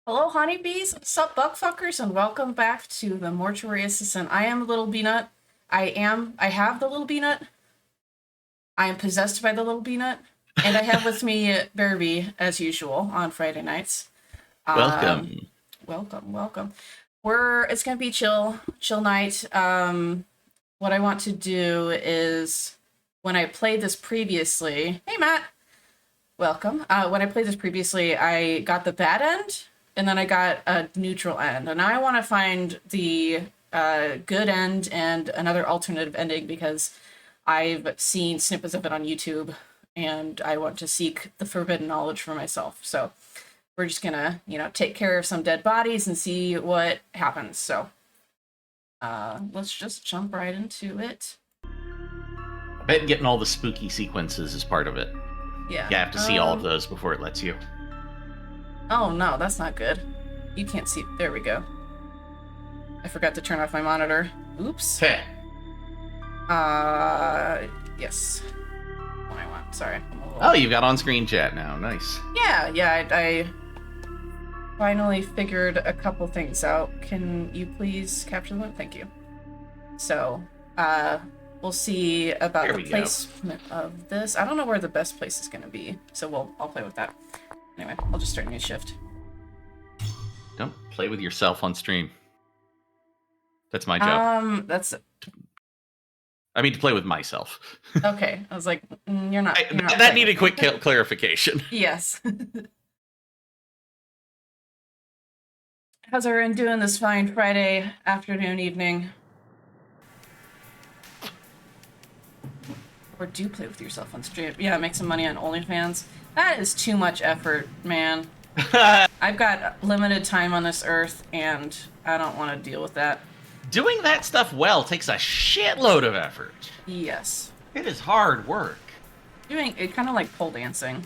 Hello, honeybees. Sup, buckfuckers, and welcome back to the Mortuary Assistant. I am lilBeenut. I have the lilBeenut. I am possessed by the lilBeenut. And I have with me Bearby, as usual, on Friday nights. Welcome. Welcome. It's gonna be chill night. What I want to do is, when I played this previously, hey Matt, welcome. When I played this previously, I got the bad end, and then I got a neutral end. And I want to find the good end and another alternative ending because I've seen snippets of it on YouTube, and I want to seek the forbidden knowledge for myself. So we're just gonna, take care of some dead bodies and see what happens. So let's just jump right into it. I bet getting all the spooky sequences is part of it. Yeah. You have to see all of those before it lets you. Oh no, that's not good. You can't see. There we go. I forgot to turn off my monitor. Oops. Heh. Yes. What I want. Sorry. Oh, you've got on-screen chat now. Nice. Yeah. I finally figured a couple things out. Can you please capture them? Thank you. So, we'll see about the placement of this. I don't know where the best place is going to be, so I'll play with that. Anyway, I'll just start a new shift. Don't play with yourself on stream. That's my job. I mean, to play with myself. Okay, I was like, you're not. That needed quick clarification. Yes. How's everyone doing this fine Friday afternoon, evening? Or do play with yourself on stream. Yeah, make some money on OnlyFans. That is too much effort, man. I've got limited time on this earth, and I don't want to deal with that. Doing that stuff well takes a shitload of effort. Yes. It is hard work. Doing it kind of like pole dancing.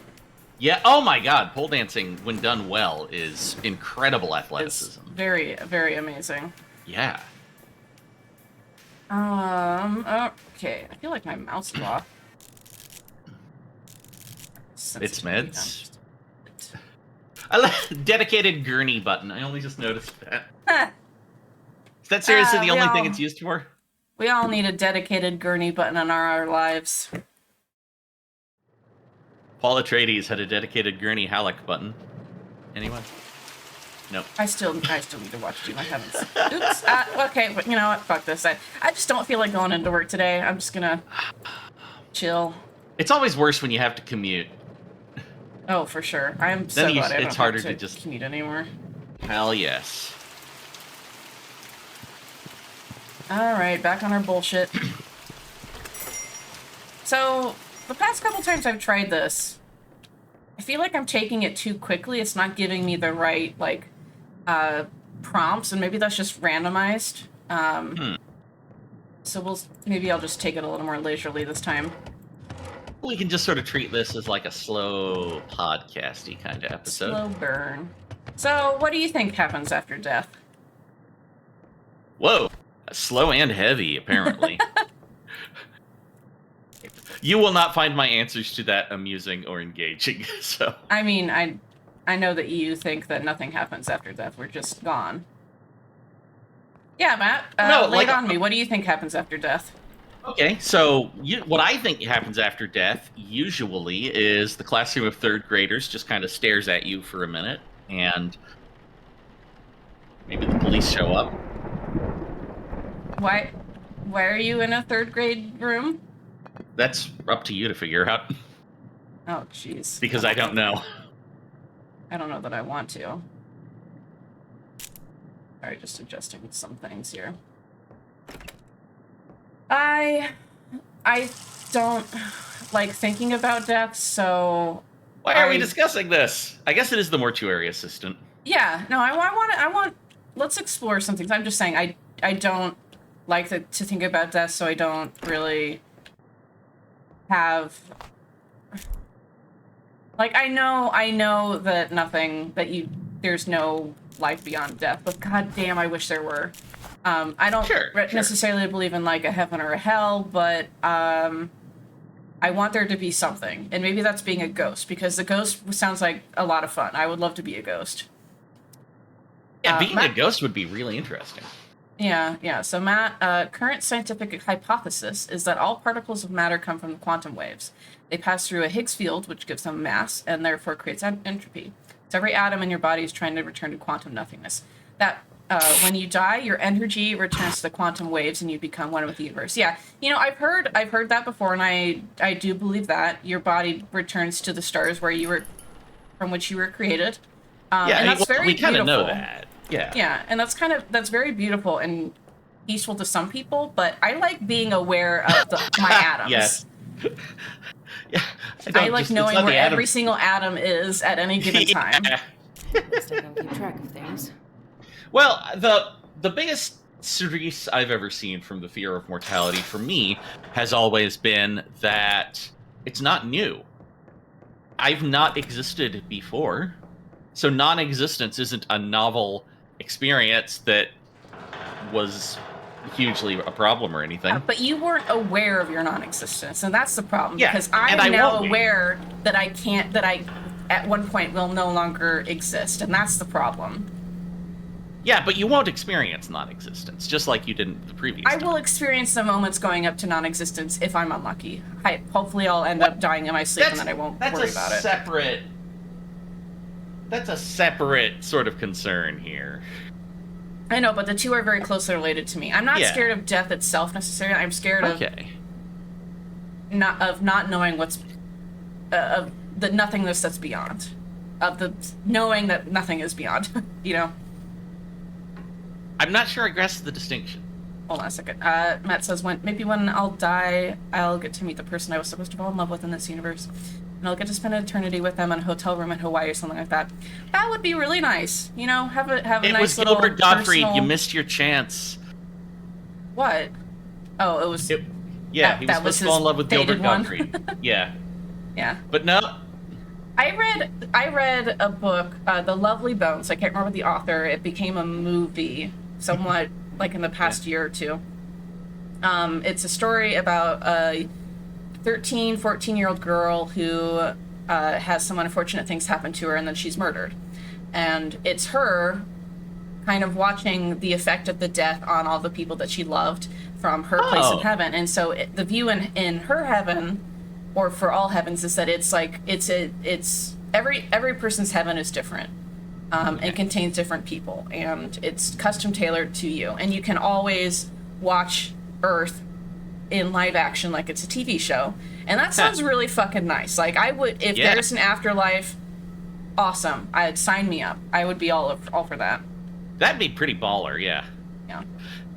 Yeah, oh my god, pole dancing, when done well, is incredible athleticism. It's very, very amazing. Yeah. Okay. I feel like my mouse is off. It's meds. I like dedicated gurney button. I only just noticed that. Is that seriously the only thing it's used for? We all need a dedicated gurney button in our lives. Paul Atreides had a dedicated gurney Halleck button. Anyone? Nope. I still need to watch Doom. I haven't. Oops. Okay, but you know what? Fuck this. I just don't feel like going into work today. I'm just gonna chill. It's always worse when you have to commute. Oh, for sure. I'm so glad I don't have to just commute anymore. Hell yes. All right, back on our bullshit. So, the past couple times I've tried this, I feel like I'm taking it too quickly. It's not giving me the right, prompts, and maybe that's just randomized. So maybe I'll just take it a little more leisurely this time. We can just sort of treat this as like a slow podcasty kind of episode. Slow burn. So, what do you think happens after death? Whoa. Slow and heavy, apparently. You will not find my answers to that amusing or engaging, so... I mean, I know that you think that nothing happens after death. We're just gone. Yeah, Matt, lay it on me. What do you think happens after death? Okay, so what I think happens after death, usually, is the classroom of third graders just kind of stares at you for a minute, and maybe the police show up. Why are you in a third grade room? That's up to you to figure out. Oh, jeez. Because I don't know. I don't know that I want to. All right, just adjusting some things here. I don't like thinking about death, so... Why are we discussing this? I guess it is the mortuary assistant. Yeah, no, I want... Let's explore some things. I'm just saying, I don't like to think about death, so I don't really have... Like, I know that there's no life beyond death, but goddamn, I wish there were. I don't necessarily believe in, like, a heaven or a hell, but, I want there to be something. And maybe that's being a ghost, because the ghost sounds like a lot of fun. I would love to be a ghost. Yeah, being a ghost would be really interesting. Yeah. So Matt, current scientific hypothesis is that all particles of matter come from quantum waves. They pass through a Higgs field, which gives them mass, and therefore creates entropy. So every atom in your body is trying to return to quantum nothingness. That when you die, your energy returns to the quantum waves, and you become one with the universe. Yeah, I've heard that before, and I do believe that your body returns to the stars where you were, from which you were created. Yeah, and that's very we kind of beautiful. know that. Yeah. Yeah, and that's very beautiful and peaceful to some people, but I like being aware of my atoms. Yes. Yeah. I like knowing where every single atom is at any given time. At least I can keep track of things. Well, the biggest cerise I've ever seen from the fear of mortality for me has always been that it's not new. I've not existed before. So non-existence isn't a novel experience that was hugely a problem or anything. But you weren't aware of your non-existence, and that's the problem. Yeah, because I'm now won't be. aware that I at one point will no longer exist, and that's the problem. Yeah, but you won't experience non-existence, just like you didn't the previous time. I will experience the moments going up to non-existence if I'm unlucky. Hopefully I'll end up dying in my sleep, and then I won't worry about it. That's a separate sort of concern here. I know, but the two are very closely related to me. I'm not scared of death itself necessarily. I'm scared of not knowing what's of the nothingness that's beyond, of the knowing that nothing is beyond. I'm not sure I grasp the distinction. Hold on a second. Matt says maybe when I'll die, I'll get to meet the person I was supposed to fall in love with in this universe. And I'll get to spend an eternity with them in a hotel room in Hawaii or something like that. That would be really nice. Have a nice little It was Gilbert Gottfried. personal... You missed your chance. What? Oh, it was... He was supposed to fall in love with Gilbert Gottfried. Yeah. Yeah. But no. I read a book, The Lovely Bones. I can't remember the author. It became a movie somewhat like in the past year or two. It's a story about a 13, 14-year-old girl who has some unfortunate things happen to her, and then she's murdered. And it's her kind of watching the effect of the death on all the people that she loved from her place in heaven. And so the view in her heaven, or for all heavens, is that it's like it's every person's heaven is different. It contains different people, and it's custom tailored to you. And you can always watch Earth in live action like it's a TV show. And that sounds really fucking nice. Like, I would, if there's an afterlife, awesome. Sign me up. I would be all for that. That'd be pretty baller, yeah. Yeah.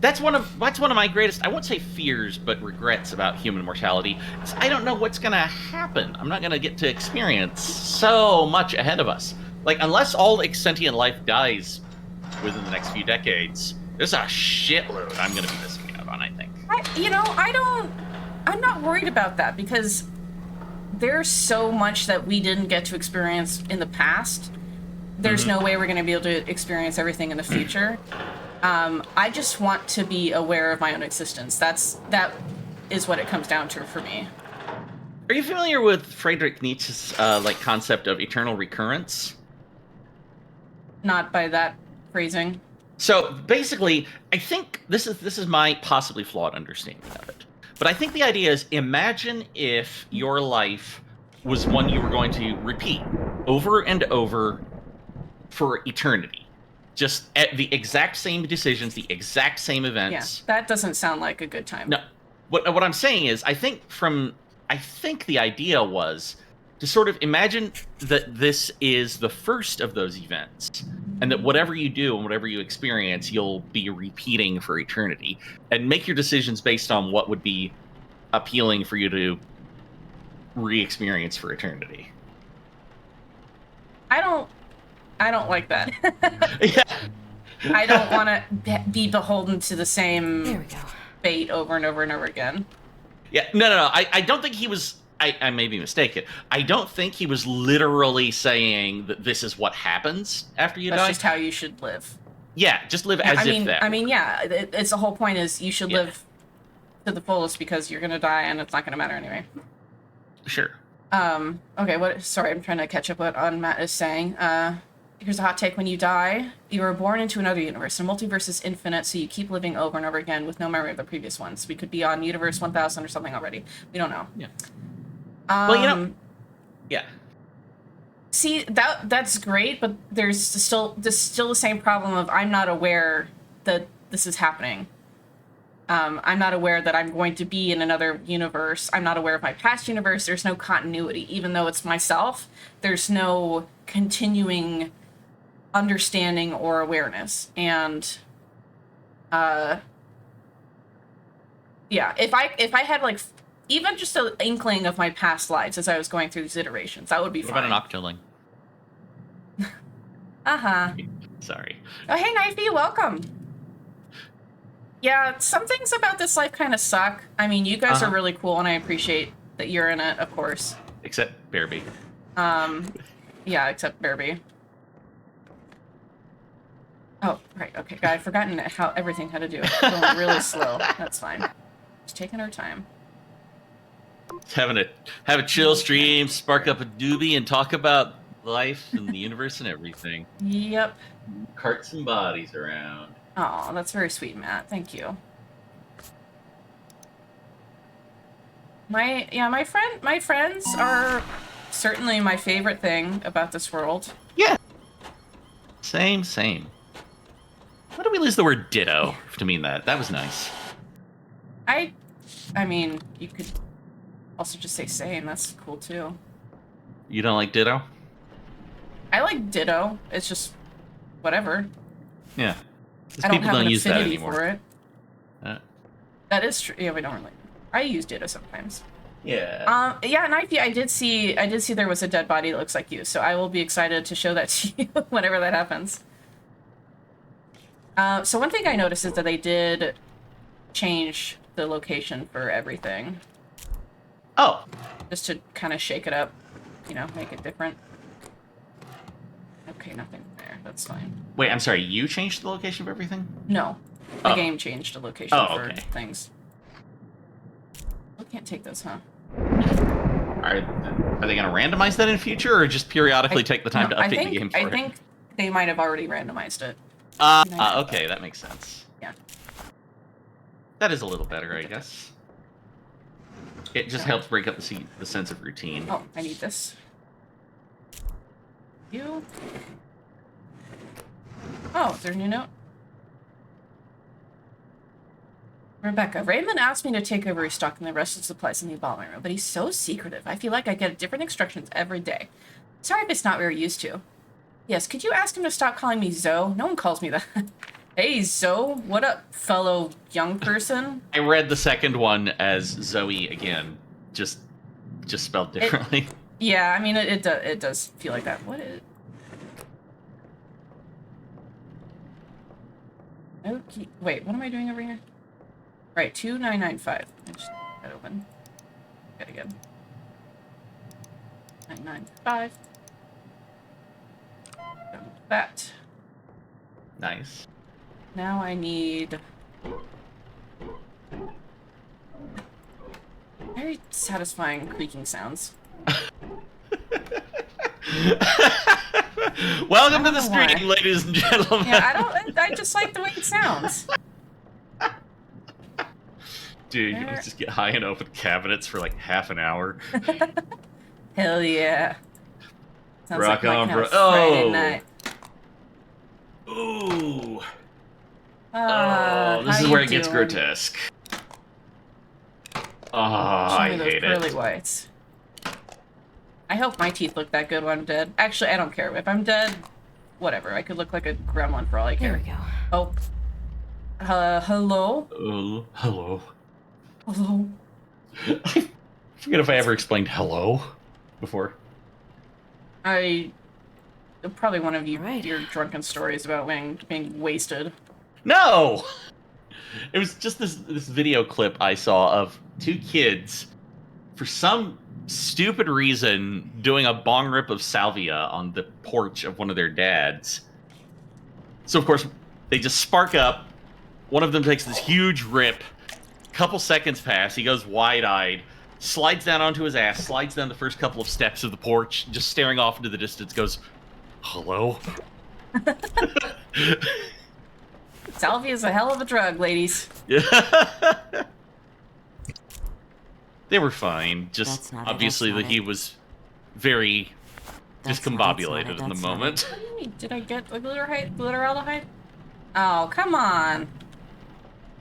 That's one of my greatest, I won't say fears, but regrets about human mortality. I don't know what's gonna happen. I'm not gonna get to experience so much ahead of us. Like, unless all sentient life dies within the next few decades, there's a shitload I'm gonna be missing out on, I think. I'm not worried about that, because there's so much that we didn't get to experience in the past. There's no way we're going to be able to experience everything in the future. I just want to be aware of my own existence. That is what it comes down to for me. Are you familiar with Friedrich Nietzsche's concept of eternal recurrence? Not by that phrasing. So basically, I think this is my possibly flawed understanding of it. But I think the idea is, imagine if your life was one you were going to repeat over and over for eternity. Just at the exact same decisions, the exact same events. Yeah, that doesn't sound like a good time. No. What I'm saying is, I think the idea was to sort of imagine that this is the first of those events, and that whatever you do and whatever you experience, you'll be repeating for eternity, and make your decisions based on what would be appealing for you to re-experience for eternity. I don't like that. Yeah. I don't want to be beholden to the same There we go. fate over and over and over again. Yeah, no. I don't think he was. I may be mistaken. I don't think he was literally saying that this is what happens after you die. That's just how you should live. Yeah, just live as if that. I mean, yeah. It's the whole point is you should live to the fullest, because you're gonna die and it's not gonna matter anyway. Sure. Okay. Sorry, I'm trying to catch up on Matt is saying. here's a hot take. When you die, you are born into another universe. The multiverse is infinite, so you keep living over and over again with no memory of the previous ones. We could be on universe 1000 or something already. We don't know. Yeah. Well, yeah. See, that's great, but there's still the same problem of I'm not aware that this is happening. I'm not aware that I'm going to be in another universe. I'm not aware of my past universe. There's no continuity. Even though it's myself, there's no continuing understanding or awareness. And yeah, if I had like even just an inkling of my past lives as I was going through these iterations, that would be fine. What about an octoling? Uh-huh. Sorry. Oh, hey, Knifey, welcome. Yeah, some things about this life kind of suck. I mean, you guys are really cool, and I appreciate that you're in it, of course. Except Bearby. Yeah, except Bearby. Oh, right, okay. God, I'd forgotten how everything had to do. Going really slow. That's fine. Just taking our time. Just have a chill stream, spark up a doobie, and talk about life and the universe and everything. Yep. Cart some bodies around. Oh, that's very sweet, Matt. Thank you. My friends are certainly my favorite thing about this world. Yeah. Same. Why did we lose the word ditto to mean that? That was nice. I mean, you could also just say same. That's cool too. You don't like ditto? I like ditto. It's just whatever. Yeah. I don't have an use that affinity anymore. for it. That is true. Yeah, we don't really. I use ditto sometimes. Yeah. Yeah, and I did see there was a dead body that looks like you, so I will be excited to show that to you whenever that happens. So one thing I noticed is that they did change the location for everything. Oh. Just to kind of shake it up, you know, make it different. Okay, nothing there. That's fine. Wait, I'm sorry. You changed the location of everything? No. The game changed the location for things. We can't take those, huh? Are they going to randomize that in future, or just periodically take the time to update the game for it? I think they might have already randomized it. Okay, that makes sense. Yeah. That is a little better, I guess. It just helps break up the sense of routine. Oh, I need this. You. Oh, is there a new note? Rebecca, Raymond asked me to take over restocking the rest of the supplies in the bottling room, but he's so secretive. I feel like I get different instructions every day. Sorry if it's not what we're used to. Yes, could you ask him to stop calling me Zoe? No one calls me that. Hey, Zoe. What up, fellow young person? I read the second one as Zoe again, just spelled differently. Yeah, I mean, it does feel like that. What is... Okay, wait, what am I doing over here? Right, 2995. I just got that open. Get it again. 995. Done with that. Nice. Now I need... very satisfying creaking sounds. Welcome to the stream, ladies and gentlemen. Yeah, I just like the way it sounds. Dude, you must just get high and open cabinets for like half an hour. Hell yeah. Sounds Rock like on, my bro. kind of Friday night. Ooh. How This is you where it gets doing? grotesque. Show I me those hate pearly it. whites. I hope my teeth look that good when I'm dead. Actually, I don't care. If I'm dead, whatever. I could look like a gremlin for all I care. There we go. Oh. Hello? Hello. Hello? I forget if I ever explained hello before. Probably one of you, Right. your drunken stories about being wasted. No! It was just this video clip I saw of two kids, for some stupid reason, doing a bong rip of salvia on the porch of one of their dads. So, of course, they just spark up. One of them takes this huge rip. Couple seconds pass. He goes wide-eyed, slides down onto his ass, slides down the first couple of steps of the porch, just staring off into the distance, goes, hello? Salvia is a hell of a drug, ladies. Yeah. They were fine. Just That's not it, obviously that's that not he it. was very That's not it, discombobulated in the that's not moment. it. What do you mean? Did I get the glutaraldehyde? Oh, come on.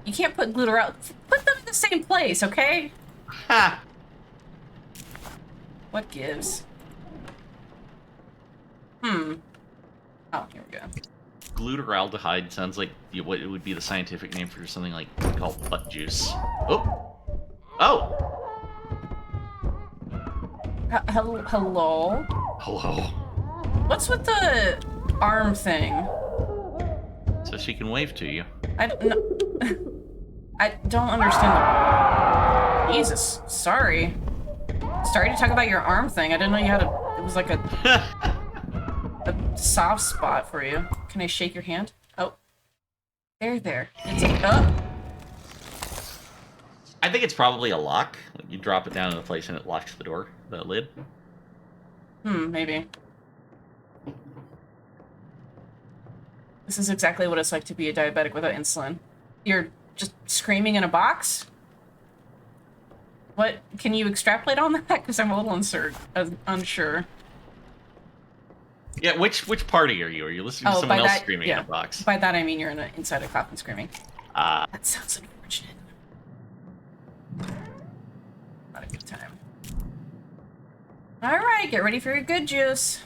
You can't put glutaraldehyde. Put them in the same place, okay? Ha! What gives? Oh, here we go. Glutaraldehyde sounds like what it would be the scientific name for something like called butt juice. Oh! Oh! Hello? Hello. What's with the arm thing? So she can wave to you. I don't know. I don't understand. Jesus, sorry. Sorry to talk about your arm thing. I didn't know you had a. It was like a soft spot for you. Can I shake your hand? Oh, there. It's oh. I think it's probably a lock. Like you drop it down in a place and it locks the door, the lid. Maybe. This is exactly what it's like to be a diabetic without insulin. You're just screaming in a box? What? Can you extrapolate on that? Because I'm a little unsure. Yeah, which party are you? Are you listening to someone else screaming in a box? By that I mean you're inside a coffin screaming. That sounds unfortunate. Not a good time. Alright, get ready for your good juice.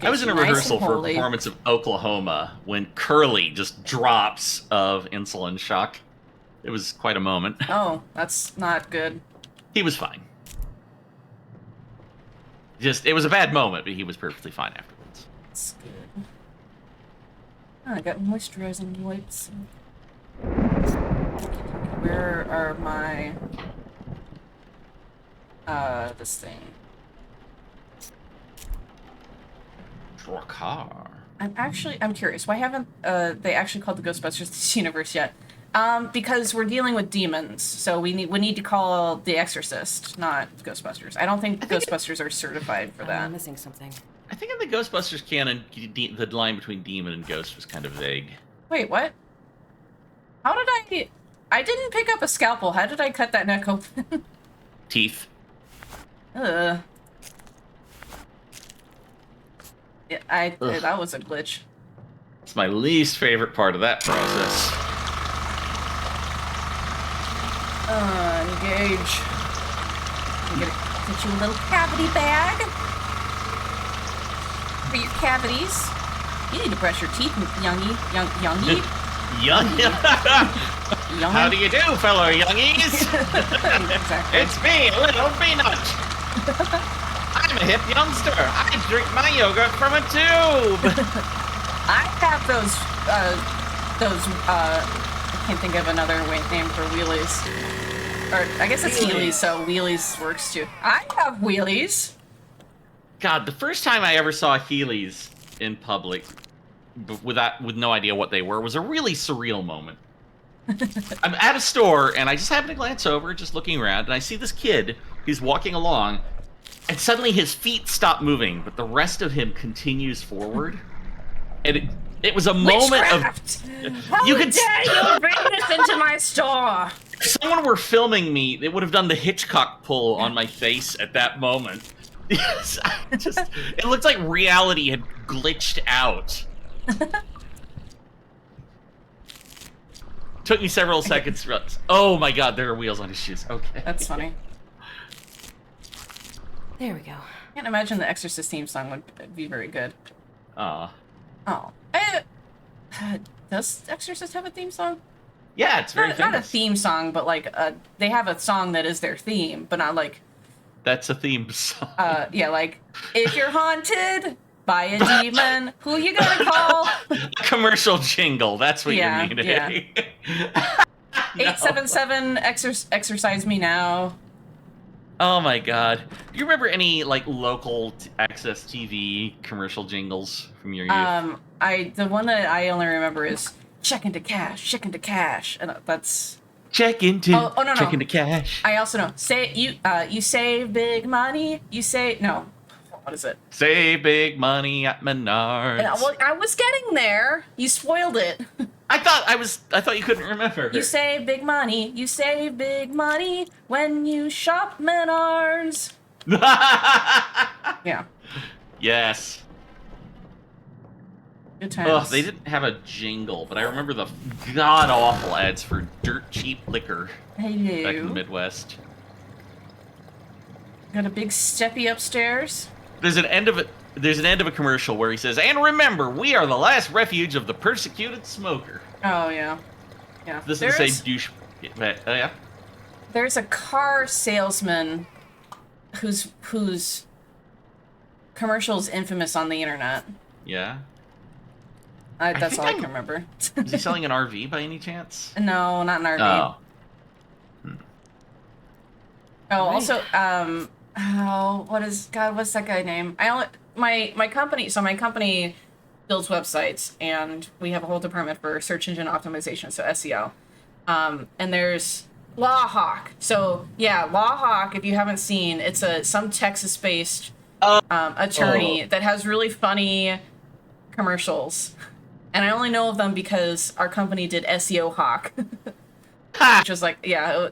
I was in a rehearsal for a performance of Oklahoma when Curly just drops of insulin shock. It was quite a moment. Oh, that's not good. He was fine. It was a bad moment, but he was perfectly fine afterwards. That's good. Oh, I got moisturizing wipes. Where are my... this thing? Drakkar. I'm curious. Why haven't they actually called the Ghostbusters this universe yet? Because we're dealing with demons, so we need to call The Exorcist, not Ghostbusters. I don't think Ghostbusters are certified for that. I'm missing something. I think in the Ghostbusters canon, the line between demon and ghost was kind of vague. Wait, what? How did I didn't pick up a scalpel. How did I cut that neck open? Teeth. Ugh. Yeah, that was a glitch. It's my least favorite part of that process. Engage. I'm gonna get you a little cavity bag for your cavities. You need to brush your teeth, youngie. Youngie? Young. How do you do, fellow youngies? Exactly. It's me, lilBeenut. I'm a hip youngster. I drink my yogurt from a tube. I have those, I can't think of another name for wheelies. Or, I guess it's Heelys, so wheelies works too. I have wheelies. God, the first time I ever saw Heelys in public, with no idea what they were, was a really surreal moment. I'm at a store, and I just happen to glance over, just looking around, and I see this kid. He's walking along, and suddenly his feet stop moving, but the rest of him continues forward. And it was a moment of... How dare you bring this into my store? If someone were filming me, they would have done the Hitchcock pull on my face at that moment. Yes, it looked like reality had glitched out. Took me several seconds to realize, oh my god, there are wheels on his shoes. Okay. That's funny. There we go. I can't imagine the Exorcist theme song would be very good. Aw. Oh. Does Exorcist have a theme song? Yeah, it's very famous. Not a theme song, but like they have a song that is their theme, but not like... That's a theme song. Yeah, like, if you're haunted by a demon, who you gonna call? Commercial jingle, that's what you're meaning. Yeah. 877 exercise me now. Oh my god. Do you remember any, like, local access TV commercial jingles from your youth? The one that I only remember is check into cash, and that's... Check into check into cash. I also know. You save big money. You say no. what is it? Save big money at Menards. Well, I was getting there. You spoiled it. I thought you couldn't remember. You save big money. You save big money when you shop Menards. Yeah. Yes. Good times. Oh, they didn't have a jingle, but I remember the god-awful ads for dirt cheap liquor Hello. back in the Midwest. Got a big steppy upstairs. There's an end of a commercial where he says, "And remember, we are the last refuge of the persecuted smoker." Oh yeah, yeah. This is a douche. Yeah. There's a car salesman whose commercial is infamous on the internet. Yeah. That's all I can remember. Is he selling an RV by any chance? No, not an RV. Oh. Oh, also, what's that guy name? My company builds websites, and we have a whole department for search engine optimization, so SEO. And there's Lawhawk. So yeah, Lawhawk, if you haven't seen, it's some Texas-based attorney that has really funny commercials. And I only know of them because our company did SEO Hawk. Which was like, yeah,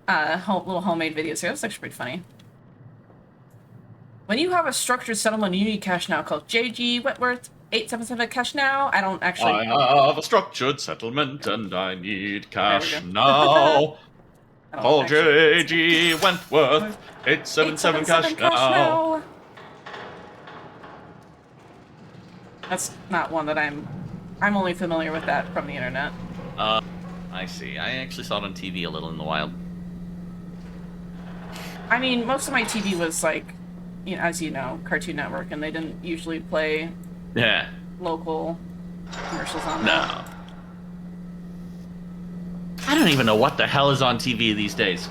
little homemade videos here. That's actually pretty funny. When you have a structured settlement, you need cash now. Called JG Wentworth 877 cash now. I don't actually. I have a structured settlement and I need cash now. Call JG Wentworth 877 cash now. That's not one that I'm only familiar with that from the internet. I see. I actually saw it on TV a little in the wild. I mean, most of my TV was like, as you know, Cartoon Network, and they didn't usually play local commercials on that. No. I don't even know what the hell is on TV these days.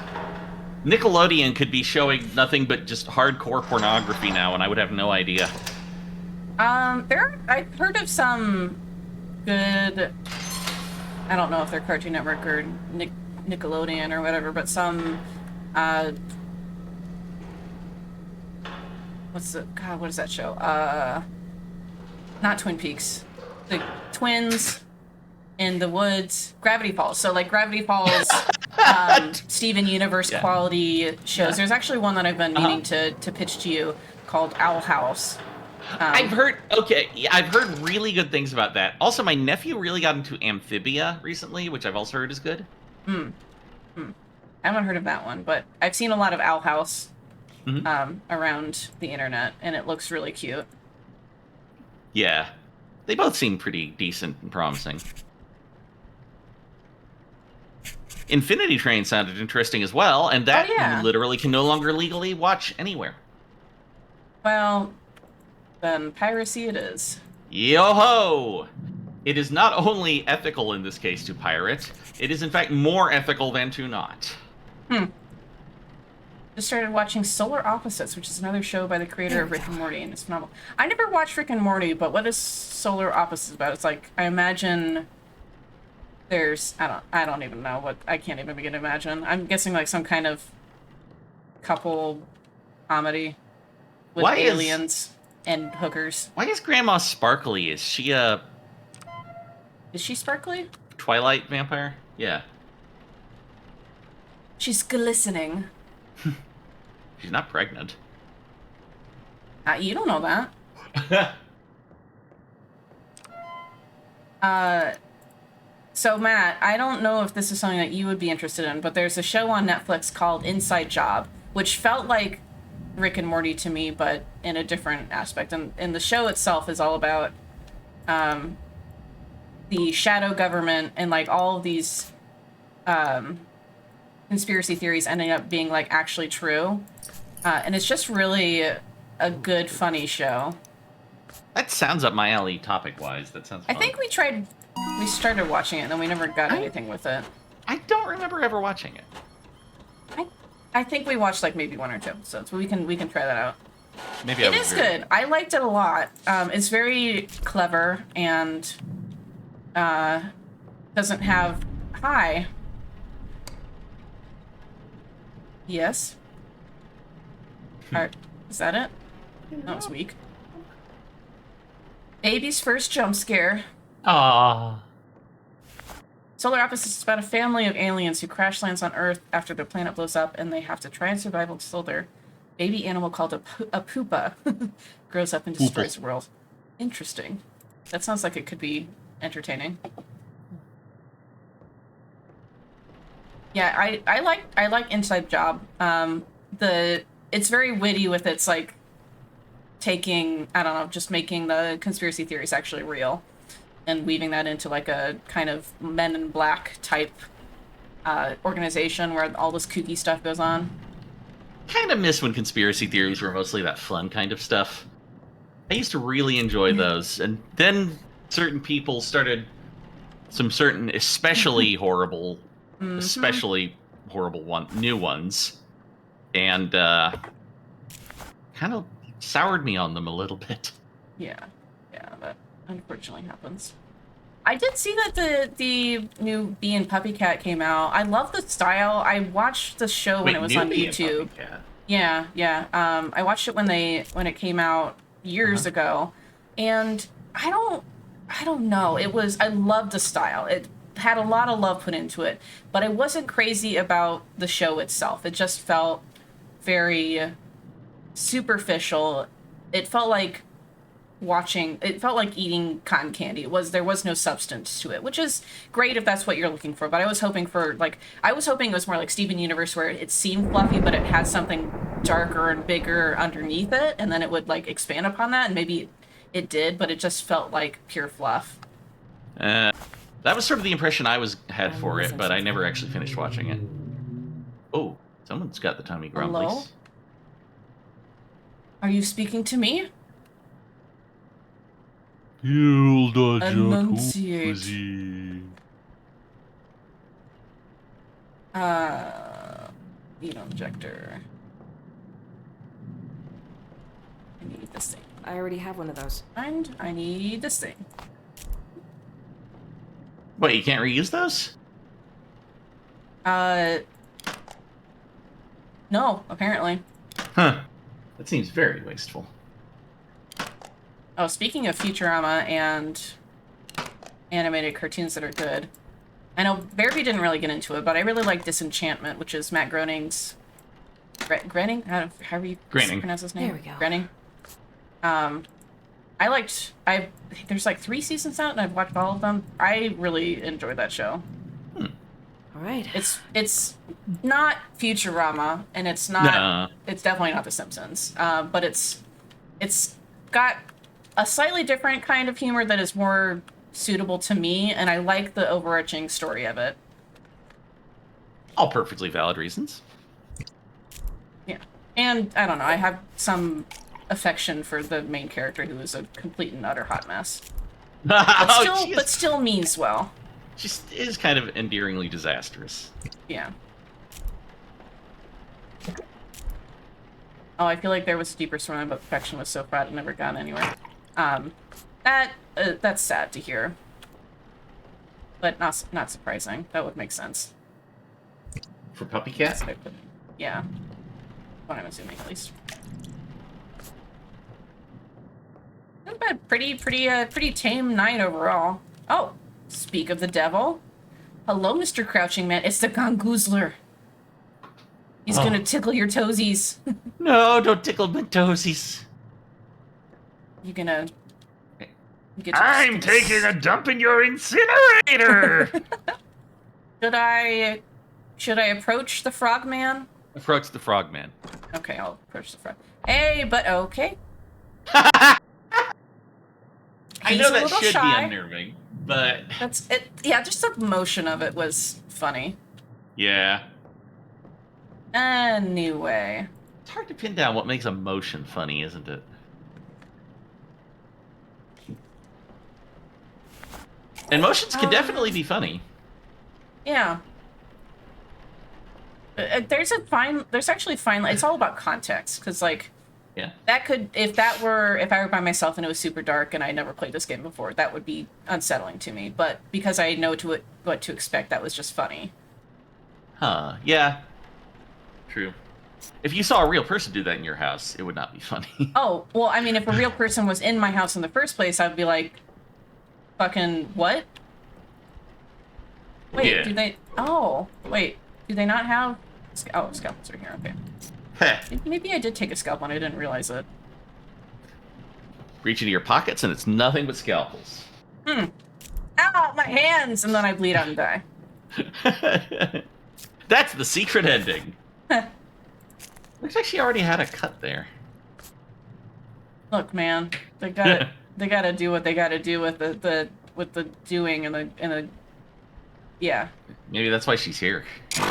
Nickelodeon could be showing nothing but just hardcore pornography now, and I would have no idea. I've heard of some good, I don't know if they're Cartoon Network or Nickelodeon or whatever, but some, what is that show? Not Twin Peaks. The twins in the woods. Gravity Falls. So like Gravity Falls, Steven Universe quality shows. There's actually one that I've been meaning to pitch to you called Owl House. I've heard really good things about that. Also, my nephew really got into Amphibia recently, which I've also heard is good. I haven't heard of that one, but I've seen a lot of Owl House around the internet, and it looks really cute. Yeah. They both seem pretty decent and promising. Infinity Train sounded interesting as well, and that you literally can no longer legally watch anywhere. Well, then piracy it is. Yo-ho! It is not only ethical in this case to pirate, it is in fact more ethical than to not. Just started watching Solar Opposites, which is another show by the creator of Rick and Morty, and it's phenomenal. I never watched Rick and Morty, but what is Solar Opposites about? It's like, I imagine there's, I don't even know what, I can't even begin to imagine. I'm guessing like some kind of couple comedy with aliens and hookers. Why is Grandma sparkly? Is she a... Is she sparkly? Twilight vampire? Yeah. She's glistening. She's not pregnant. You don't know that. So Matt, I don't know if this is something that you would be interested in, but there's a show on Netflix called Inside Job, which felt like Rick and Morty to me, but in a different aspect. And the show itself is all about the shadow government and like all of these conspiracy theories ending up being like actually true. And it's just really a good, funny show. That sounds up my alley topic-wise. That sounds fun. I think we started watching it, and then we never got anything with it. I don't remember ever watching it. I think we watched like maybe 1 or 2 episodes. We can try that out. Maybe it is good. I liked it a lot. It's very clever and doesn't have Yes. Is that it? That was weak. Baby's first jump scare. Ah. Solar Opposites is about a family of aliens who crash lands on Earth after their planet blows up, and they have to try and survive until their baby animal called a pupa grows up and destroys the world. Interesting. That sounds like it could be entertaining. Yeah, I like Inside Job. It's very witty with its like taking, I don't know, just making the conspiracy theories actually real and weaving that into like a kind of Men in Black type organization where all this kooky stuff goes on. Kind of miss when conspiracy theories were mostly that fun kind of stuff. I used to really enjoy those, and then certain people started some certain especially horrible new ones, and kind of soured me on them a little bit. Yeah, that unfortunately happens. I did see that the new Bee and Puppy Cat came out. I love the style. I watched the show when it was on YouTube. Yeah. I watched it when it came out years ago, and I don't know. I loved the style. It had a lot of love put into it, but I wasn't crazy about the show itself. It just felt very superficial. It felt like eating cotton candy. There was no substance to it, which is great if that's what you're looking for, but I was hoping it was more like Steven Universe, where it seemed fluffy but it had something darker and bigger underneath it, and then it would like expand upon that, and maybe it did, but it just felt like pure fluff. That was sort of the impression I had for it, but I never actually finished watching it. Oh, someone's got the tummy grumblies. Hello? Are you speaking to me? Enunciate. Needle injector. I need this thing. I already have one of those. And I need this thing. Wait, you can't reuse those? No, apparently. Huh. That seems very wasteful. Oh, speaking of Futurama and animated cartoons that are good, I know Bearby didn't really get into it, but I really like Disenchantment, which is Matt Groening's... Groening? How do you pronounce his name? There we go. Groening. There's like 3 seasons out, and I've watched all of them. I really enjoy that show. All right. It's not Futurama, and it's not... It's definitely not The Simpsons, but it's got a slightly different kind of humor that is more suitable to me, and I like the overarching story of it. All perfectly valid reasons. Yeah. And, I don't know, I have some affection for the main character, who is a complete and utter hot mess. But still means well. She is kind of endearingly disastrous. Yeah. Oh, I feel like there was a deeper story, but affection was so fat it never got anywhere. That's sad to hear. But not surprising. That would make sense. For Puppy Cat? Yeah. What I'm assuming, at least. Not bad. Pretty tame night overall. Oh, speak of the devil. Hello, Mr. Crouching Man. It's the Gongoozler. He's gonna tickle your toesies. No, don't tickle my toesies. You gonna... I'm taking a dump in your incinerator! Should I approach the frogman? Approach the frogman. Okay, I'll approach the frog. Hey, but okay. I know a that little should shy. be unnerving, but... That's it. Yeah, just the motion of it was funny. Yeah. Anyway. It's hard to pin down what makes a motion funny, isn't it? And motions can definitely be funny. Yeah. There's actually fine. It's all about context, because like, yeah, that could if I were by myself and it was super dark and I never played this game before, that would be unsettling to me. But because I know what to expect, that was just funny. Huh? Yeah. True. If you saw a real person do that in your house, it would not be funny. Oh, well, I mean, if a real person was in my house in the first place, I'd be like, fucking what? Wait, Yeah. do they... Oh, wait. Do they not have... Oh, scalpels are here, okay. Maybe I did take a scalpel and I didn't realize it. Reach into your pockets and it's nothing but scalpels. Ow, my hands! And then I bleed out and die. That's the secret ending. Looks like she already had a cut there. Look, man, they gotta do what they gotta do with the doing and the yeah. Maybe that's why she's here. Get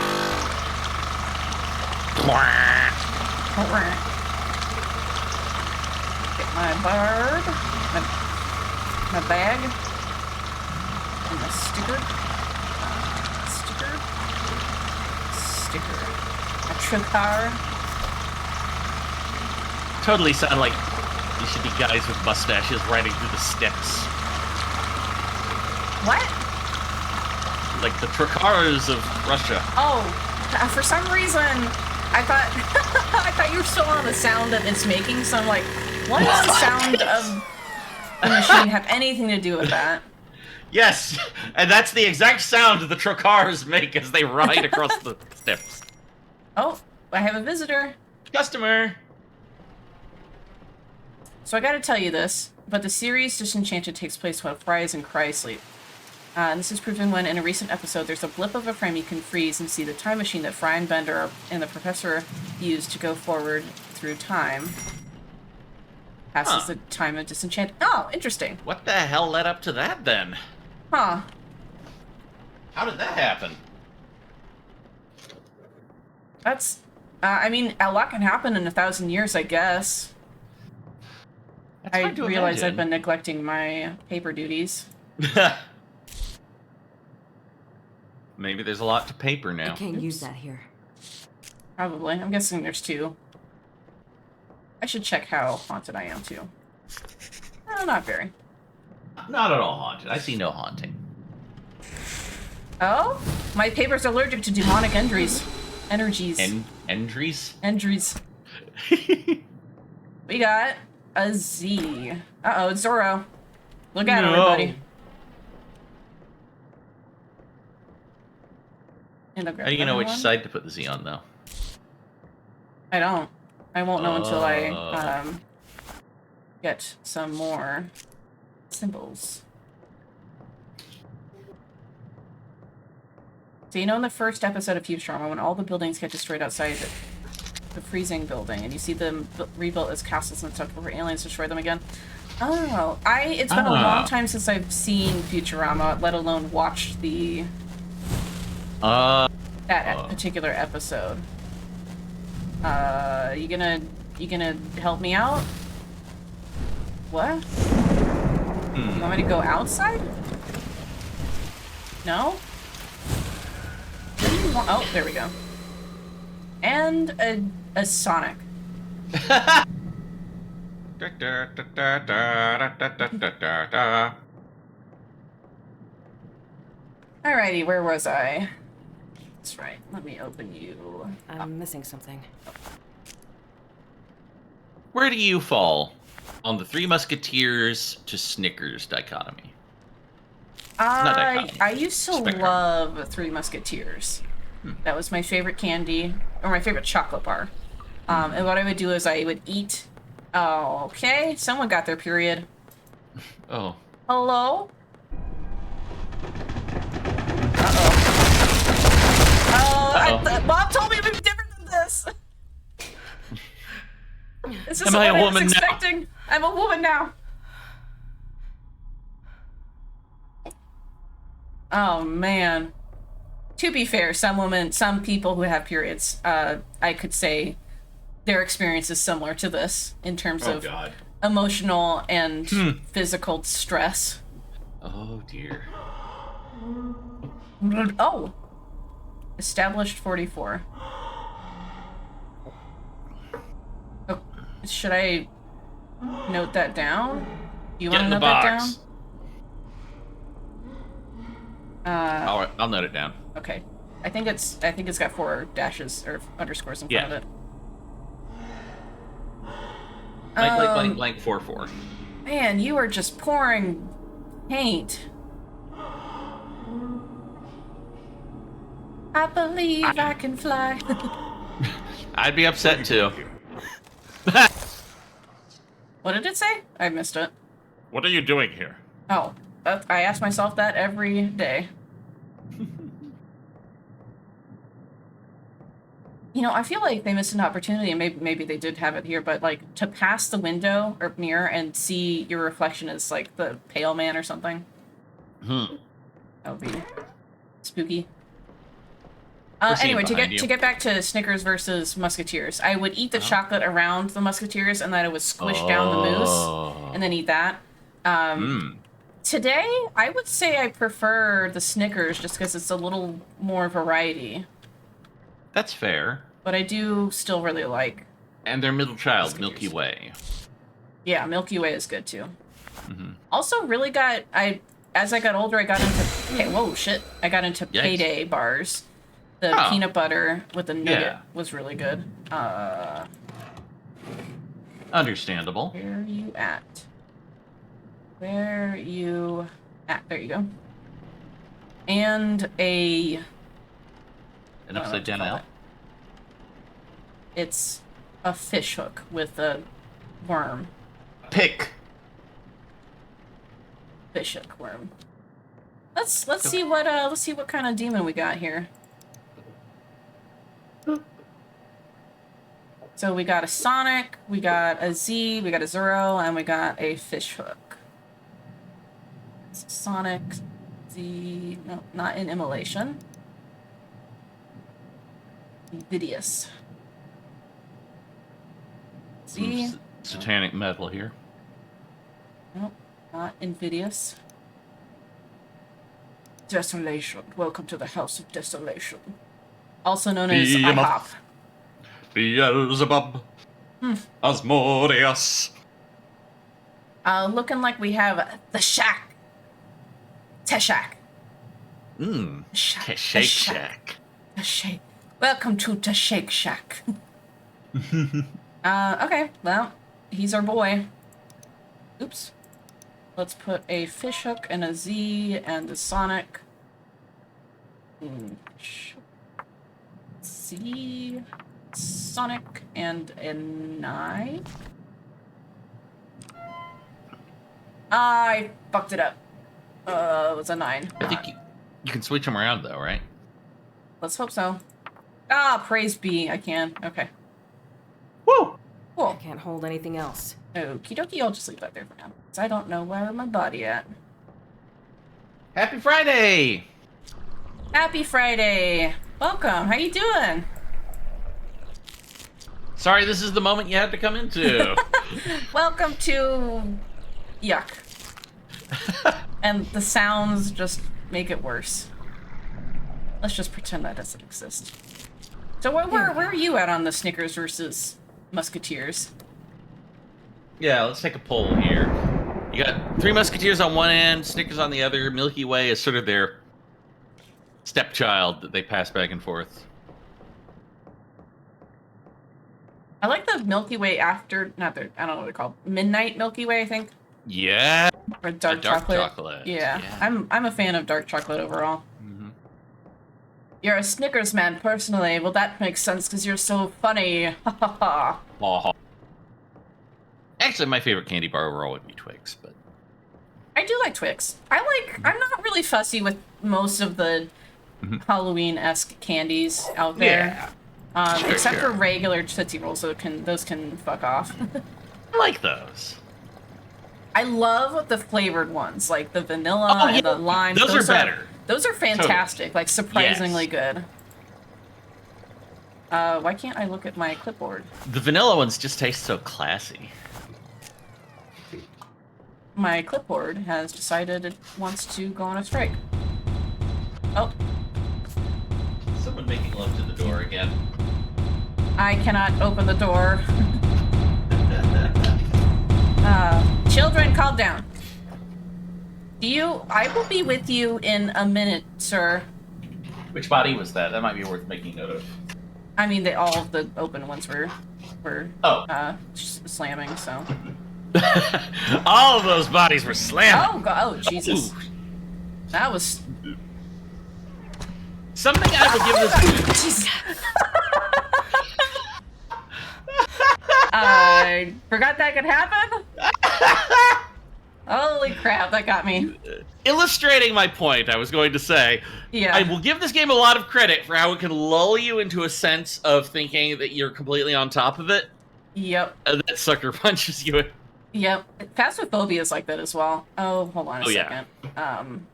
my bird, my bag, and my sticker, my trocar. Totally sound like you should be guys with mustaches riding through the steppes. What? Like the Trocars of Russia. Oh, for some reason, I thought I thought you were still on the sound that it's making. So I'm like, what does the sound of the machine have anything to do with that? Yes, and that's the exact sound the Trocars make as they ride across the steppes. Oh, I have a visitor. Customer. So I gotta tell you this, but the series Disenchanted takes place while Fries and Cry sleep. And this is proven when, in a recent episode, there's a blip of a frame you can freeze and see the time machine that Fry and Bender and the Professor used to go forward through time. Passes the time of Disenchant. Oh, interesting. What the hell led up to that then? Huh. How did that happen? That's... I mean, a lot can happen in 1,000 years, I guess. That's I hard to realize imagine. I've been neglecting my paper duties. Maybe there's a lot to paper now. I can't use that here. Probably. I'm guessing there's 2. I should check how haunted I am, too. Oh, not very. Not at all haunted. I see no haunting. Oh? My paper's allergic to demonic energies. Endries? Endries. We got a Z. Uh-oh, it's Zorro. Look out, everybody. And How do you know which side to put the Z on, though? I don't. I won't know until I get some more symbols. So you know in the first episode of Futurama, when all the buildings get destroyed outside the freezing building, and you see them rebuilt as castles and stuff before aliens destroy them again? Oh, it's been a long time since I've seen Futurama, let alone watched the that particular episode. You gonna help me out? What? You want me to go outside? No? What do you want? Oh, there we go. And a Sonic. Alrighty, where was I? That's right. Let me open you. I'm missing something. Where do you fall on the Three Musketeers to Snickers dichotomy? I used to Spectrum. love Three Musketeers. That was my favorite candy, or my favorite chocolate bar. And what I would do is I would eat... Oh, okay. Someone got their period. Oh. Hello? Mom told me it would be different than this. This is Am I what a I woman was now? expecting. I'm a woman now. Oh man. To be fair, some people who have periods, I could say their experience is similar to this in terms of God. emotional and physical stress. Oh dear. Oh. Established 44. Oh, should I note that down? You Get want in to the note that down? box. All right, I'll note it down. Okay. I think it's got 4 dashes or underscores in front of it. Blank, blank, 4. Man, you are just pouring paint. I believe I can fly. I'd be upset too. What did it say? I missed it. What are you doing here? Oh, I ask myself that every day. You know, I feel like they missed an opportunity, and maybe they did have it here, but like to pass the window or mirror and see your reflection as like the pale man or something. That would be spooky. Anyway, to get back to Snickers versus Musketeers, I would eat the chocolate around the Musketeers, and then I would squish down the mousse, and then eat that. Today, I would say I prefer the Snickers just because it's a little more variety. That's fair. But I do still really like. And their middle child, Milky Way. Yeah, Milky Way is good too. Also, really got as I got older, I got into whoa shit! I got into Payday bars. The peanut butter with the nougat was really good. Understandable. Where are you at? Where are you at? There you go. And an upside down L? It's a fish hook with a worm. Pick. Fish hook worm. Let's see what kind of demon we got here. So we got a Sonic, we got a Z, we got a Zero, and we got a fish hook. Sonic, Z, no, not in immolation. Invidious. Z. Satanic metal here. Nope, not invidious. Desolation. Welcome to the House of Desolation. Also known as IHOP. Beelzebub. Asmodeus. Looking like we have the Shack. Teshak. Shake Shack. The Shake. Welcome to the Shake Shack. Okay, well, he's our boy. Oops. Let's put a fish hook and a Z and a Sonic. Z, Sonic, and a knife. I fucked it up. It was a 9. I think you can switch them around though, right? Let's hope so. Ah, praise be. I can. Okay. Woo! Cool. I can't hold anything else. Okie dokie, I'll just leave that there for now. Because I don't know where my body at. Happy Friday! Happy Friday! Welcome, how you doing? Sorry, this is the moment you had to come into. Welcome to... Yuck. And the sounds just make it worse. Let's just pretend that doesn't exist. So where are you at on the Snickers versus Musketeers? Yeah, let's take a poll here. You got 3 Musketeers on one end, Snickers on the other. Milky Way is sort of their stepchild that they pass back and forth. I like the Milky Way after, I don't know what they're called. Midnight Milky Way, I think. Yeah. Or dark chocolate. Yeah. I'm a fan of dark chocolate overall. You're a Snickers man personally. Well, that makes sense because you're so funny. Ha ha ha. Actually, my favorite candy bar overall would be Twix, but I do like Twix. I'm not really fussy with most of the Halloween-esque candies out there. Yeah. Except for regular Tootsie Rolls, so those can fuck off. I like those. I love the flavored ones, like the vanilla and the lime. Those are better. Those are fantastic, like surprisingly good. Why can't I look at my clipboard? The vanilla ones just taste so classy. My clipboard has decided it wants to go on a strike. Oh. Someone making love to the door again. I cannot open the door. Children, calm down. I will be with you in a minute, sir. Which body was that? That might be worth making note of. I mean, all of the open ones were slamming. So. All of those bodies were slamming. Oh god! Oh Jesus! Ooh. That was. Something I will give this. Jesus. I forgot that could happen. Holy crap! That got me. Illustrating my point, I was going to say, Yeah. I will give this game a lot of credit for how it can lull you into a sense of thinking that you're completely on top of it, Yep. and that sucker punches you. Yep. Phasmophobia is like that as well. Oh, hold on a yeah. second.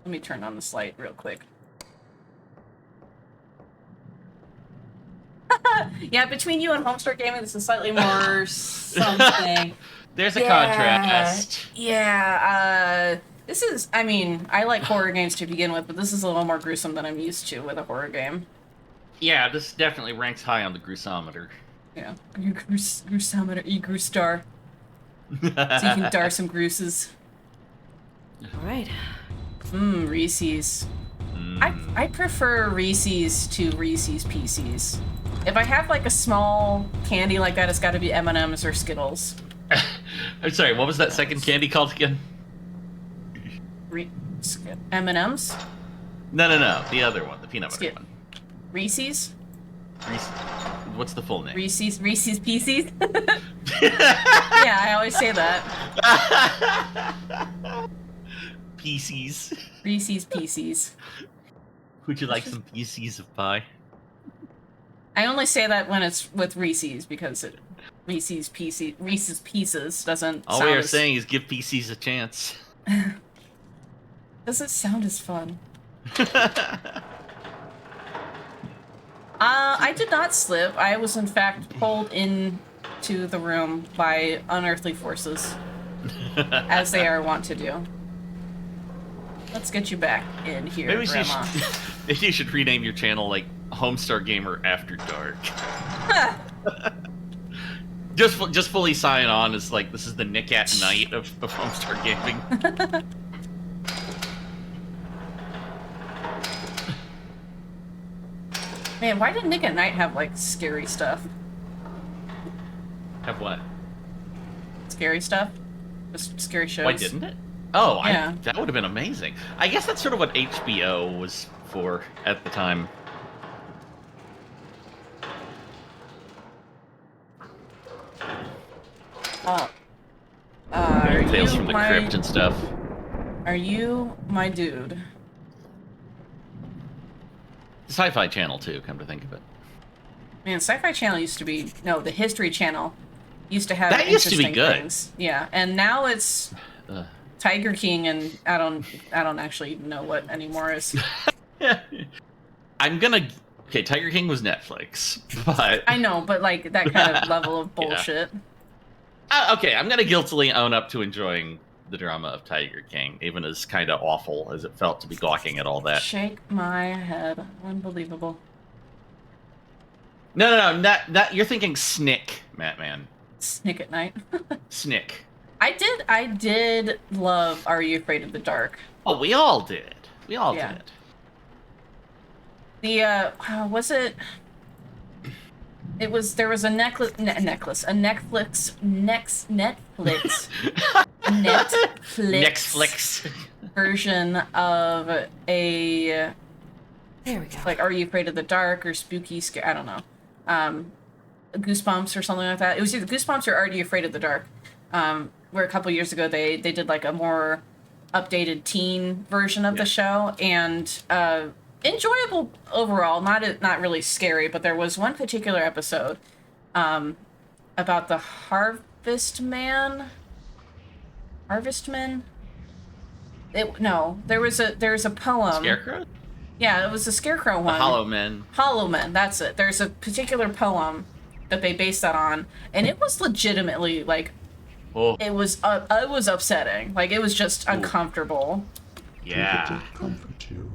Let me turn on this light real quick. Yeah, between you and Homestar Gaming, this is slightly more something. There's a contrast. Yeah, this is, I mean, I like horror games to begin with, but this is a little more gruesome than I'm used to with a horror game. Yeah, this definitely ranks high on the gruesometer. Yeah. Gruesometer, E-Grustar. So you can dar some grueses. Alright. Reese's. I prefer Reese's to Reese's Pieces. If I have like a small candy like that, it's got to be M&M's or Skittles. I'm sorry, what was that second candy called again? M&M's? No, the other one, the peanut butter one. Reese's? What's the full name? Reese's Pieces? Yeah, I always say that. Pieces. Reese's Pieces. Would you like some pieces of pie? I only say that when it's with Reese's because Reese's Pieces doesn't All sound we are as... saying is give pieces a chance. Doesn't sound as fun. I did not slip. I was in fact pulled into the room by unearthly forces, as they are wont to do. Let's get you back in here, Maybe Grandma. you should rename your channel like Homestar Gamer After Dark. just fully sign on as like this is the Nick at Night of Homestar Gaming. Man, why did Nick at Night have like scary stuff? Have what? Scary stuff? Just scary shows? Why didn't it? Oh, Yeah. that would have been amazing. I guess that's sort of what HBO was for at the time. Tales from the Crypt and stuff. Are you my dude? Sci-Fi Channel too, come to think of it. Man, Sci-Fi Channel used to be... No, the History Channel used to have That used to be interesting good. things. Yeah, and now it's Tiger King and I don't actually even know what anymore is. Okay, Tiger King was Netflix, but... I know, but like that kind of level of bullshit. Okay, I'm gonna guiltily own up to enjoying the drama of Tiger King, even as kind of awful as it felt to be gawking at all that. Shake my head. Unbelievable. No, not you're thinking Snick, Man. Snick at Night. Snick. I did love Are You Afraid of the Dark? Oh, we all did. We all Yeah. did. The was it? There was a Netflix version of a There we go. like Are You Afraid of the Dark or Spooky Scare, I don't know. Goosebumps or something like that. It was either Goosebumps or Are You Afraid of the Dark? Where a couple years ago they did like a more updated teen version of the show, and enjoyable overall, not really scary, but there was one particular episode about the Harvestman. There was a poem. Scarecrow? Yeah, it was a Scarecrow one. The Hollow Men. Hollow Men, that's it. There's a particular poem that they based that on, and it was legitimately like, it was upsetting. Like it was just uncomfortable. Yeah. Comfort you.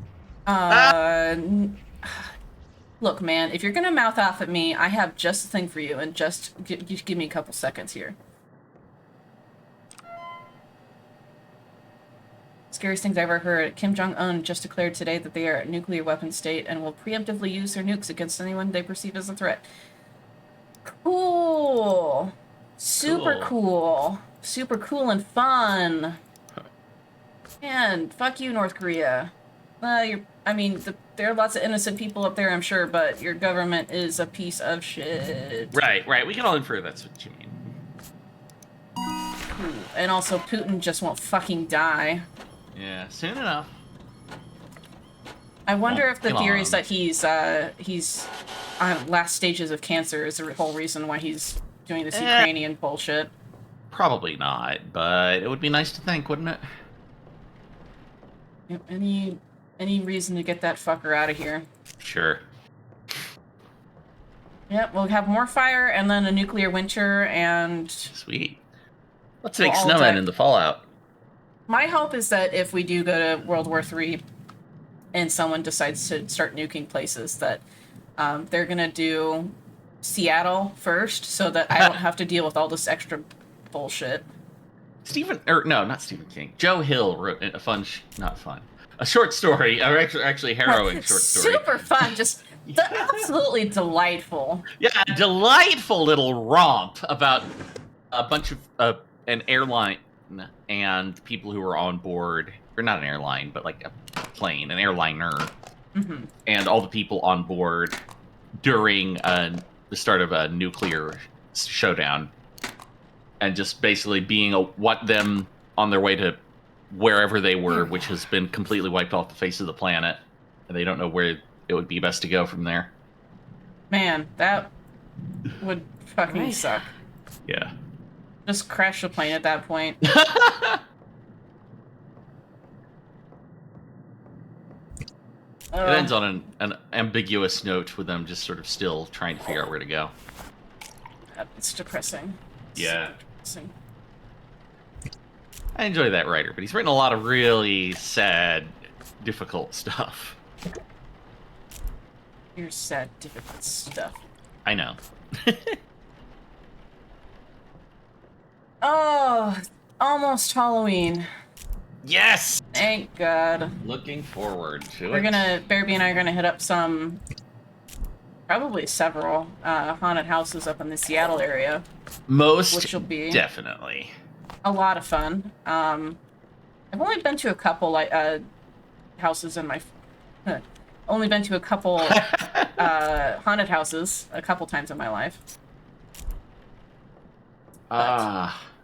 Look, man, if you're gonna mouth off at me, I have just the thing for you, and just give me a couple seconds here. Scariest things I ever heard. Kim Jong-un just declared today that they are a nuclear weapon state and will preemptively use their nukes against anyone they perceive as a threat. Cool. Super cool. Super cool and fun. And fuck you, North Korea. There are lots of innocent people up there, I'm sure, but your government is a piece of shit. Right. We can all infer that's what you mean. Cool. And also, Putin just won't fucking die. Yeah, soon enough. I wonder if the come theories on. that he's on last stages of cancer is the whole reason why he's doing this Ukrainian bullshit. Probably not, but it would be nice to think, wouldn't it? Any reason to get that fucker out of here. Sure. Yep, we'll have more fire and then a nuclear winter and... Sweet. Let's make all snowmen die. in the Fallout. My hope is that if we do go to World War III and someone decides to start nuking places, that they're gonna do Seattle first so that I don't have to deal with all this extra bullshit. Not Stephen King. Joe Hill wrote a short story, or actually harrowing short story. Super fun, just absolutely delightful. Yeah, a delightful little romp about a bunch of an airline and people who were on board, or not an airline, but like a plane, an airliner, and all the people on board during the start of a nuclear showdown, and just basically being them on their way to wherever they were, which has been completely wiped off the face of the planet, and they don't know where it would be best to go from there. Man, that would fucking suck. Yeah. Just crash the plane at that point. It ends on an ambiguous note with them just sort of still trying to figure out where to go. It's depressing. Yeah. Depressing. I enjoy that writer, but he's written a lot of really sad, difficult stuff. Here's sad, difficult stuff. I know. Oh, almost Halloween. Yes! Thank God. Looking forward to We're it. Bearby and I are gonna hit up probably several haunted houses up in the Seattle area. Most which will be definitely a lot of fun. I've only been to a couple houses in my. Only been to a couple haunted houses a couple times in my life.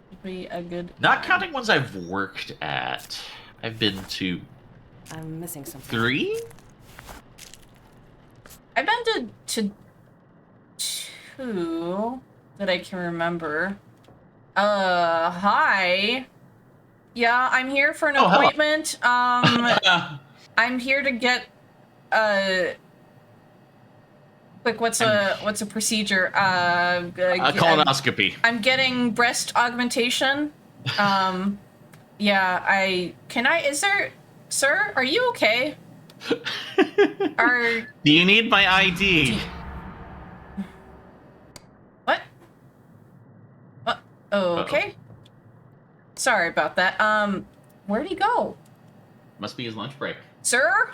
It'd be a good. Not counting ones I've worked at. I've been to I'm missing something. 3? I've been to 2 that I can remember. Hi. Yeah, I'm here for an appointment. I'm here to get quick, what's a procedure? A colonoscopy. I'm getting breast augmentation. Sir, are you okay? Do you need my ID? What? Okay. Sorry about that. Where'd he go? Must be his lunch break. Sir?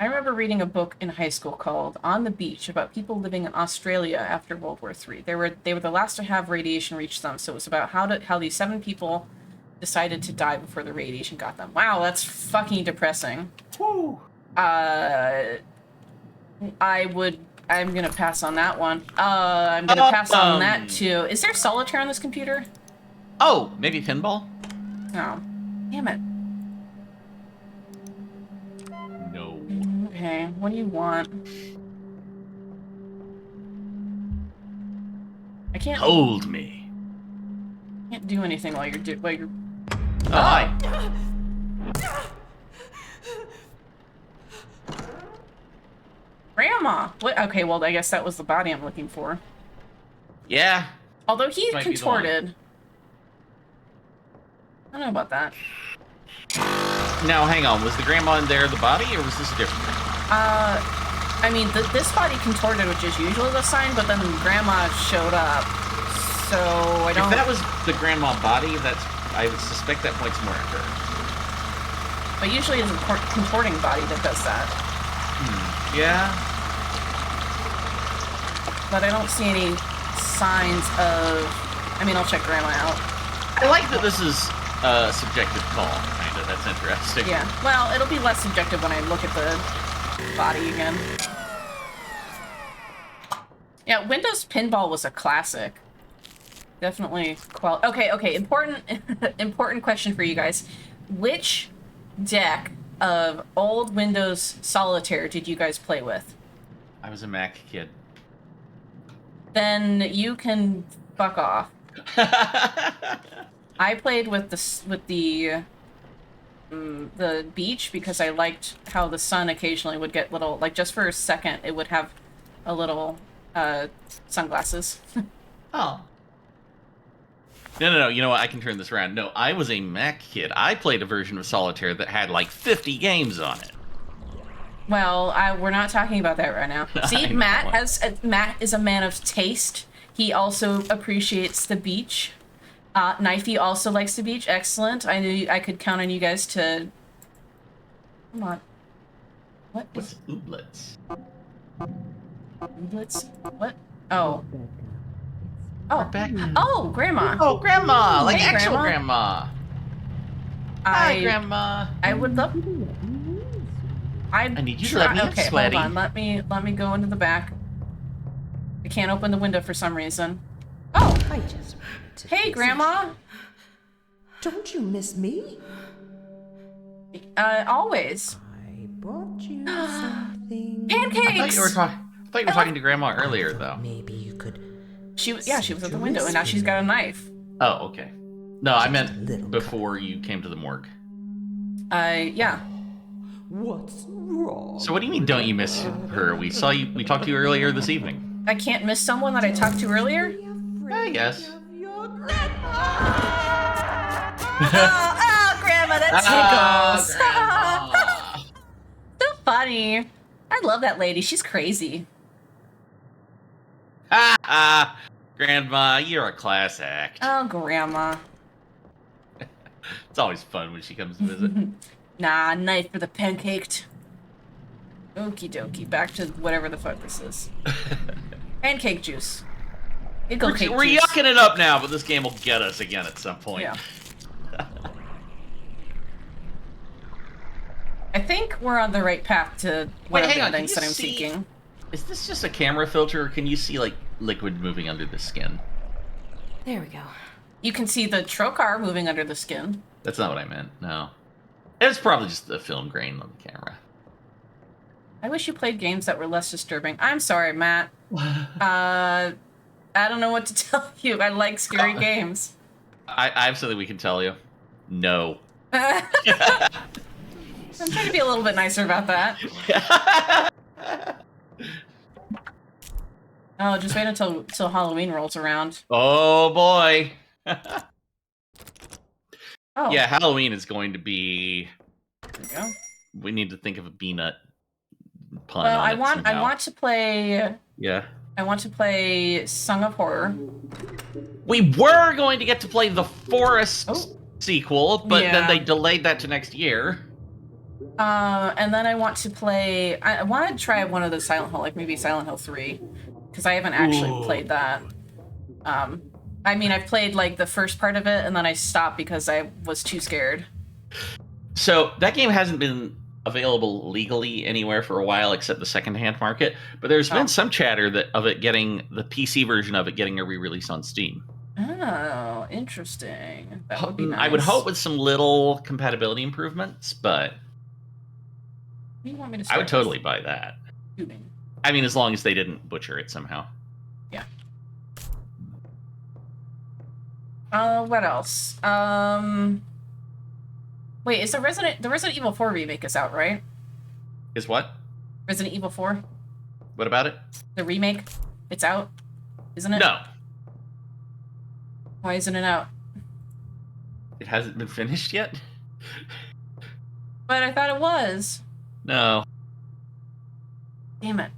I remember reading a book in high school called On the Beach about people living in Australia after World War III. They were the last to have radiation reach them, so it was about how these 7 people decided to die before the radiation got them. Wow, that's fucking depressing. Woo. I'm gonna pass on that one. I'm gonna pass on that too. Is there solitaire on this computer? Oh, maybe pinball? No. Damn it. No. Okay, what do you want? I can't Hold me. do anything while you're Oh, hi. Grandma. What? Okay, well I guess that was the body I'm looking for. Yeah. Although he Might be the one. contorted. I don't know about that. Now, hang on. Was the grandma in there the body, or was this a different grandma? I mean, this body contorted, which is usually the sign, but then Grandma showed up. So I don't. If that was the grandma body, that's I would suspect that points more at her. But usually it's a contorting body that does that. Yeah. But I don't see any signs of... I mean, I'll check Grandma out. I like that this is a subjective call, kind of. That's interesting. Yeah. Well, it'll be less subjective when I look at the body again. Yeah, Windows Pinball was a classic. Definitely Okay, important important question for you guys. Which deck of old Windows Solitaire did you guys play with? I was a Mac kid. Then you can fuck off. I played with the beach because I liked how the sun occasionally would get little, like just for a second, it would have a little sunglasses. Oh. No. You know what? I can turn this around. No, I was a Mac kid. I played a version of Solitaire that had like 50 games on it. Well, we're not talking about that right now. See, Matt is a man of taste. He also appreciates the beach. Knifey also likes the beach. Excellent. I knew I could count on you guys to... Come on. What's ooblets? Ooblets? What? Oh. Oh. Back. Oh, Grandma. Oh, Grandma! Like Hey, actual Grandma. Hi, Grandma. I would love... I need you to let me in, Okay, sweaty. hold on. Let me go into the back. I can't open the window for some reason. Oh! I just wanted to Hey, visit. Grandma! Don't you miss me? Always. I brought you something. Pancakes! I thought you were talking to Grandma earlier, though. Maybe you could. She was at the window, and now she's got a knife. Oh, okay. No, I meant Little before you came to the morgue. Yeah. What's wrong? So what do you mean, don't you miss her? We talked to you earlier this evening. I can't miss someone that I talked to earlier? I guess. Your grandma. Oh, Grandma, that tickles. Grandma. So funny. I love that lady. She's crazy. Grandma, you're a class act. Oh, Grandma. It's always fun when she comes to visit. Nah, knife for the pancaked. Okie dokie. Back to whatever the fuck this is. Pancake juice. Giggle cake We're juice. yucking it up now, but this game will get us again at some point. Yeah. I think we're on the right path to one of hang the on, can things you that I'm see- seeking. Is this just a camera filter, or can you see, like, liquid moving under the skin? There we go. You can see the trocar moving under the skin. That's not what I meant, no. It's probably just the film grain on the camera. I wish you played games that were less disturbing. I'm sorry, Matt. I don't know what to tell you. I like scary games. I have something we can tell you. No. I'm trying to be a little bit nicer about that. Oh, just wait until Halloween rolls around. Oh, boy. Oh, Yeah, Halloween is going to be... there we go. We need to think of a BEEnut pun Well, on I it want somehow. to play. Yeah. I want to play Song of Horror. We were going to get to play the Forest Oh. sequel, but Yeah. then they delayed that to next year. And then I want to play. I want to try one of the Silent Hill, like maybe Silent Hill 3, because I haven't actually Ooh. played that. I mean, I've played like the first part of it, and then I stopped because I was too scared. So that game hasn't been available legally anywhere for a while except the secondhand market, but there's Oh. been some chatter that of it getting the PC version of it getting a re-release on Steam. Oh, interesting. That would be nice. I would hope with some little compatibility improvements, but What do you want me to I start would totally buy that. shooting? I mean, as long as they didn't butcher it somehow. Yeah. What else? Wait, is the Resident Evil 4 remake is out, right? Is what? Resident Evil 4? What about it? The remake? It's out? Isn't it? No, Why isn't it out? it hasn't been finished yet. But I thought it was. No, Damn it.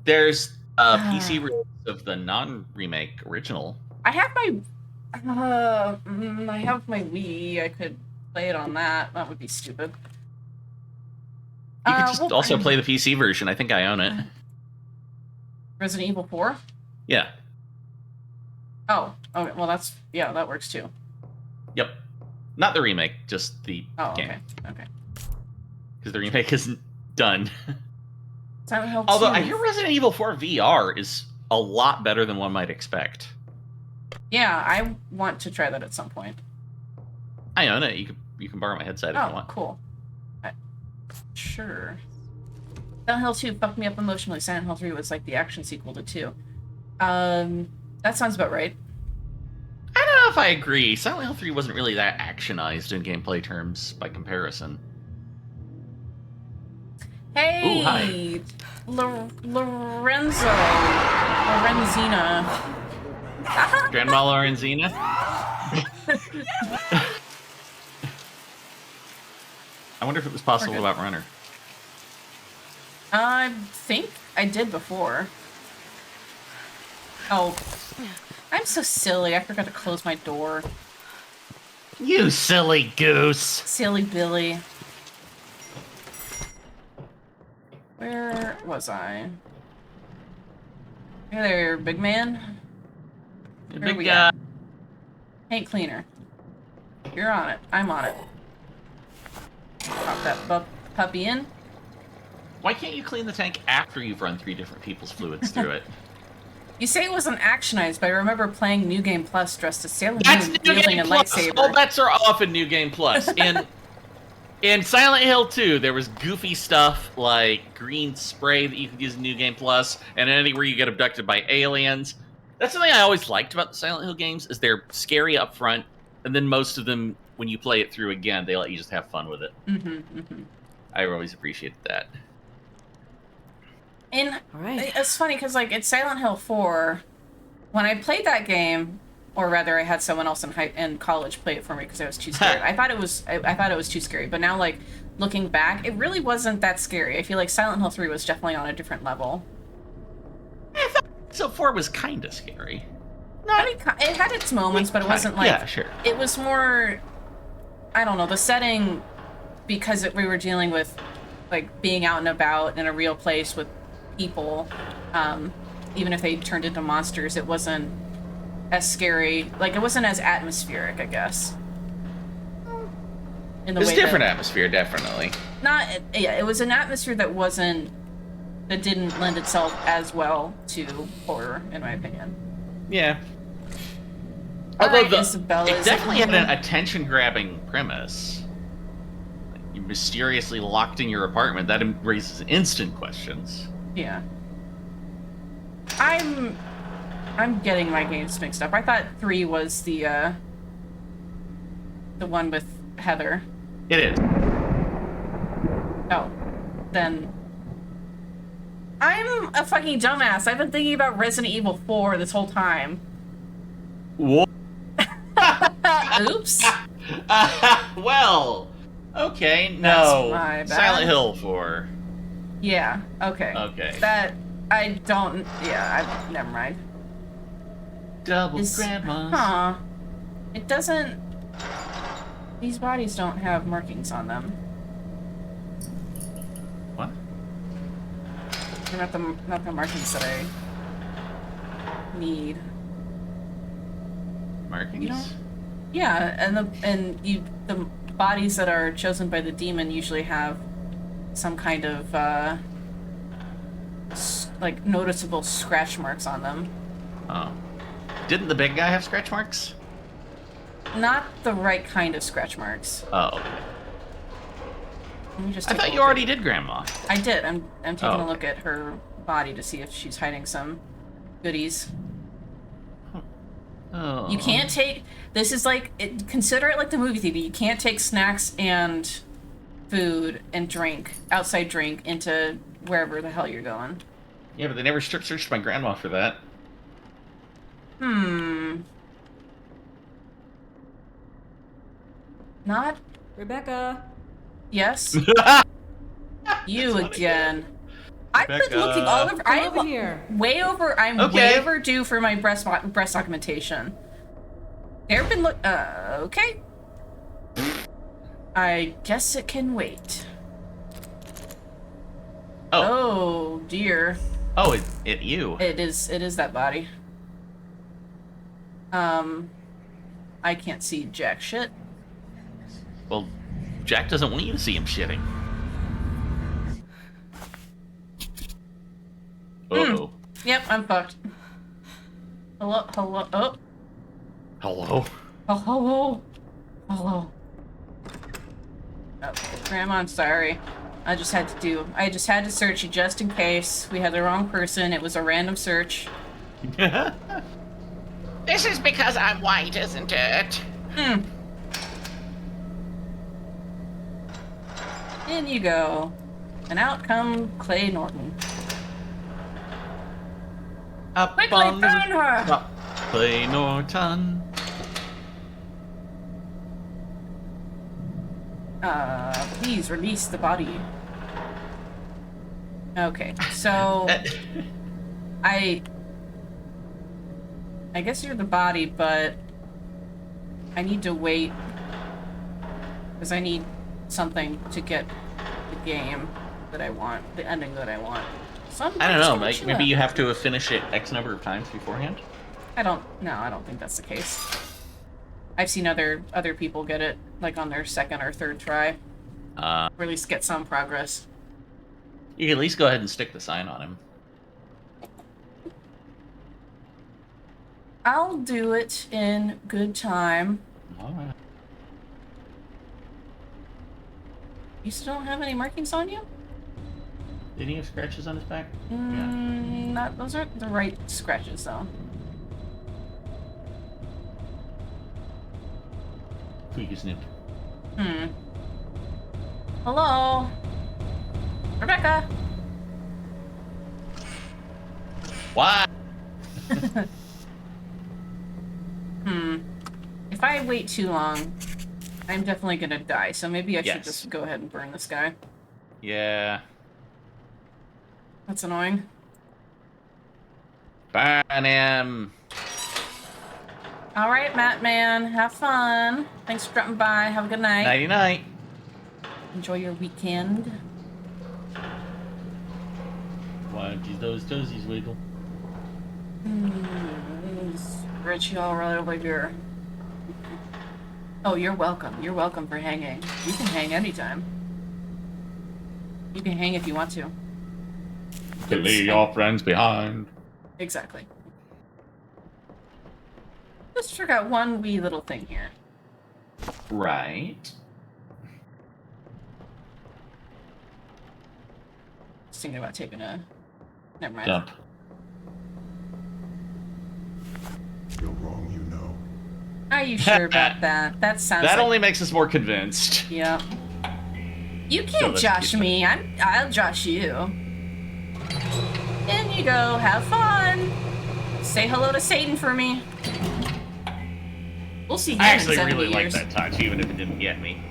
there's a PC release of the non-remake original. I have my I have my Wii. I could play it on that. That would be stupid. You could just well, also play the PC version. I think I own it. Resident Evil 4? Yeah. Oh, okay. Well, yeah, that works too. Yep. Not the remake, just the game. Okay. Because the remake isn't done. Silent Hill 2. Although I hear Resident Evil 4 VR is a lot better than one might expect. Yeah, I want to try that at some point. I own it. You can borrow my headset if you Oh, want. cool. Sure. Silent Hill 2 fucked me up emotionally. Silent Hill 3 was like the action sequel to 2. That sounds about right. I don't know if I agree. Silent Hill 3 wasn't really that actionized in gameplay terms by comparison. Hey! Ooh, hi. Lorenzina. Grandma Lorenzina? I wonder if it was possible about Runner. I think I did before. Oh. I'm so silly. I forgot to close my door. You silly goose! Silly Billy. Where was I? Hey there, big man. You Where big we guy. at? Paint cleaner. You're on it. I'm on it. Pop that puppy in. Why can't you clean the tank after you've run 3 different people's fluids through it? You say it wasn't actionized, but I remember playing New Game Plus dressed as Sailor That's Moon New wielding Game a Plus! lightsaber. All bets are off in New Game Plus. In Silent Hill 2, there was goofy stuff like green spray that you could use in New Game Plus, and anywhere you get abducted by aliens. That's something I always liked about the Silent Hill games, is they're scary up front, and then most of them, when you play it through again, they let you just have fun with it. I always appreciated that. And Alright. it's funny because, like, it's Silent Hill 4. When I played that game, or rather, I had someone else in college play it for me because I was too scared. I thought it was too scary. But now, like, looking back, it really wasn't that scary. I feel like Silent Hill 3 was definitely on a different level. I thought so 4 was kind of scary. I mean, it had its moments, but it wasn't like... Yeah, sure. It was more... I don't know, the setting, because we were dealing with, like, being out and about in a real place with people, even if they turned into monsters, it wasn't as scary. Like, it wasn't as atmospheric, I guess. In the It's way different that, atmosphere, definitely. it was an atmosphere that didn't lend itself as well to horror, in my opinion. Yeah. Although Although Isabella it is definitely had a- an attention-grabbing premise. Like, you're mysteriously locked in your apartment. That raises instant questions. Yeah. I'm getting my games mixed up. I thought 3 was the one with Heather. It is. Oh. Then I'm a fucking dumbass. I've been thinking about Resident Evil 4 this whole time. What? Oops. Well, okay, no. That's my bad. Silent Hill 4. Yeah, okay. Okay. That I don't never mind. Double grandmas. Huh. It doesn't. These bodies don't have markings on them. What? They're not the markings that I need. Markings? You don't? Yeah, and the bodies that are chosen by the demon usually have some kind of like noticeable scratch marks on them. Oh. Didn't the big guy have scratch marks? Not the right kind of scratch marks. Oh, okay. Let me just I take a thought you look already did Grandma. I did. I'm taking Oh, a look at her body to see if she's hiding some goodies. Oh. You can't take. This is like consider it like the movie theater. You can't take snacks and food and outside drink into wherever the hell you're going. Yeah, but they never strip searched my grandma for that. Not. Rebecca. Yes. You again. I've been Rebecca. looking all over. Come over here. I'm Okay. way overdue for my breast documentation. Hairpin look. Okay. I guess it can wait. Oh dear. Oh, it you. It is that body. I can't see jack shit. Well, Jack doesn't want you to see him shitting. Uh-oh. Yep, I'm fucked. Hello, hello, oh. Hello? Oh, hello. Hello. Oh, Grandma, I'm sorry. I just had to search you just in case. We had the wrong person. It was a random search. This is because I'm white, isn't it? In you go. And out come Clay Norton. Up Quickly on burn the her! top, Clay Norton. Please release the body. Okay, so I guess you're the body, but I need to wait because I need something to get the game that I want, the ending that I want. So I don't know, Mike. Maybe you have to finish it X number of times beforehand? I don't think that's the case. I've seen other people get it, like, on their second or third try. Or at least get some progress. You can at least go ahead and stick the sign on him. I'll do it in good time. Alright. You still don't have any markings on you? Did he have scratches on his back? Those aren't the right scratches, though. Tweak is nipped. Hello? Rebecca? Why? If I wait too long, I'm definitely gonna die, so maybe I should Yes. just go ahead and burn this guy. Yeah. That's annoying. Burn him. Alright, Matt Man, have fun. Thanks for dropping by. Have a good night. Nighty night. Enjoy your weekend. Why do those toesies wiggle? Rich, y'all right over here. Oh, you're welcome. You're welcome for hanging. You can hang anytime. You can hang if you want to. To leave your friends behind. Exactly. Just forgot one wee little thing here. Right. Just thinking about taking a... Never mind. Dump. You're wrong, you know. Are you sure about that? That sounds That like... only makes us more convinced. Yeah. You So can't let's josh keep me. I'll josh you. In you go. Have fun. Say hello to Satan for me. We'll see him I actually in 70 really like years. that touch, even if it didn't get me.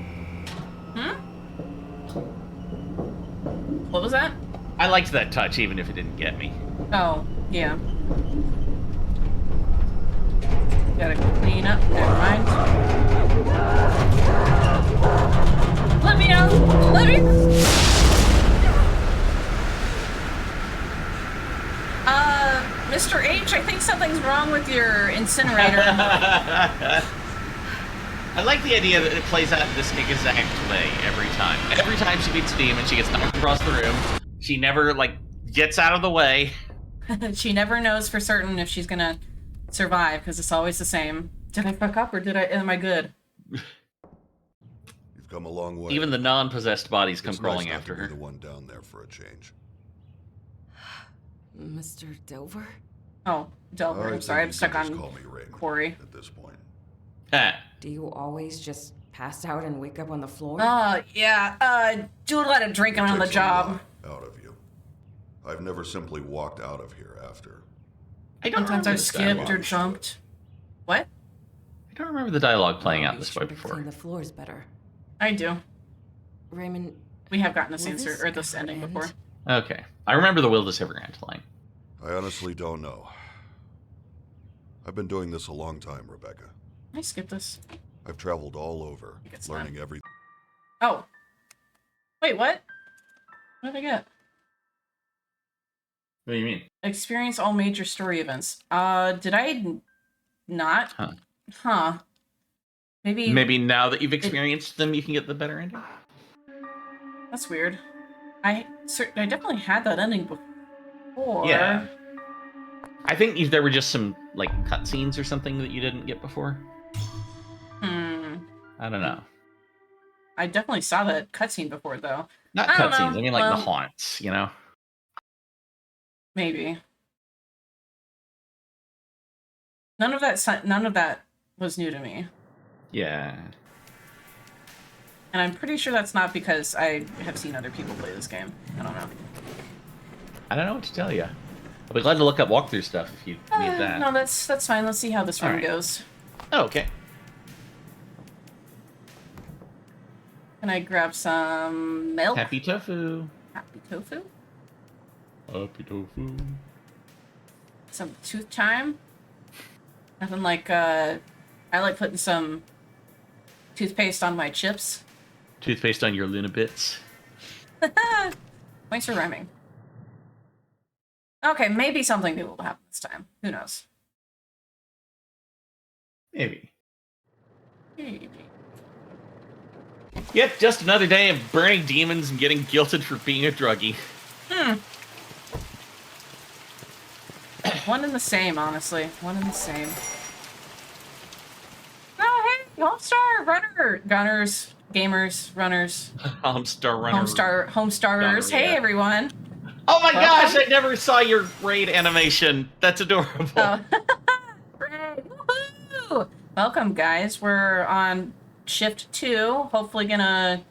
What was that? I liked that touch, even if it didn't get me. Oh, yeah. Gotta clean up. Never mind. Let me know. Let me. Mr. H, I think something's wrong with your incinerator. I like the idea that it plays out this exact way every time. Every time she beats Steam and she gets knocked across the room, she never, like, gets out of the way. She never knows for certain if she's gonna survive, because it's always the same. Did I fuck up, or am I good? You've come a long way. Even the non-possessed bodies come It's crawling nice not after to her. be the one down there for a change. Mr. Dover? Oh, Delver, I'm think sorry, I'm you stuck can just on call me Raymond Corey. at this point. Do you always just pass out and wake up on the floor? Yeah, do a lot of drinking on the Takes a job. lot out of you. I've never simply walked out of here after. I don't Sometimes remember I this skipped dialogue. or jumped. What? I don't remember the dialogue playing out Be this sure way to before. Clean the floors better. I do. Raymond, We have gotten this Will answer, this or this ever ending end? before. Okay. I remember the will this ever end line. I honestly don't know. I've been doing this a long time, Rebecca. I skip this. I've traveled all over, think it's learning everything. Oh. Wait, what? What did I get? What do you mean? Experience all major story events. Did I not? Huh. Huh. Maybe. Maybe now that you've experienced them, you can get the better ending? That's weird. I definitely had that ending before. Yeah. I think there were just some, like, cutscenes or something that you didn't get before. I don't know. I definitely saw that cutscene before, though. Not I don't cutscenes, know. I mean, like, Well, the haunts, you know? Maybe. None of that was new to me. Yeah. And I'm pretty sure that's not because I have seen other people play this game. I don't know. I don't know what to tell you. I'll be glad to look up walkthrough stuff if you need that. No, that's fine. Let's see how this one Alright. goes. Oh, okay. Can I grab some milk? Happy tofu. Happy tofu? Happy tofu. Some tooth chime? Nothing like, I like putting some toothpaste on my chips. Toothpaste on your Luna bits. Thanks for rhyming. Okay, maybe something new will happen this time. Who knows? Maybe. Maybe. Yep, just another day of burning demons and getting guilted for being a druggie. One and the same, honestly. One and the same. Oh, hey! Homestar! Runner! Gunners. Gamers. Runners. Homestar runner. Homestarters. Gunner, Hey, yeah. everyone! Oh my Welcome. gosh, I never saw your raid animation. That's adorable. Oh. Hooray. Woohoo! Welcome, guys. We're on shift 2. Hopefully gonna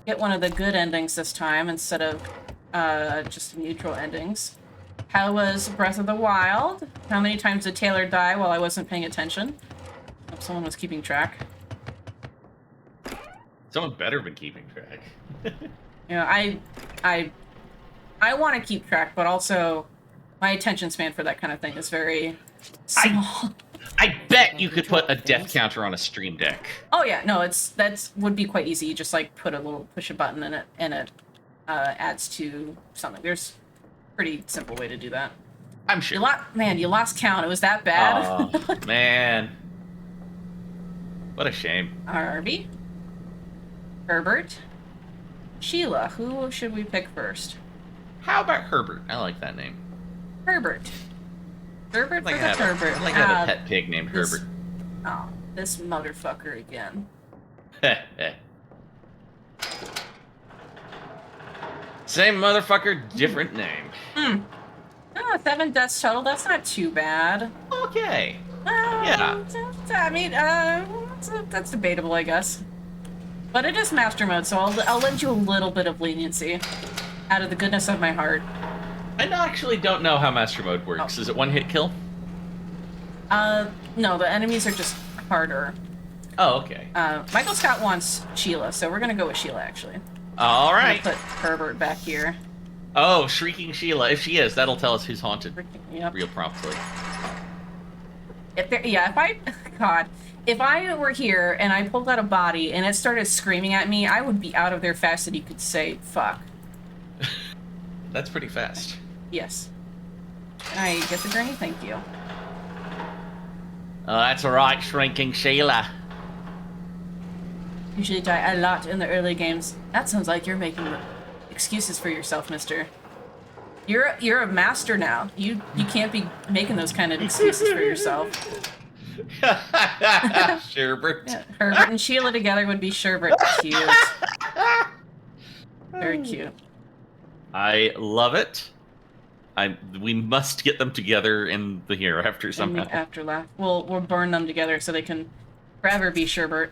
get one of the good endings this time instead of just neutral endings. How was Breath of the Wild? How many times did Taylor die while I wasn't paying attention? Hope someone was keeping track. Someone better have been keeping track. You know, I want to keep track, but also my attention span for that kind of thing is very small. I bet you could put a death counter on a stream deck. Oh yeah, no, that's would be quite easy. You just like push a button in it, and it adds to something. There's a pretty simple way to do that. I'm sure. You lost count. It was that bad. Oh, man. What a shame. Harvey, Herbert, Sheila. Who should we pick first? How about Herbert? I like that name. Herbert. Herbert I'd like for to the have Herbert. I'd like to have a pet pig named this- Herbert. Oh, this motherfucker again. Same motherfucker, different name. Oh, 7 deaths total. That's not too bad. Okay. Yeah. I mean, that's debatable, I guess. But it is master mode, so I'll lend you a little bit of leniency out of the goodness of my heart. I actually don't know how Master Mode works. Oh. Is it one hit kill? No, the enemies are just harder. Oh, okay. Michael Scott wants Sheila, so we're gonna go with Sheila, actually. All I'm right. gonna put Herbert back here. Oh, Shrieking Sheila. If she is, that'll tell us who's haunted Yep. real promptly. If I were here and I pulled out a body and it started screaming at me, I would be out of there fast that you could say, fuck. That's pretty fast. Yes. Can I get the gurney? Thank you. Oh, that's all right, Shrinking Sheila. Usually die a lot in the early games. That sounds like you're making excuses for yourself, mister. You're a master now. You can't be making those kind of excuses for yourself. Sherbert. Yeah, Herbert and Sheila together would be Sherbert. Cute. Very cute. I love it. We must get them together in the hereafter In somehow. the afterlife. We'll burn them together so they can forever be Sherbert.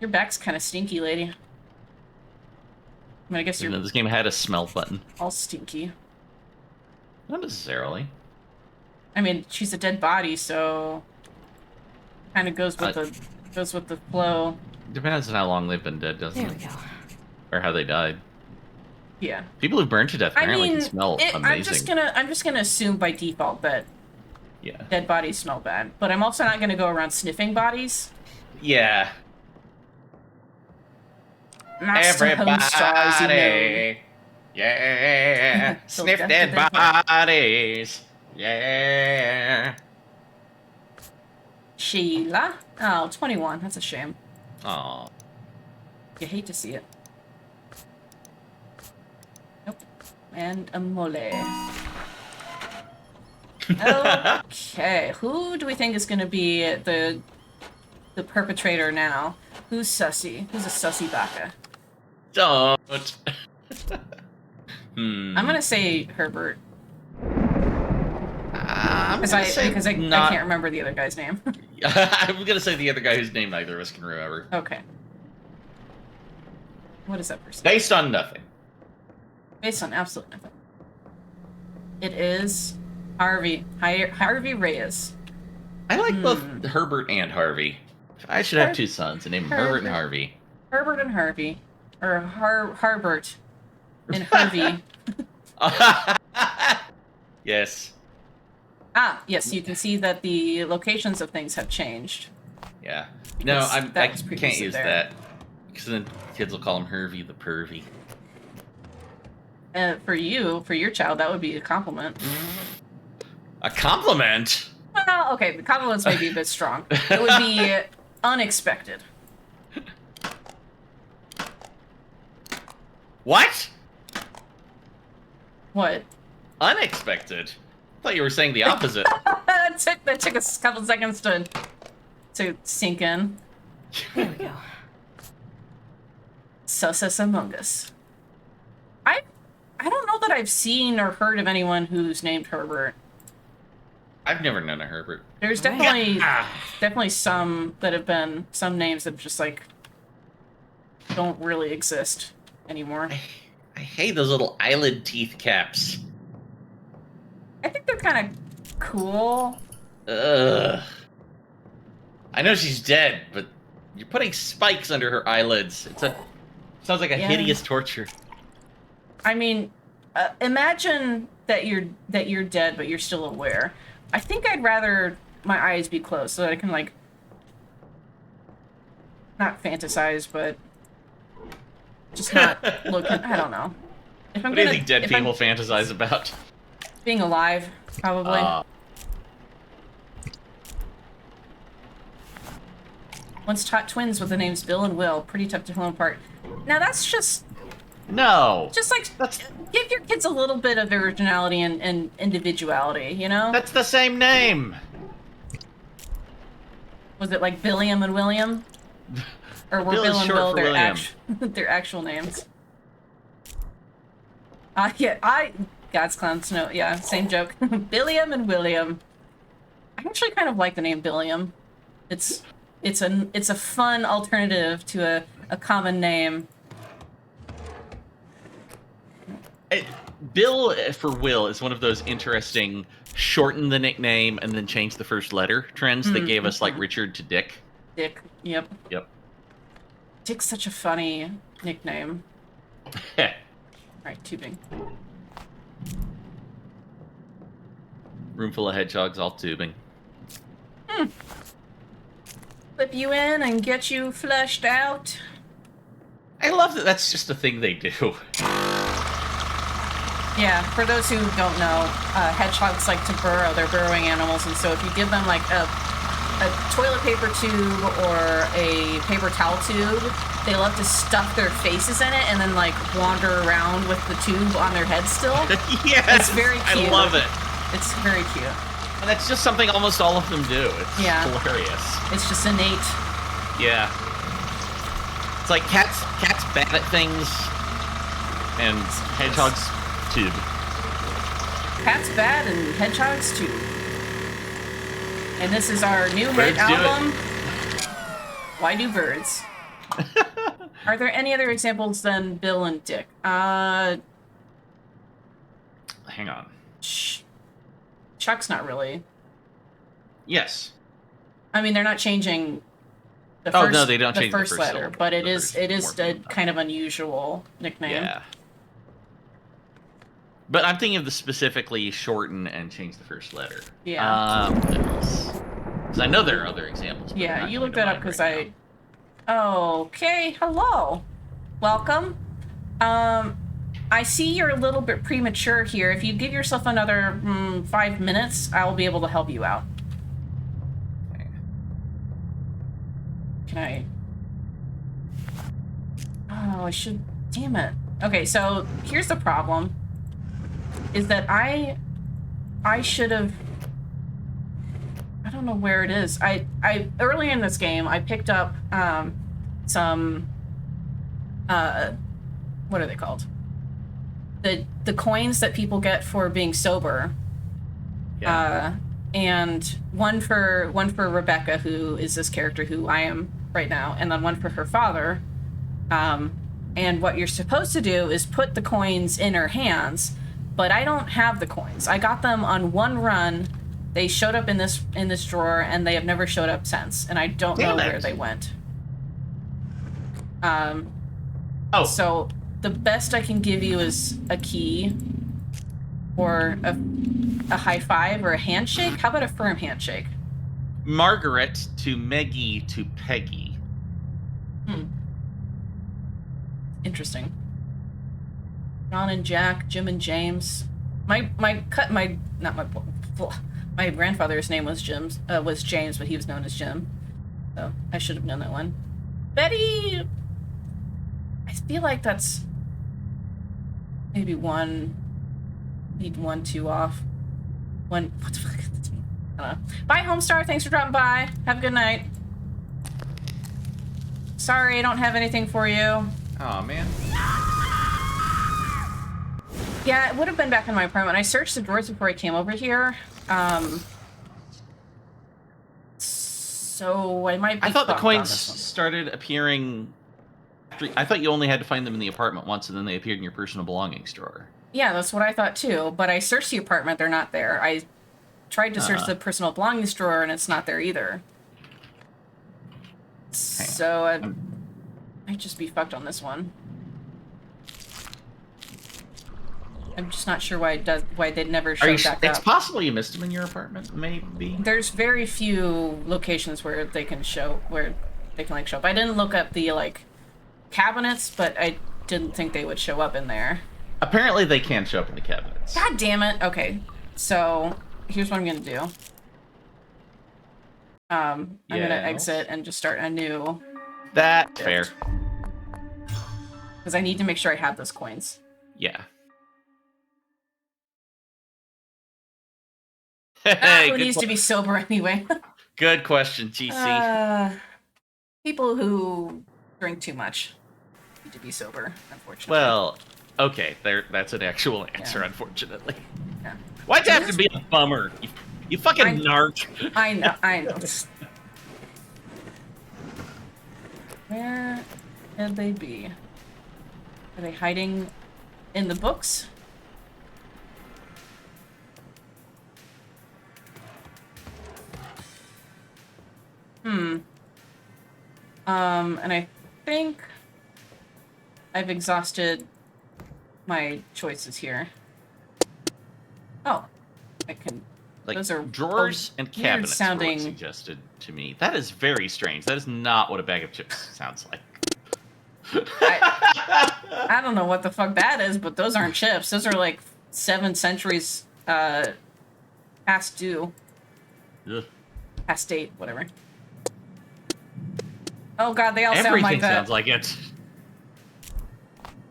Your back's kind of stinky, lady. I mean, I guess You you're know, this game had a smell button. all stinky. Not necessarily. I mean, she's a dead body, so kind of goes with the flow. Depends on how long they've been dead, doesn't There it? we go. Or how they died. Yeah. People who burn to death I apparently mean, can smell amazing. I'm just gonna assume by default that Yeah. dead bodies smell bad, but I'm also not gonna go around sniffing bodies. Yeah. Master Homestars, you know. Everybody. Yeah. Till Sniff death dead do them part. bodies. Yeah. Sheila? Oh, 21. That's a shame. Aw. You hate to see it. Nope. And a mole. Okay, who do we think is gonna be the perpetrator now? Who's sussy? Who's a sussy baka? Don't. I'm gonna say Herbert. I'm Because gonna I say can't remember the other guy's name. I'm gonna say the other guy whose name neither of us can remember. Okay. What is that person? Based on nothing. Based on absolutely nothing. It is Harvey. Harvey Reyes. I like both Herbert and Harvey. I should have two sons and name them Herbert and Harvey. Herbert and Harvey. Or Harbert and Harvey. Yes. Ah, yes, you can see that the locations of things have changed. Yeah. No, Because I that was can't previously use there. that. Because then kids will call him Hervey the pervy. For your child, that would be a compliment. A compliment? Well, okay, the compliments may be a bit strong. It would be unexpected. What? What? Unexpected? I thought you were saying the opposite. that took a couple seconds to sink in. There we go. Sussus Among Us. I don't know that I've seen or heard of anyone who's named Herbert. I've never known a Herbert. There's definitely some that have been some names that just like don't really exist anymore. I hate those little eyelid teeth caps. I think they're kind of cool. Ugh. I know she's dead, but you're putting spikes under her eyelids. Sounds like a Yeah. hideous torture. I mean, imagine that you're dead, but you're still aware. I think I'd rather my eyes be closed so that I can like not fantasize, but just not look. I don't know. If I'm What do you think dead people fantasize about? being alive, probably. Once taught twins with the names Bill and Will. Pretty tough to pull them apart. Now that's just No. like give your kids a little bit of originality and individuality, you know? That's the same name. Was it like Billiam and William? Or were Bill is Bill and short Will for William. their actual names? God's Clowns, no, yeah, same joke. Billiam and William. I actually kind of like the name Billiam. It's a fun alternative to a common name. Bill for Will is one of those interesting shorten the nickname and then change the first letter trends that gave us like Richard to Dick. Dick, yep. Yep. Dick's such a funny nickname. Alright, tubing. Room full of hedgehogs, all tubing. Flip you in and get you flushed out. I love that that's just a thing they do. Yeah, for those who don't know, hedgehogs like to burrow. They're burrowing animals, and so if you give them like a toilet paper tube or a paper towel tube, they love to stuff their faces in it and then like wander around with the tube on their head still. Yes! It's very cute. I love it. It's very cute. And that's just something almost all of them do. It's hilarious. It's just innate. Yeah. It's like cats bad at things, and hedgehogs tube. Cats bad and hedgehogs too. And this is our new hit Birds do it. album. Why do birds? Are there any other examples than Bill and Dick? Hang on. Chuck's not really. Yes. I mean, they're not changing the Oh, first, no, they don't the change the first first letter, syllable. but it The is first a morpheme. kind of unusual nickname. Yeah. But I'm thinking of the specifically shorten and change the first letter. Yeah. Because I know there are other examples. But they're Yeah, not you coming looked to that up mind because right Okay, hello. Welcome. I see you're a little bit premature here. If you give yourself another 5 minutes, I will be able to help you out. now. Can I? Oh, I should. Damn it. Okay, so here's the problem. Is that I should have. I don't know where it is. I early in this game I picked up some what are they called? The coins that people get for being sober. Yeah. And one for Rebecca, who is this character who I am right now, and then one for her father. And what you're supposed to do is put the coins in her hands, but I don't have the coins. I got them on one run. They showed up in this drawer, and they have never showed up since, and I don't know where they went. So the best I can give you is a key, or a high five, or a handshake. How about a firm handshake? Margaret to Meggie to Peggy. Interesting. John and Jack, Jim and James. My grandfather's name was James, but he was known as Jim. So I should have known that one. Betty. I feel like that's maybe one. Need 1, 2 off. One. What the fuck? I don't know. Bye, Homestar. Thanks for dropping by. Have a good night. Sorry, I don't have anything for you. Oh man. Yeah, it would have been back in my apartment. I searched the drawers before I came over here. So I might be I thought the fucked on coins this one. started appearing. I thought you only had to find them in the apartment once, and then they appeared in your personal belongings drawer. Yeah, that's what I thought too. But I searched the apartment; they're not there. I tried to search the personal belongings drawer, and it's not there either. So I might just be fucked on this one. I'm just not sure why they never showed back up. It's possible you missed them in your apartment, maybe. There's very few locations where they can show like show up. I didn't look up the like cabinets, but I didn't think they would show up in there. Apparently, they can show up in the cabinets. God damn it. Okay, so here's what I'm gonna do. I'm gonna exit and just start anew. That's fair. Because I need to make sure I have those coins. Yeah. Who Hey, needs to be sober anyway? good question, GC. People who drink too much need to be sober, unfortunately. Well, okay, that's an actual answer, unfortunately. Yeah. Why'd you have to be a bummer? You fucking narc. I know. Where could they be? Are they hiding in the books? And I think I've exhausted my choices here. Oh, I can. Like those are drawers and cabinets sounding. were what suggested to me. That is very strange. That is not what a bag of chips sounds like. I don't know what the fuck that is, but those aren't chips. Those are like 7 centuries past due. Ugh. Past date, whatever. Oh god, they all sound Everything like that. sounds like it.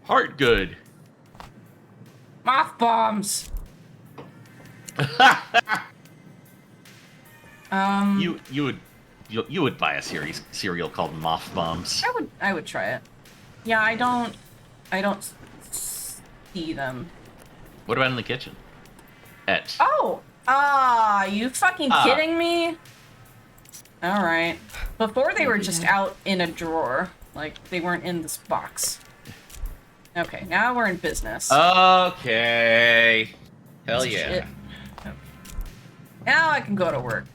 Heart good. Moth bombs. You would buy a cereal called Moth Bombs. I would try it. Yeah, I don't see them. What about in the kitchen? Oh! You fucking kidding me? Alright. Before they were just out in a drawer. Like, they weren't in this box. Okay, now we're in business. Okay. Hell yeah. Shit. Now I can go to work.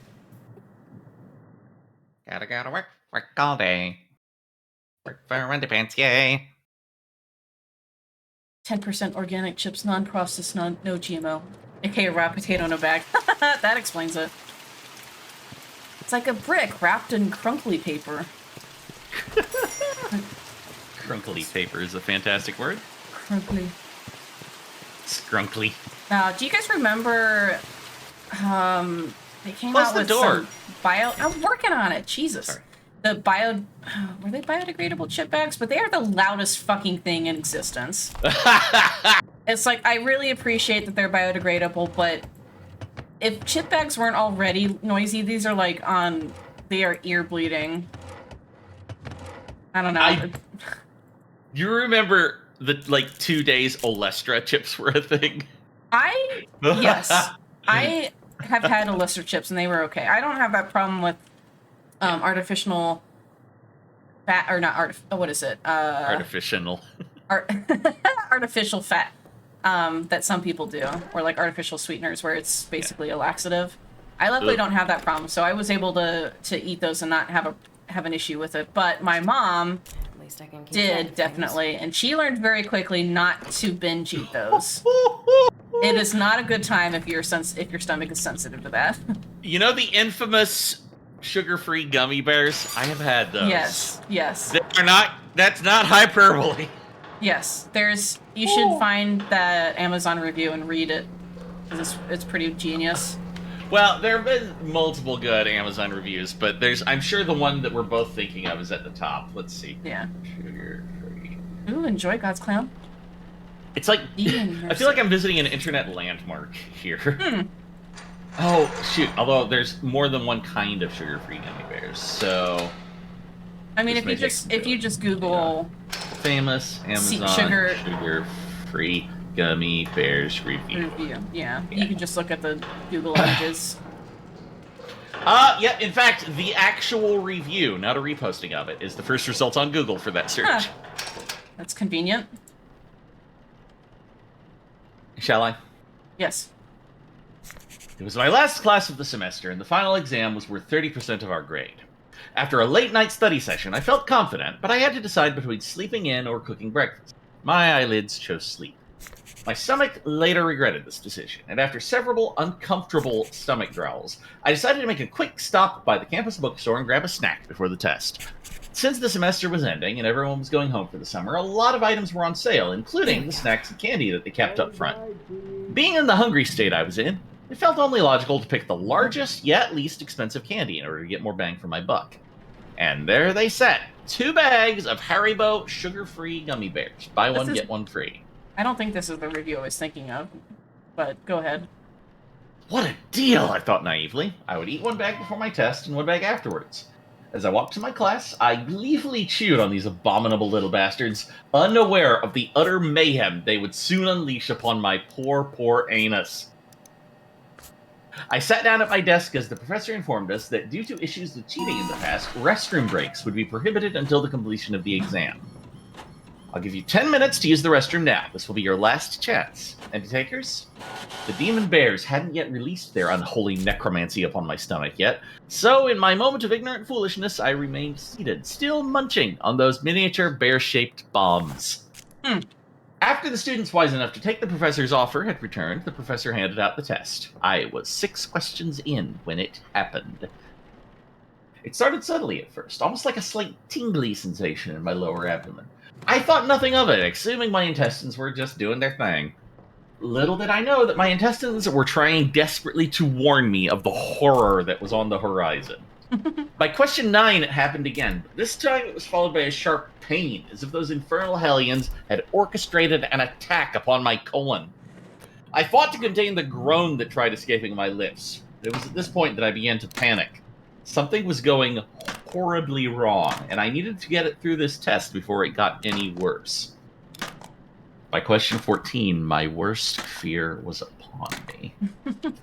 Gotta work all day. Work for underpants, yay. 10% organic chips, non-processed, no GMO. AKA wrapped potato in a bag. That explains it. It's like a brick wrapped in crunkly paper. Crunkly paper is a fantastic word. Crunkly. Scrunkly. Do you guys remember they came Close out the with door. some bio... I'm working on it. Jesus. Sorry. The bio... Were they biodegradable chip bags? But they are the loudest fucking thing in existence. It's like, I really appreciate that they're biodegradable, but if chip bags weren't already noisy, these are like on... They are ear bleeding. I don't know. You remember the, 2 days Olestra chips were a thing? Yes. I have had Olestra chips and they were okay. I don't have that problem with artificial fat, or not what is it? Artificial. Artificial fat that some people do, or like artificial sweeteners where it's basically a laxative. I luckily don't have that problem, so I was able to eat those and not have an issue with it. But my mom At least I can keep track did, of things. definitely, and she learned very quickly not to binge eat those. It is not a good time if your stomach is sensitive to that. You know the infamous sugar-free gummy bears? I have had those. Yes. That's not hyperbole. Yes, you should find that Amazon review and read it, because it's pretty genius. Well, there have been multiple good Amazon reviews, but I'm sure the one that we're both thinking of is at the top. Let's see. Yeah. Sugar-free. Ooh, enjoy God's Clown. It's like, Vegan I feel like I'm visiting an internet landmark here. Oh, shoot. Although there's more than one kind of sugar-free gummy bears, so... I mean, This if you just Google famous Amazon sugar-free gummy bears review. yeah, you can just look at the Google images. Yeah, in fact, the actual review, not a reposting of it, is the first result on Google for that search. Huh. That's convenient. Shall I? Yes. It was my last class of the semester, and the final exam was worth 30% of our grade. After a late-night study session, I felt confident, but I had to decide between sleeping in or cooking breakfast. My eyelids chose sleep. My stomach later regretted this decision, and after several uncomfortable stomach growls, I decided to make a quick stop by the campus bookstore and grab a snack before the test. Since the semester was ending and everyone was going home for the summer, a lot of items were on sale, including the snacks and candy that they kept up front. Being in the hungry state I was in, it felt only logical to pick the largest yet least expensive candy in order to get more bang for my buck. And there they sat, 2 bags of Haribo sugar-free gummy bears. Buy one, get one free. I don't think this is the review I was thinking of, but go ahead. What a deal, I thought naively. I would eat one bag before my test and one bag afterwards. As I walked to my class, I gleefully chewed on these abominable little bastards, unaware of the utter mayhem they would soon unleash upon my poor anus. I sat down at my desk as the professor informed us that due to issues with cheating in the past, restroom breaks would be prohibited until the completion of the exam. I'll give you 10 minutes to use the restroom now. This will be your last chance. And takers? The demon bears hadn't yet released their unholy necromancy upon my stomach yet, so in my moment of ignorant foolishness, I remained seated, still munching on those miniature bear-shaped bombs. After the students wise enough to take the professor's offer had returned, the professor handed out the test. I was 6 questions in when it happened. It started subtly at first, almost like a slight tingly sensation in my lower abdomen. I thought nothing of it, assuming my intestines were just doing their thing. Little did I know that my intestines were trying desperately to warn me of the horror that was on the horizon. By question 9, it happened again, but this time it was followed by a sharp pain, as if those infernal hellions had orchestrated an attack upon my colon. I fought to contain the groan that tried escaping my lips. It was at this point that I began to panic. Something was going horribly wrong, and I needed to get it through this test before it got any worse. By question 14, my worst fear was upon me.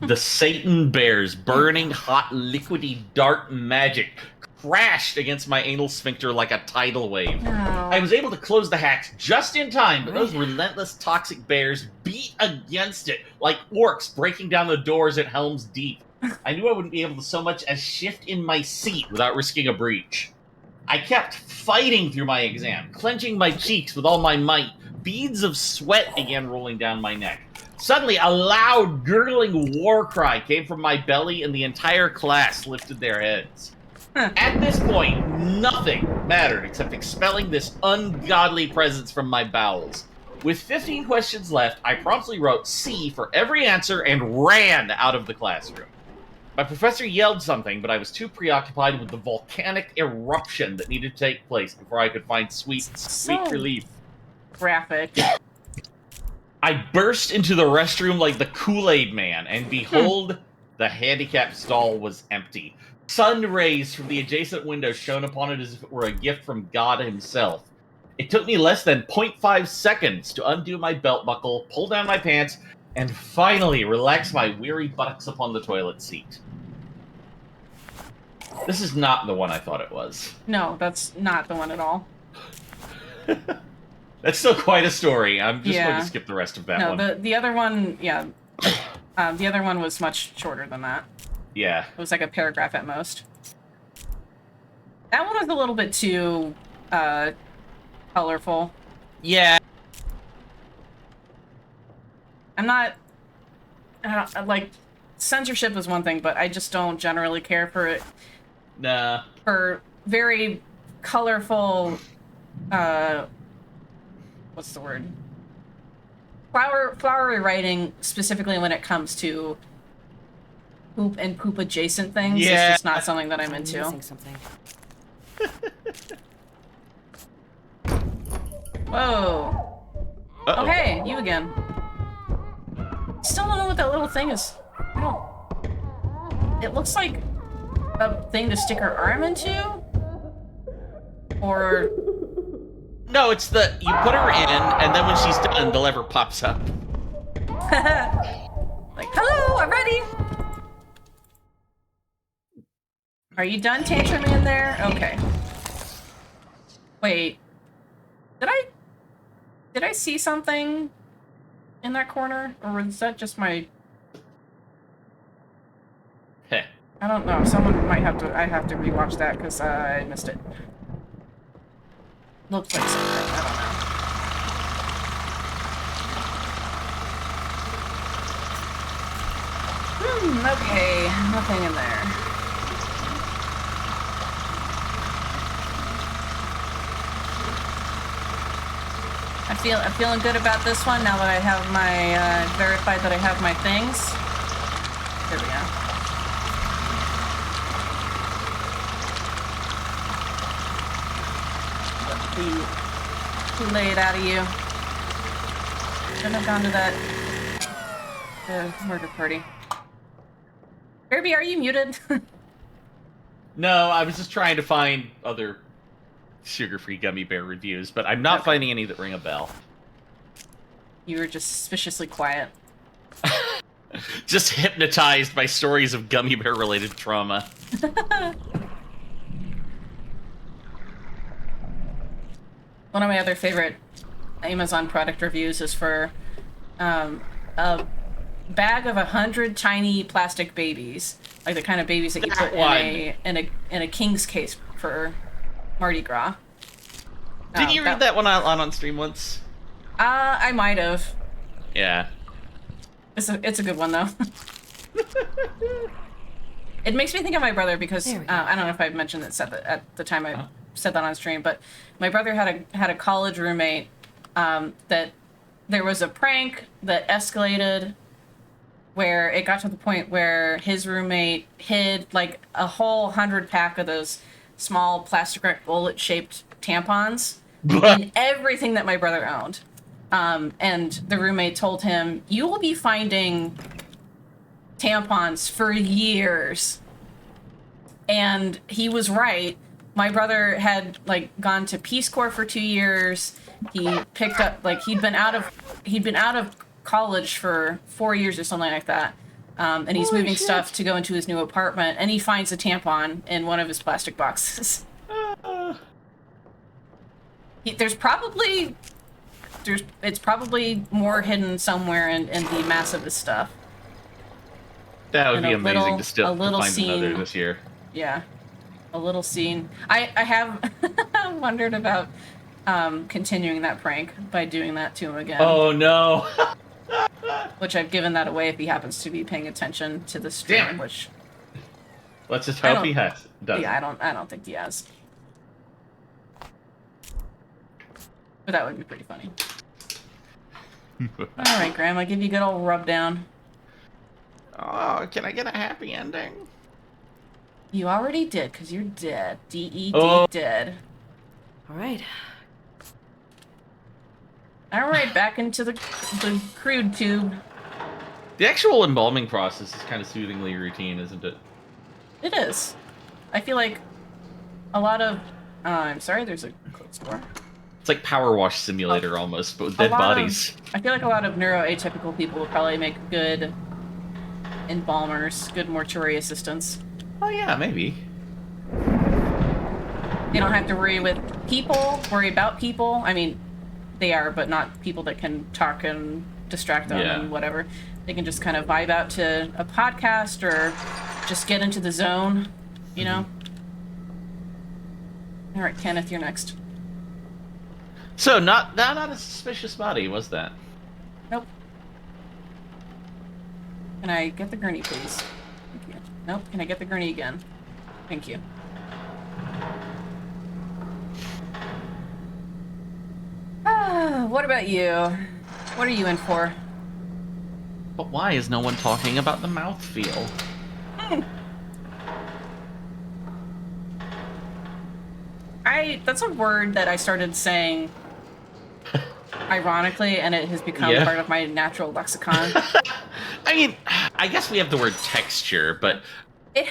The Satan bear's burning hot liquidy dark magic crashed against my anal sphincter like a tidal wave. I was able to close the hatch just in time, but those relentless toxic bears beat against it like orcs breaking down the doors at Helm's Deep. I knew I wouldn't be able to so much as shift in my seat without risking a breach. I kept fighting through my exam, clenching my cheeks with all my might, beads of sweat began rolling down my neck. Suddenly, a loud, gurgling war cry came from my belly, and the entire class lifted their heads. At this point, nothing mattered except expelling this ungodly presence from my bowels. With 15 questions left, I promptly wrote C for every answer and ran out of the classroom. My professor yelled something, but I was too preoccupied with the volcanic eruption that needed to take place before I could find sweet relief. Graphic. I burst into the restroom like the Kool-Aid Man, and behold, the handicapped stall was empty. Sun rays from the adjacent window shone upon it as if it were a gift from God himself. It took me less than 0.5 seconds to undo my belt buckle, pull down my pants, and finally relax my weary buttocks upon the toilet seat. This is not the one I thought it was. No, that's not the one at all. That's still quite a story. I'm just going to skip the rest of that one. No, the other one, yeah. The other one was much shorter than that. Yeah. It was like a paragraph at most. That one was a little bit too colorful. Yeah. I'm not... like, censorship is one thing, but I just don't generally care for it. Nah. For very colorful, what's the word? Flowery writing, specifically when it comes to poop and poop adjacent things. Yeah. It's just not something that I'm into. Missing something. Whoa. Uh-oh. Oh, hey, you again. Still don't know what that little thing is. I don't... It looks like a thing to stick her arm into? Or... No, it's the... You put her in, and then when she's done, the lever pops up. like, hello, I'm ready! Are you done tantruming in there? Okay. Wait. Did I see something in that corner? Or was that just my... Heh. I don't know. Someone might have to... I have to rewatch that because I missed it. Looks like something. I don't know. Okay. Nothing in there. I'm feeling good about this one now that I have my verified that I have my things. Here we go. Too late out of you. Shouldn't have gone to that murder party. Kirby, are you muted? No, I was just trying to find other sugar-free gummy bear reviews, but I'm not finding any that ring a bell. You were just suspiciously quiet. Just hypnotized by stories of gummy bear-related trauma. One of my other favorite Amazon product reviews is for a bag of 100 tiny plastic babies, like the kind of babies that you put in a king's case for Mardi Gras. Did you read that one on stream once? I might have. Yeah. It's a good one though. It makes me think of my brother because I don't know if I mentioned it at the time I said that on stream, but my brother had a college roommate that there was a prank that escalated where it got to the point where his roommate hid like a whole 100-pack of those small plastic wrap bullet-shaped tampons in everything that my brother owned. And the roommate told him, "You will be finding tampons for years." And he was right. My brother had like gone to Peace Corps for 2 years. He picked up he'd been out of college for 4 years or something like that. And he's moving stuff to go into his new apartment, and he finds a tampon in one of his plastic boxes. It's probably more hidden somewhere in the mass of his stuff. That would be amazing little, to still a little find scene, another this year. Yeah, a little scene. I have wondered about continuing that prank by doing that to him again. Oh no. Which I've given that away if he happens to be paying attention to the stream, Damn it. which Let's just I hope don't- he has. Doesn't. yeah, I don't think he has. But that would be pretty funny. Alright, Graham, I'll give you a good old rub down. Oh, can I get a happy ending? You already did, because you're dead. D-E-D, Oh. dead. Alright. Alright, back into the crude tube. The actual embalming process is kind of soothingly routine, isn't it? It is. I feel like a lot of... I'm sorry, there's a closed door. It's like Power Wash Simulator almost, but with dead lot bodies. I feel like a lot of neuroatypical people would probably make good embalmers, good mortuary assistants. Oh yeah, maybe. They don't have to worry about people. I mean, they are, but not people that can talk and distract them Yeah. and whatever. They can just kind of vibe out to a podcast or just get into the zone, you know? All right, Kenneth, you're next. So not a suspicious body, was that? Nope. Can I get the gurney, please? Thank you. Nope. Can I get the gurney again? Thank you. What about you? What are you in for? But why is no one talking about the mouthfeel? That's a word that I started saying ironically, and it has become Yeah. part of my natural lexicon. I mean, I guess we have the word texture, but It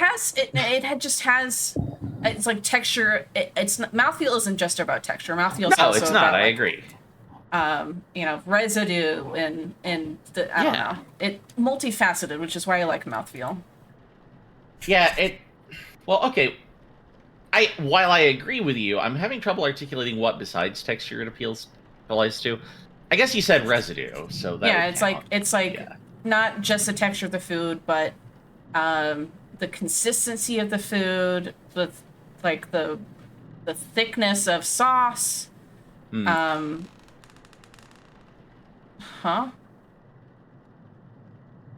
just has. It's like texture. It's not, mouthfeel isn't just about texture. Mouthfeel is no, also it's about, not. I like, agree. Residue and the I don't know. It multifaceted, which is why I like mouthfeel. Yeah, well, okay. While I agree with you, I'm having trouble articulating what besides texture it applies to. I guess you said residue, so that Yeah, would it's count. like Yeah. not just the texture of the food, but the consistency of the food, the thickness of sauce. Hmm. Huh?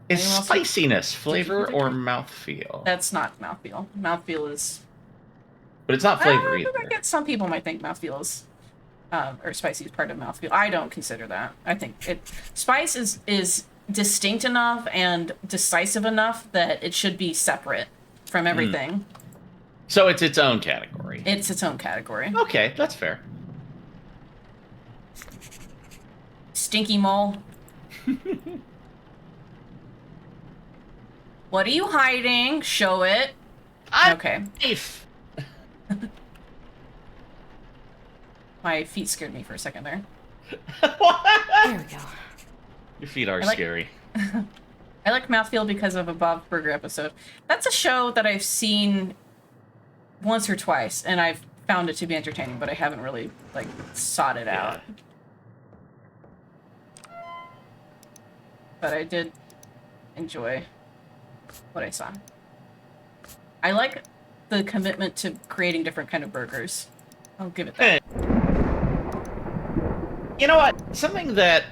Is anyone else- spiciness flavor Did- or mouthfeel? That's not mouthfeel. Mouthfeel is. But it's not flavor I either. guess some people might think mouthfeel is, or spicy is part of mouthfeel. I don't consider that. I think spice is distinct enough and decisive enough that it should be separate from everything. So it's its own category. It's its own category. Okay, that's fair. Stinky mole. What are you hiding? Show it. I'm Okay. safe. My feet scared me for a second there. There we go. Your feet are I like- scary. I like mouthfeel because of a Bob's Burger episode. That's a show that I've seen once or twice, and I've found it to be entertaining, but I haven't really, sought it out. But I did enjoy what I saw. I like the commitment to creating different kind of burgers. I'll give it that. Hey. You know what? Something that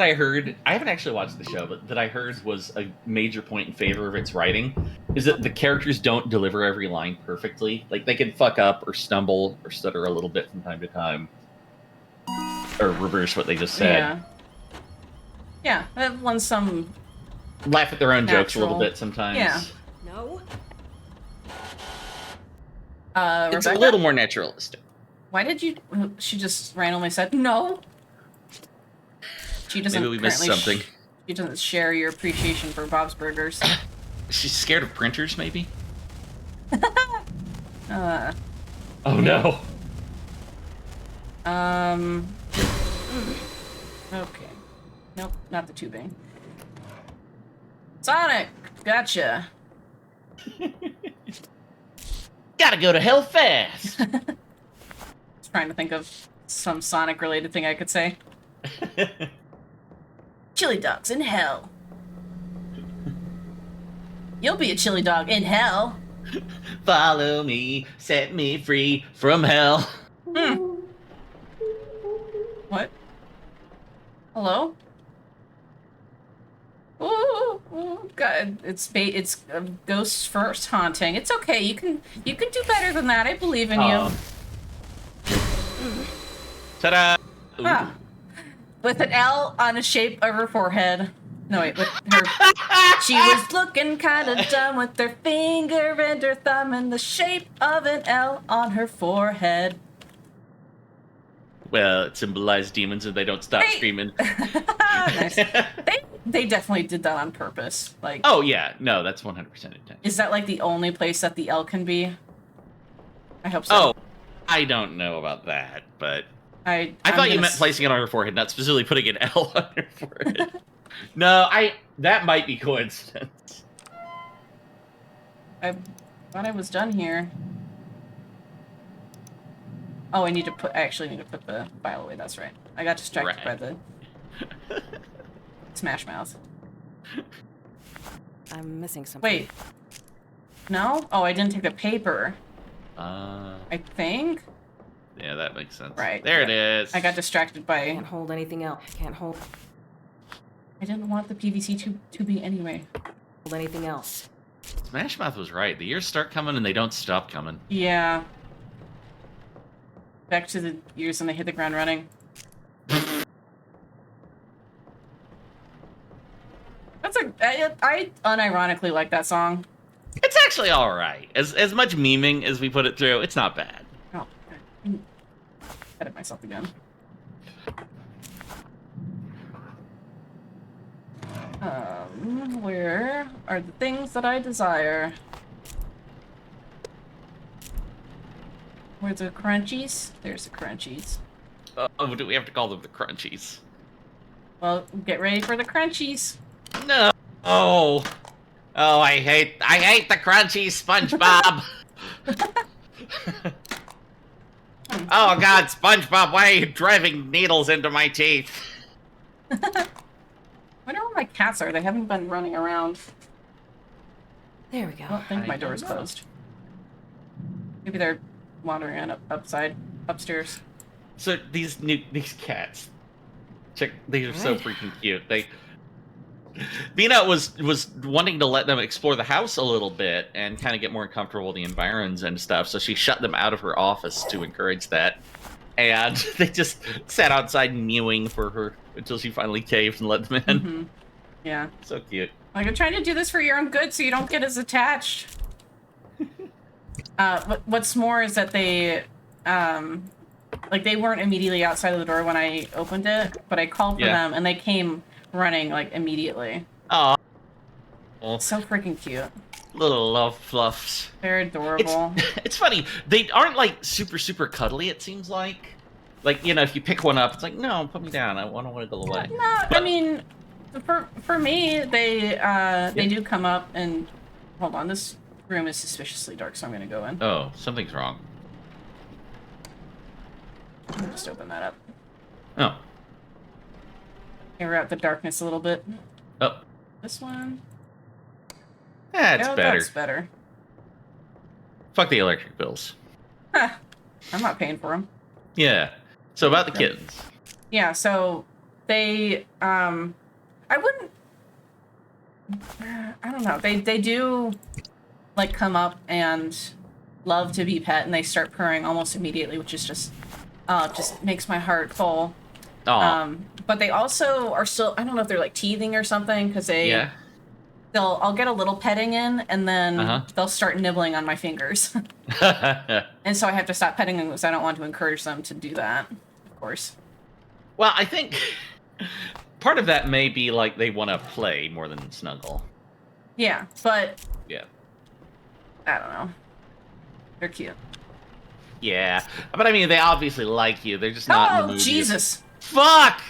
I heard, I haven't actually watched the show, but that I heard was a major point in favor of its writing is that the characters don't deliver every line perfectly. Like, they can fuck up or stumble or stutter a little bit from time to time. Or reverse what they just said. Yeah. Yeah, that won some... Laugh at their own jokes a little Natural. bit sometimes. Yeah. No? It's Rebecca? a little more naturalistic. Why did you... She just randomly said, no. She doesn't Maybe we missed currently something. She doesn't share your appreciation for Bob's Burgers. She's scared of printers, maybe? Uh, Oh no. Okay. Nope, not the tubing. Sonic! Gotcha. Gotta go to hell fast! Just trying to think of some Sonic-related thing I could say. Chili dogs in hell. You'll be a chili dog in hell. Follow me, set me free from hell. What? Hello? Ooh, God, it's ghosts first haunting. It's okay. You can do better than that. I believe in you. Ta-da! Huh. With an L on the shape of her forehead. No, wait, with her... She was looking kind of dumb with her finger and her thumb in the shape of an L on her forehead. Well, it symbolized demons and they don't stop screaming. Nice. They definitely did that on purpose. Like, oh, yeah. No, that's 100% intentional. is that like the only place that the L can be? I hope so. Oh, I don't know about that, but... I thought you meant placing it on her forehead, not specifically putting an L on her forehead. No, that might be coincidence. I thought I was done here. Oh, I actually need to put the file away, that's right. I got distracted by the Smash Mouth. I'm missing something. Wait. No? Oh, I didn't take the paper. I think? Yeah, that makes sense. Right. There it is. I got distracted by... Can't hold anything else. Can't hold I didn't want the PVC tubing anyway. anything else. Smash Mouth was right. The years start coming and they don't stop coming. Yeah. Back to the years when they hit the ground running. I unironically like that song. It's actually all right. As much memeing as we put it through, it's not bad. Oh, edit myself again. Where are the things that I desire? Where's the crunchies? There's the crunchies. Oh, do we have to call them the crunchies? Well, get ready for the crunchies. No. Oh, I hate the crunchies, SpongeBob. Oh God, SpongeBob, why are you driving needles into my teeth? I wonder where my cats are. They haven't been running around. There we go. I don't think my door's closed. Maybe they're wandering on upstairs. So these cats, check, they are so freaking cute. Bina was wanting to let them explore the house a little bit and kind of get more comfortable with the environs and stuff, so she shut them out of her office to encourage that. And they just sat outside mewing for her until she finally caved and let them in. Mm-hmm. Yeah. So cute. Like, I'm trying to do this for your own good so you don't get as attached. What's more is that they weren't immediately outside of the door when I opened it, but I called for them and they came running, like, immediately. Oh. So freaking cute. Little love fluffs. They're adorable. It's funny. They aren't, like, super, super cuddly, it seems like. Like, you know, if you pick one up, it's like, no, put me down. I don't want to go away. No, I mean, for me, they do come up and... Hold on, this room is suspiciously dark, so I'm going to go in. Oh, something's wrong. Let me just open that up. Oh. Air out the darkness a little bit. Oh. This one. That's better. That's better. Fuck the electric bills. Huh. I'm not paying for them. Yeah. So about the kittens. Yeah, so they, I wouldn't, I don't know. They do, like, come up and love to be pet, and they start purring almost immediately, which is just makes my heart full. Aww. But they also are still, I don't know if they're, like, teething or something, because I'll get a little petting in, and then they'll start nibbling on my fingers. And so I have to stop petting them because I don't want to encourage them to do that, of course. Well, I think part of that may be like they want to play more than snuggle. Yeah, but... Yeah. I don't know. They're cute. Yeah. But I mean, they obviously like you. They're just not in the mood. Oh, Jesus. Fuck!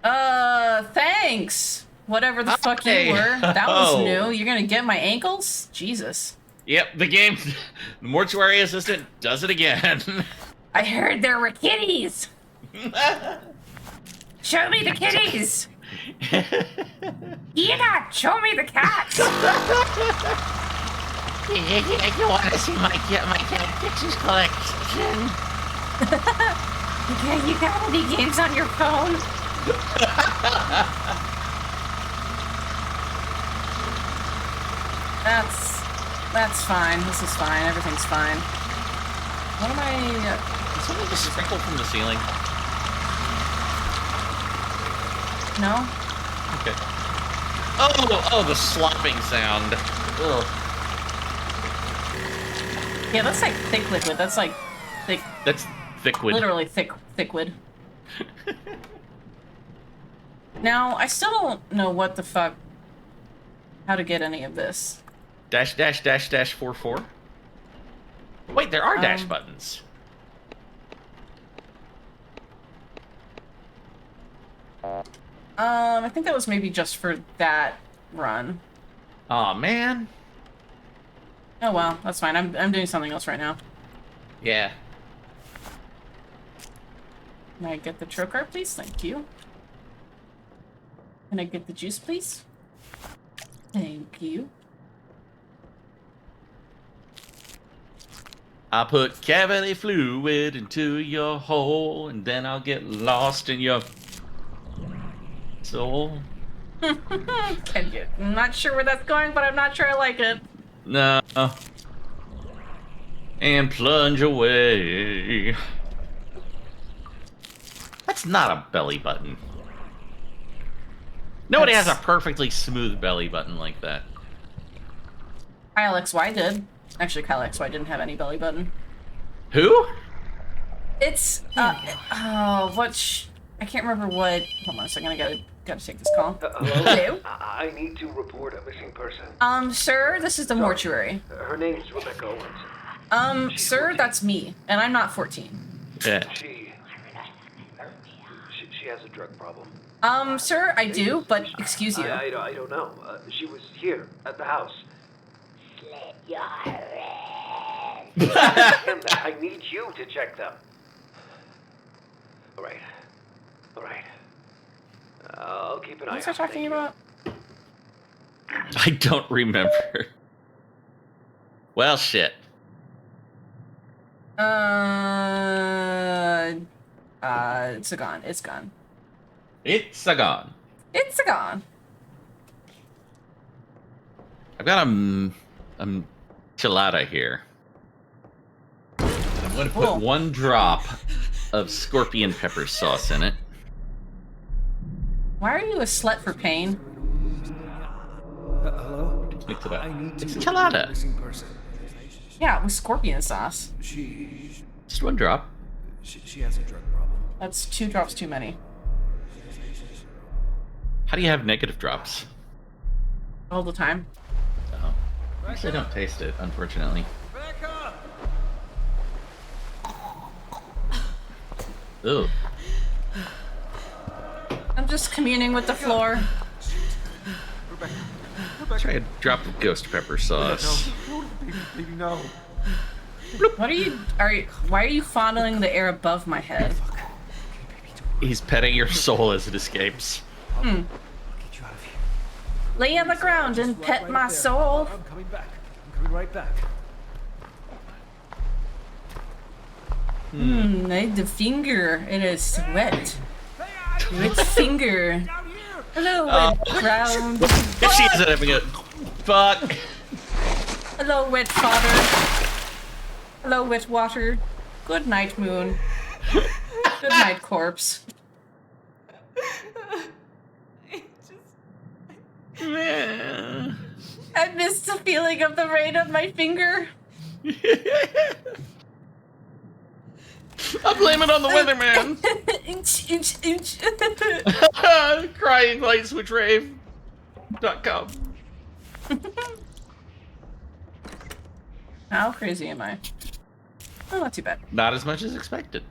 Thanks. Whatever the fuck you were. That was new. You're gonna get my ankles? Jesus. Yep, the mortuary assistant does it again. I heard there were kitties. Show me the kitties. Enoch, show me the cats. You want to see my cat pictures collection? Okay, you got any games on your phone? That's fine. This is fine. Everything's fine. What am I... Is something just sprinkle from the ceiling? No? Okay. Oh, the slopping sound. Ugh. Yeah, that's like thick liquid. That's like thick... That's thickwood. Literally thickwood. Now, I still don't know what the fuck... how to get any of this. Dash, dash, dash, dash, 4. Wait, there are dash buttons. I think that was maybe just for that run. Aw, man. Oh well, that's fine. I'm doing something else right now. Yeah. Can I get the trocar, please? Thank you. Can I get the juice, please? Thank you. I put cavity fluid into your hole, and then I'll get lost in your soul. Can you? I'm not sure where that's going, but I'm not sure I like it. No. And plunge away. That's not a belly button. Nobody has a perfectly smooth belly button like that. Kyle XY did. Actually, Kyle XY didn't have any belly button. Who? It's I can't remember what. Hold on a second. I gotta take this call. Hello? I need to report a missing person. Sir, this is the mortuary. Her name's Rebecca Owens. Sir, that's me, and I'm not 14. Yeah. She has a drug problem. Sir, I do, but excuse you. I don't know. She was here at the house. Slit your wrist. And I need you to check them. All right. I'll keep an eye out. What's I talking about? I don't remember. Well, shit. It's gone. It's gone. It's a gone. It's a gone. I've got a enchilada here. I'm going to put 1 drop of scorpion pepper sauce in it. Why are you a slut for pain? Hello? Mix it up. I need It's to enchilada. missing person. Yeah, with scorpion sauce. Just 1 drop. She has a drug problem. That's 2 drops too many. How do you have negative drops? All the time. Oh. Actually, I don't taste it, unfortunately. Ooh. I'm just communing with the floor. Try a drop of ghost pepper sauce. Baby, no. What are you? Why are you fondling the air above my head? He's petting your soul as it escapes. Get you out of here. Lay on the ground and pet my soul. I'm coming back. I'm coming right back. The finger. It is wet. Wet finger. Hello, wet ground. If she isn't having it. Fuck. Hello, wet fodder. Hello, wet water. Good night, moon. Good night, corpse. I missed the feeling of the rain on my finger. I blame it on the weatherman. Crying lightswitchrave.com. How crazy am I? Oh, not too bad. Not as much as expected.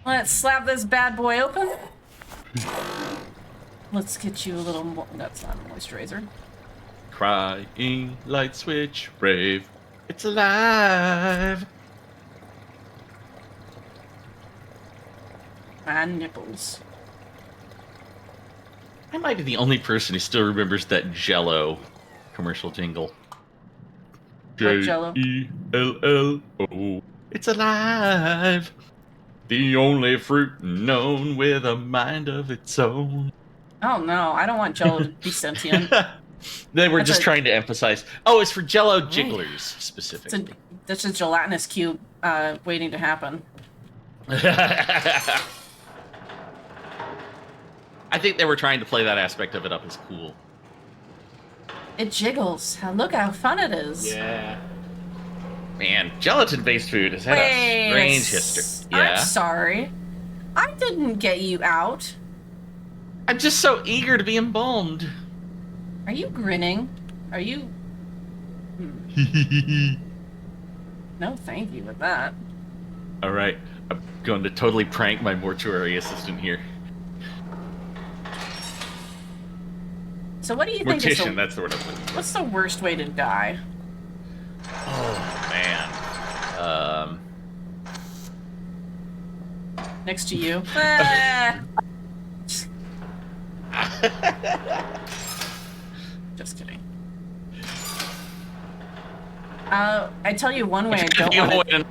Let's slap this bad boy open. Let's get you a little more. That's not a moisturizer. Crying light switch rave. It's alive. My nipples. I might be the only person who still remembers that Jell-O commercial jingle. What Jell-O? Jelloo. It's alive. The only fruit known with a mind of its own. Oh no, I don't want Jello to be sentient. They were That's just a- trying to emphasize. Oh, it's for Jello Right. jigglers It's specifically. that's a gelatinous cube waiting to happen. I think they were trying to play that aspect of it up as cool. It jiggles. Look how fun it is. Yeah. Man, gelatin-based food has had a strange history. I'm Yeah. sorry. I didn't get you out. I'm just so eager to be embalmed. Are you grinning? Are you... No, thank you with that. All right, I'm going to totally prank my mortuary assistant here. So what do you think is Mortician, that's the word I'm looking for. what's the worst way to die? Oh, man. Next to you? Ah. Just kidding. I tell you one way I don't want to.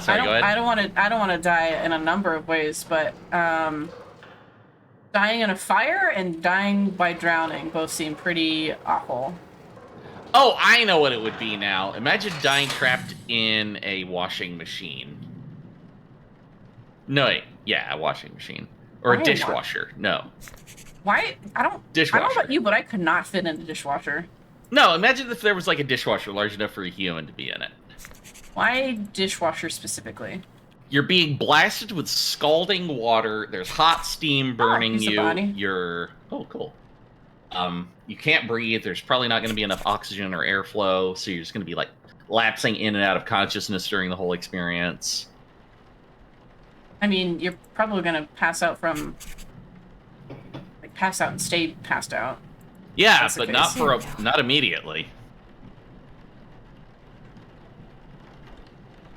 Sorry, go ahead. I don't want to die in a number of ways, but dying in a fire and dying by drowning both seem pretty awful. Oh, I know what it would be now. Imagine dying trapped in a washing machine. No, wait. Yeah, a washing machine. Or I a don't dishwasher. No. Why? I don't know Dishwasher. about you, but I could not fit in a dishwasher. No, imagine if there was like a dishwasher large enough for a human to be in it. Why dishwasher specifically? You're being blasted with scalding water. There's hot steam burning here's the you. body. You're cool. You can't breathe. There's probably not going to be enough oxygen or airflow, so you're just going to be like lapsing in and out of consciousness during the whole experience. I mean, you're probably gonna pass out from pass out and stay passed out. Yeah, That's the but not case. not immediately.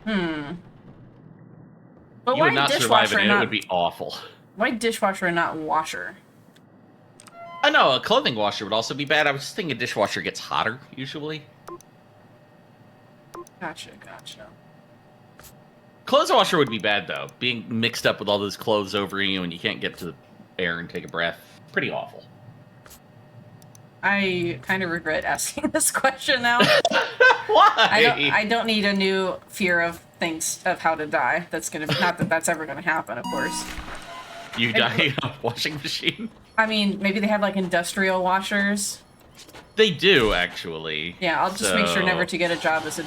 But You why would not survive dishwasher it, and and it not would be awful. why dishwasher and not washer? I know a clothing washer would also be bad. I was just thinking a dishwasher gets hotter usually. Gotcha. Clothes washer would be bad though. Being mixed up with all those clothes over you and you can't get to the air and take a breath. Pretty awful. I kind of regret asking this question now. Why? I don't need a new fear of things of how to die. That's gonna not that that's ever gonna happen, of course. You die in a washing machine? I mean, maybe they have like industrial washers. They do actually. Yeah, I'll just make sure So, never to get a job as a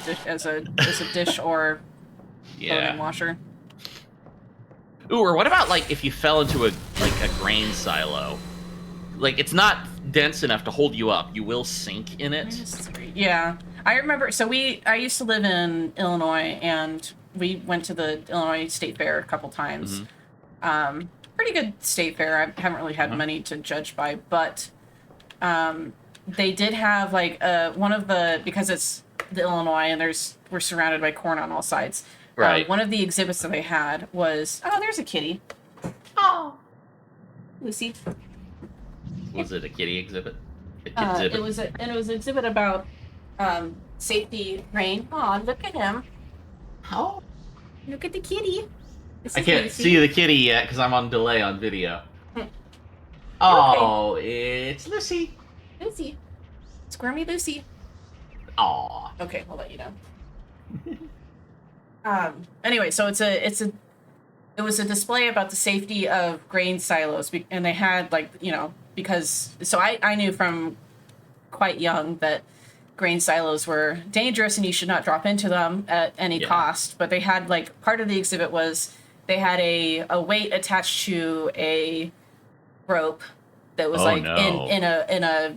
dish or clothing Yeah. washer. Ooh, or what about like if you fell into a grain silo? Like it's not dense enough to hold you up. You will sink in it. Yeah, I remember. So I used to live in Illinois, and we went to the Illinois State Fair a couple times. Pretty good state fair. I haven't really had many to judge by, but they did have like one of the, because it's the Illinois and we're surrounded by corn on all sides. Right. One of the exhibits that they had was, oh, there's a kitty. Oh, Lucy. Was it a kitty exhibit? It was an exhibit about safety rain. Oh, look at him. Oh. Look at the kitty. This I is can't Lucy. see the kitty yet because I'm on delay on video. Oh, it's Lucy. Lucy. Squirmy Lucy. Aw. Okay, we'll let you know. Anyway, so it was a display about the safety of grain silos, and they had because I knew from quite young that grain silos were dangerous and you should not drop into them at any cost. But they had part of the exhibit was they had a weight attached to a rope that was in a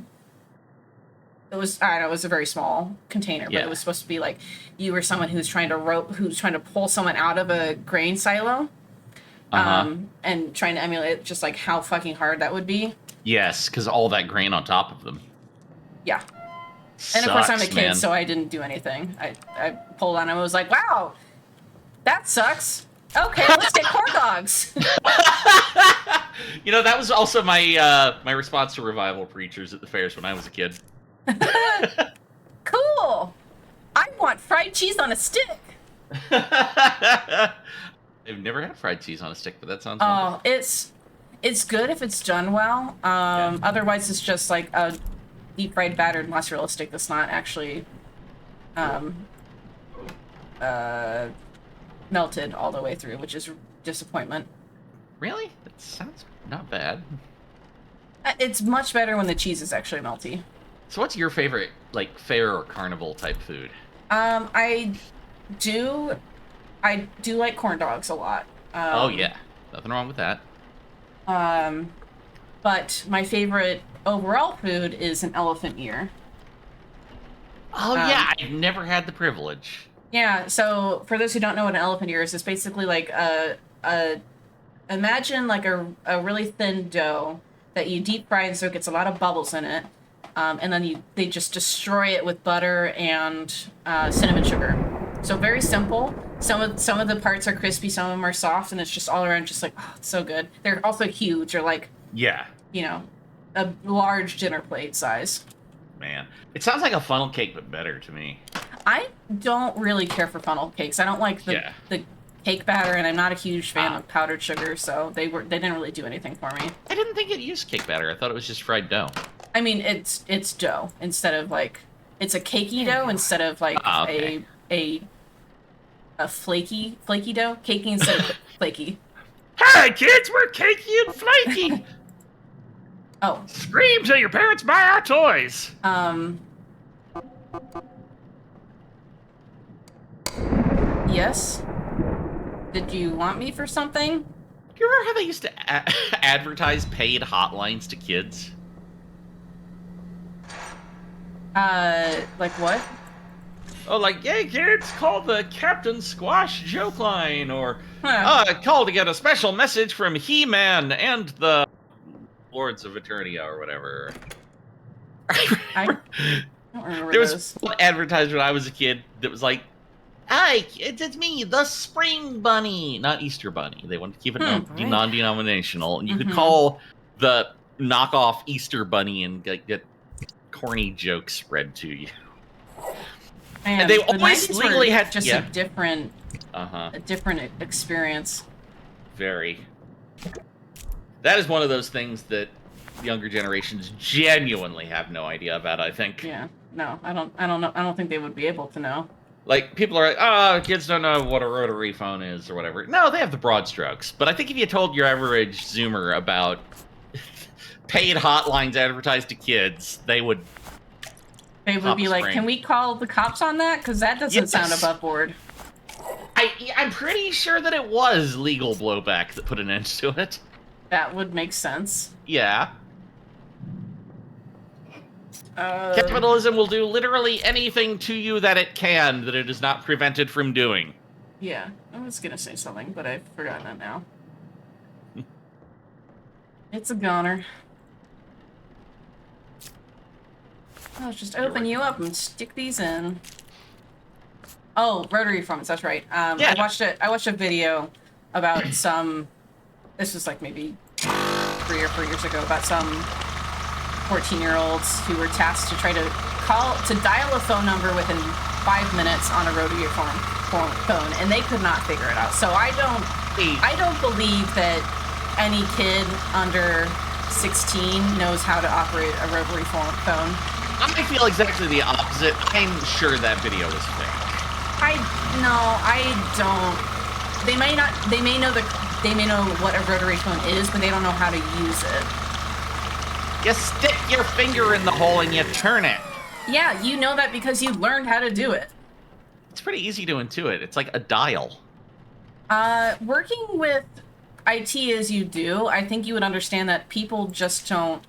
it was, I don't know, it was a very small container, but it was supposed to be like you were someone who's trying to pull someone out of a grain silo, and trying to emulate just like how fucking hard that would be. Yes, because all that grain on top of them. Yeah. And of course I'm a kid, man. so I didn't do anything. I pulled on him and was like, wow, that sucks. Okay, let's get corn dogs. You know, that was also my my response to revival preachers at the fairs when I was a kid. Cool. I want fried cheese on a stick. I've never had fried cheese on a stick, but that sounds wonderful. Oh, it's good if it's done well. Otherwise, it's just like a deep fried battered mozzarella stick that's not actually melted all the way through, which is disappointment. Really? That sounds not bad. It's much better when the cheese is actually melty. So what's your favorite, like, fair or carnival type food? I do like corn dogs a lot. Oh, yeah. Nothing wrong with that. But my favorite overall food is an elephant ear. Oh, yeah. I've never had the privilege. Yeah, so for those who don't know what an elephant ear is, it's basically like imagine like a really thin dough that you deep fry, and so it gets a lot of bubbles in it. And then they just destroy it with butter and cinnamon sugar. So very simple. Some of the parts are crispy, some of them are soft, and it's just all around just like, oh, it's so good. They're also huge. They're like, Yeah. you know, a large dinner plate size. Man. It sounds like a funnel cake, but better to me. I don't really care for funnel cakes. I don't like the cake batter, and I'm not a huge fan of powdered sugar, so they didn't really do anything for me. I didn't think it used cake batter. I thought it was just fried dough. I mean, it's dough instead of like, it's a cakey dough instead of like okay. a flaky dough. Cakey instead of flaky. Hi, kids, we're cakey and flaky. Oh. Scream till your parents buy our toys. Yes? Did you want me for something? Do you remember how they used to advertise paid hotlines to kids? Like what? Oh, like, hey, kids, call the Captain Squash joke line, or call to get a special message from He-Man and the Lords of Eternia, or whatever. I don't remember There those. was one advertised when I was a kid that was like, hi, kids, it's me, the Spring Bunny. Not Easter Bunny. They wanted to keep it non-denominational. And you could call the knockoff Easter Bunny and get corny jokes read to you. Man, and they the always 90s legally were had just a different experience. Very. That is one of those things that younger generations genuinely have no idea about, I think. Yeah. No, I don't know. I don't think they would be able to know. Like, people are like, oh, kids don't know what a rotary phone is or whatever. No, they have the broad strokes. But I think if you told your average Zoomer about paid hotlines advertised to kids, they would be like, can we call the cops on that? Because that doesn't sound above board. I'm pretty sure that it was legal blowback that put an end to it. That would make sense. Yeah. Capitalism will do literally anything to you that it can that it is not prevented from doing. Yeah, I was gonna say something, but I've forgotten it now. It's a goner. I'll just open you up and stick these in. Oh, rotary phones, that's right. Yeah. I watched a video about some, this was like maybe 3 or 4 years ago, about some 14-year-olds who were tasked to try to dial a phone number within 5 minutes on a rotary phone, and they could not figure it out. So I don't believe that any kid under 16 knows how to operate a rotary phone. I feel exactly the opposite. I'm sure that video was fake. I don't. They may know what a rotary phone is, but they don't know how to use it. You stick your finger in the hole and you turn it. Yeah, you know that because you learned how to do it. It's pretty easy to intuit. It's like a dial. Working with IT as you do, I think you would understand that people just don't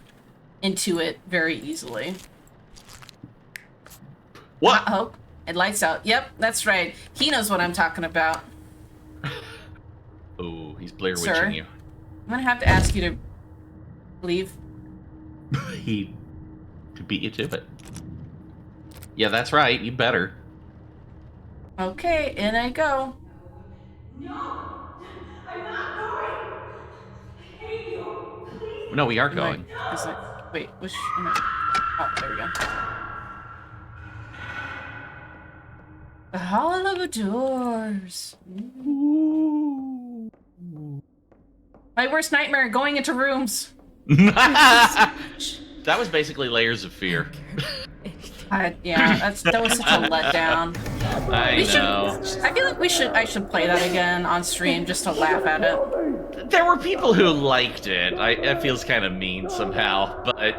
intuit very easily. What? Oh, it lights out. Yep, that's right. He knows what I'm talking about. Oh, he's Blair Sir, Witching you. I'm gonna have to ask you to leave. He beat you to it. Yeah, that's right. You better. Okay, in I go. No! I'm not going! I hate you! Please! No, we are going. Wait, oh, there we go. The Hall of Doors. My worst nightmare, going into rooms. That was basically Layers of Fear. Yeah, that was such a letdown. I know. I feel like I should play that again on stream just to laugh at it. There were people who liked it. It feels kind of mean somehow, but...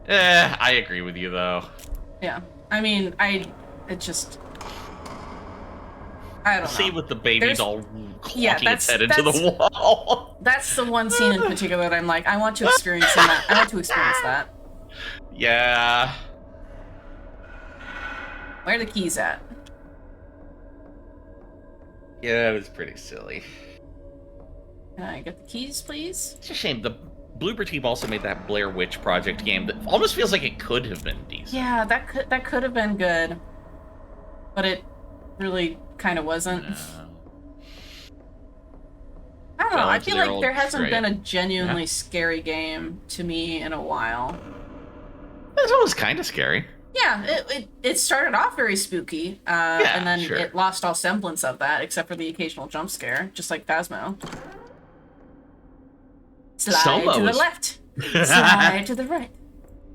I agree with you, though. Yeah. I mean, I don't know. See with the baby doll clocking its head into the wall. That's the one scene in particular that I'm like, I want to experience that. I want to experience that. Yeah. Where are the keys at? Yeah, it was pretty silly. Can I get the keys, please? It's a shame. The Bloober team also made that Blair Witch Project game that almost feels like it could have been decent. Yeah, that could have been good. But it really kind of wasn't. I don't know, I feel like there hasn't been a genuinely scary game to me in a while. This one was kind of scary. Yeah, it started off very spooky, and then it lost all semblance of that, except for the occasional jump scare, just like Phasmo. Slide to the left, slide to the right.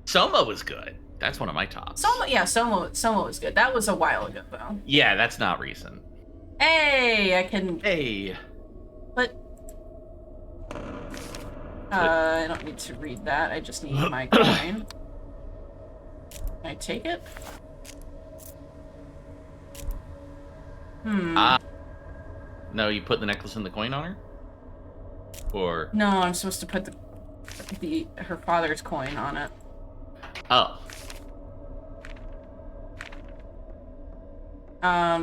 Soma was good. That's one of my tops. Soma was good. That was a while ago, though. Yeah, that's not recent. Hey, I can... Hey. But... I don't need to read that. I just need my coin. Can I take it? No, you put the necklace and the coin on her? Or... No, I'm supposed to put her father's coin on it. Oh.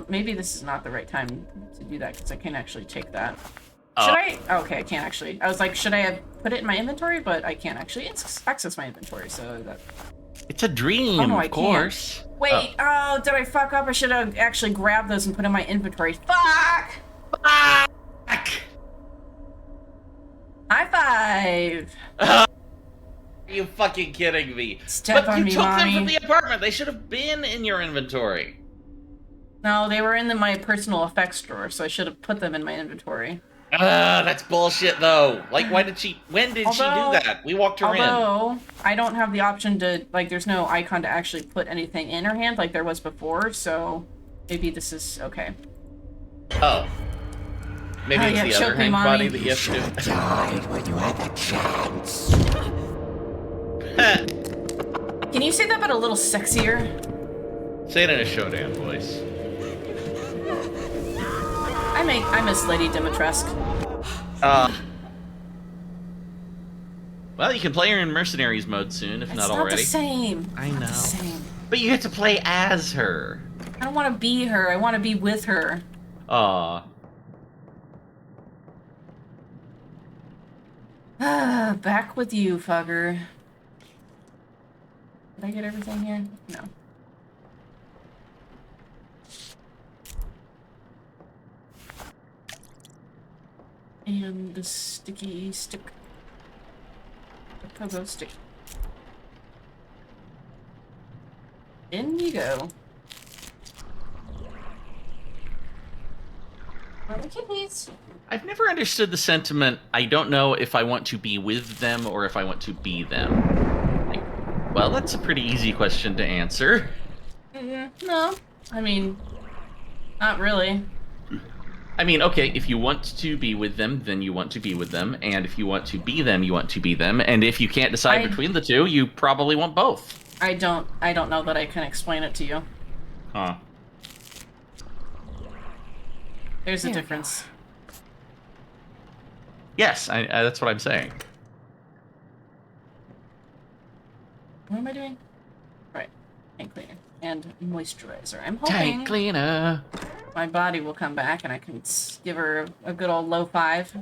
Maybe this is not the right time to do that, because I can't actually take that. Should I? Okay, I can't actually. I was like, should I have put it in my inventory? But I can't actually access my inventory, so that... It's a dream, of course. Wait, did I fuck up? I should have actually grabbed those and put in my inventory. Fuck! Fuck! High five! Are you fucking kidding me? Step on me, you took them mommy. from the apartment. They should have been in your inventory. No, they were in my personal effects drawer, so I should have put them in my inventory. That's bullshit, though. Like, when did she do that? We walked her in. Although, I don't have the option to, like, there's no icon to actually put anything in her hand like there was before, so maybe this is okay. Oh. Maybe it's the other hand body that you have to do. Died when you had the chance. Can you say that but a little sexier? Say it in a Shodan voice. I miss Lady Dimitrescu. Well, you can play her in Mercenaries mode soon, if not already. It's not the same. I know. Not the same. But you get to play as her. I don't want to be her. I want to be with her. Aw. Back with you, fucker. Did I get everything here? No. And the sticky stick. The pogo stick. In you go. Please. I've never understood the sentiment, I don't know if I want to be with them or if I want to be them. Like, well, that's a pretty easy question to answer. No. I mean, not really. I mean, okay, if you want to be with them, then you want to be with them, and if you want to be them, you want to be them, and if you can't decide between the two, you probably want both. I don't know that I can explain it to you. Huh. There's a difference. Yes, that's what I'm saying. What am I doing? Right. Tank cleaner. And moisturizer. I'm hoping Tank cleaner. my body will come back and I can give her a good old low 5.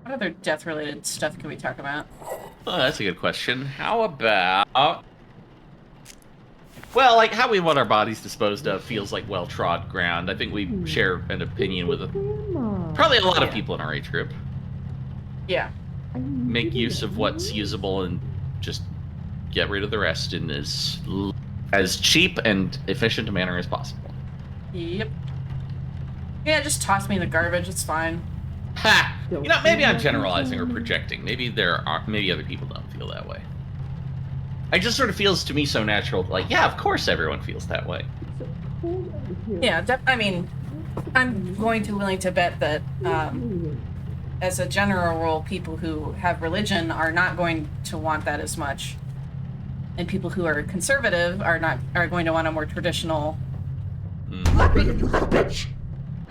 What other death-related stuff can we talk about? Oh, that's a good question. How about... Well, like, how we want our bodies disposed of feels like well-trod ground. I think we share an opinion with probably a lot of people in our age group. Yeah. make use of what's usable and just get rid of the rest in as cheap and efficient a manner as possible. Yep. Yeah, just toss me in the garbage. It's fine. Ha! You know, maybe I'm generalizing or projecting. Maybe maybe other people don't feel that way. It just sort of feels to me so natural. Like, yeah, of course everyone feels that way. Yeah, I mean, I'm willing to bet that, as a general rule, people who have religion are not going to want that as much, and people who are conservative are going to want a more traditional. Let me in, you little bitch!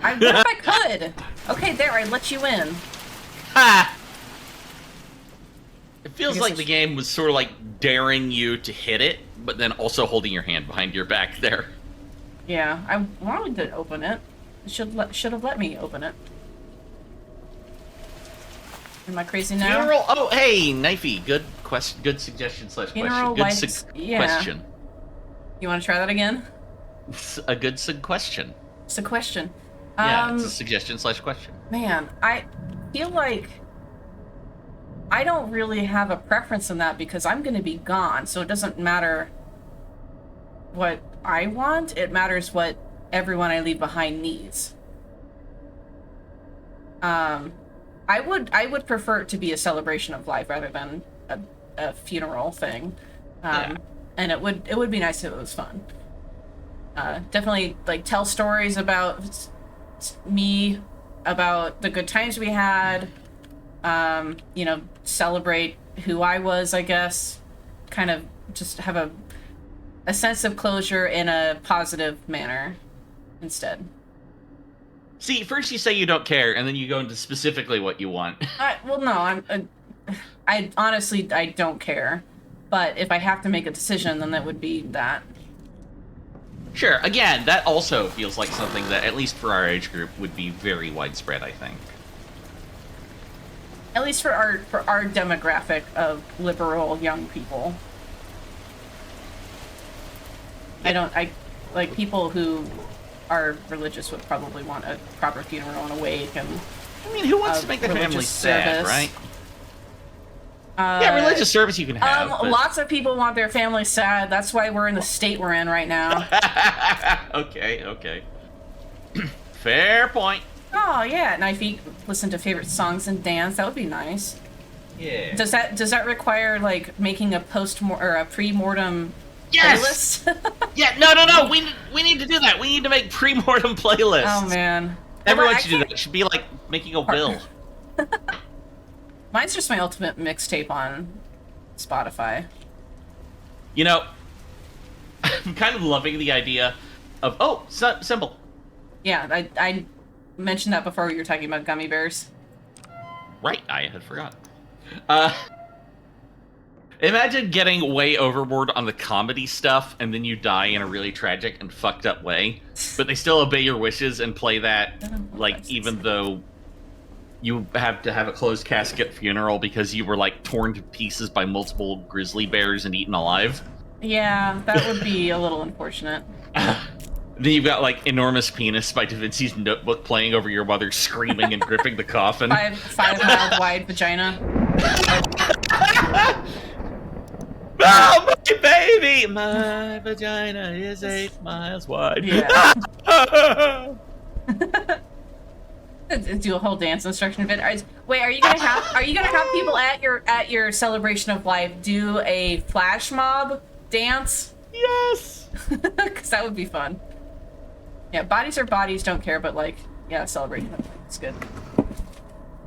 What if I could? Okay, there, I let you in. Ha! It feels like the game was sort of like daring you to hit it, but then also holding your hand behind your back there. Yeah, I wanted to open it. It should have let me open it. Am I crazy now? Funeral. Oh, hey, Knifey. Good question. Good suggestion / question. Funeral Good lights. Yeah. question. You want to try that again? It's a good question. It's a question. Yeah, it's a suggestion / question. Man, I feel like I don't really have a preference in that because I'm going to be gone, so it doesn't matter what I want. It matters what everyone I leave behind needs. I would prefer it to be a celebration of life rather than a funeral thing. Yeah. And it would be nice if it was fun. Definitely like tell stories about me, about the good times we had. You know, celebrate who I was, I guess. Kind of just have a sense of closure in a positive manner instead. See, first you say you don't care, and then you go into specifically what you want. Well, no, I honestly, I don't care. But if I have to make a decision, then that would be that. Sure, again, that also feels like something that, at least for our age group, would be very widespread, I think. At least for our demographic of liberal young people. I like people who are religious would probably want a proper funeral and a wake and I mean, who wants to make their family sad, service. right? Yeah, religious service you can have. But... Lots of people want their family sad. That's why we're in the state we're in right now. Okay. Fair point. Oh yeah, Knifey, listen to favorite songs and dance. That would be nice. Yeah. Does that require like making a pre-mortem yes! playlist? Yeah, no. We need to do that. We need to make pre-mortem playlists. Oh man. Everyone should do that. It should be like making a will. Mine's just my ultimate mixtape on Spotify. You know, I'm kind of loving the idea of symbol. Yeah, I mentioned that before we were talking about gummy bears. Right, I had forgotten. Imagine getting way overboard on the comedy stuff, and then you die in a really tragic and fucked up way, but they still obey your wishes and play that, like, even though you have to have a closed casket funeral because you were, like, torn to pieces by multiple grizzly bears and eaten alive. Yeah, that would be a little unfortunate. Then you've got, like, Enormous Penis by Da Vinci's Notebook playing over your mother, screaming and gripping the coffin. 5 mile wide vagina. Oh, my baby! My vagina is 8 miles wide. Yeah. Do a whole dance instruction bit. Wait, are you gonna have people at your celebration of life do a flash mob dance? Yes! Because that would be fun. Yeah, bodies are bodies, don't care, but like, yeah, celebration of life. It's good.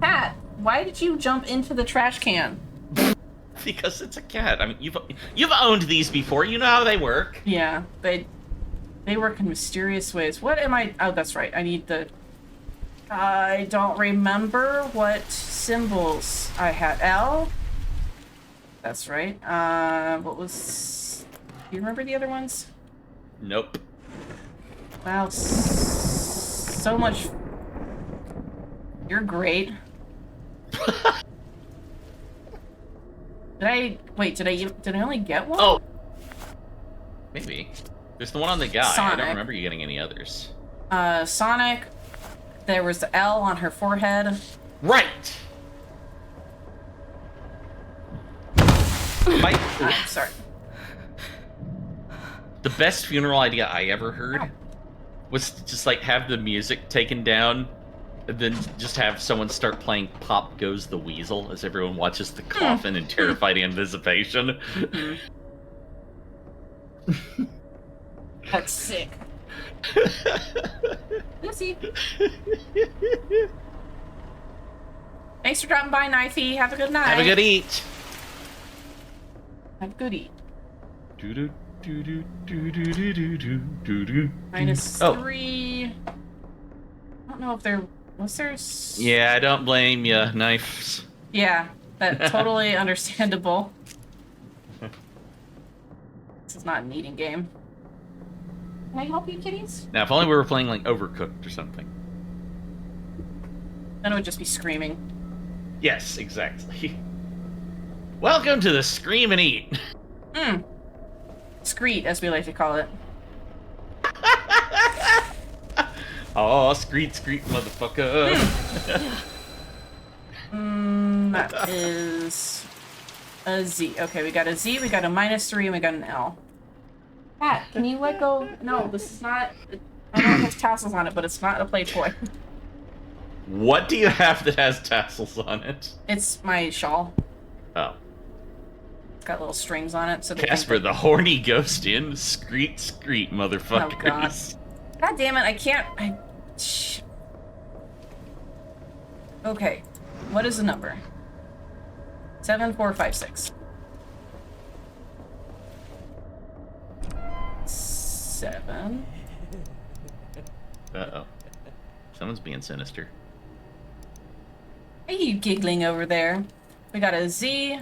Pat, why did you jump into the trash can? Because it's a cat. I mean, you've owned these before. You know how they work. Yeah, they work in mysterious ways. What am I? Oh, that's right. I need the. I don't remember what symbols I had. L. That's right. What was? Do you remember the other ones? Nope. Wow, so much. You're great. Did I only get one? Oh. Maybe. There's the one on the guy. Sonic. I don't remember you getting any others. Sonic. There was the L on her forehead. Right. I'm sorry. The best funeral idea I ever heard was to just like have the music taken down and then just have someone start playing Pop Goes the Weasel as everyone watches the coffin in terrified anticipation. That's sick. Lucy. Thanks for dropping by, Knifey. Have a good night. Have a good eat. Have a good eat. Do-do, do-do, do-do, do-do, do-do. -3. I don't know if there was there. Yeah, I don't blame you. Knives. Yeah, that totally understandable. This is not an eating game. Can I help you, kitties? Now, if only we were playing like Overcooked or something. Then it would just be screaming. Yes, exactly. Welcome to the Scream and Eat. Screet, as we like to call it. Oh, screet, motherfucker. That is a Z. Okay, we got a Z, we got a -3, and we got an L. Pat, can you let go? No, this is not. I know it has tassels on it, but it's not a play toy. What do you have that has tassels on it? It's my shawl. Oh. It's got little strings on it, so they Casper, think the horny ghost in. Screet, motherfuckers. Oh, God. God damn it, I can't. Okay, what is the number? 7456. 7. Uh-oh. Someone's being sinister. Are you giggling over there? We got a Z.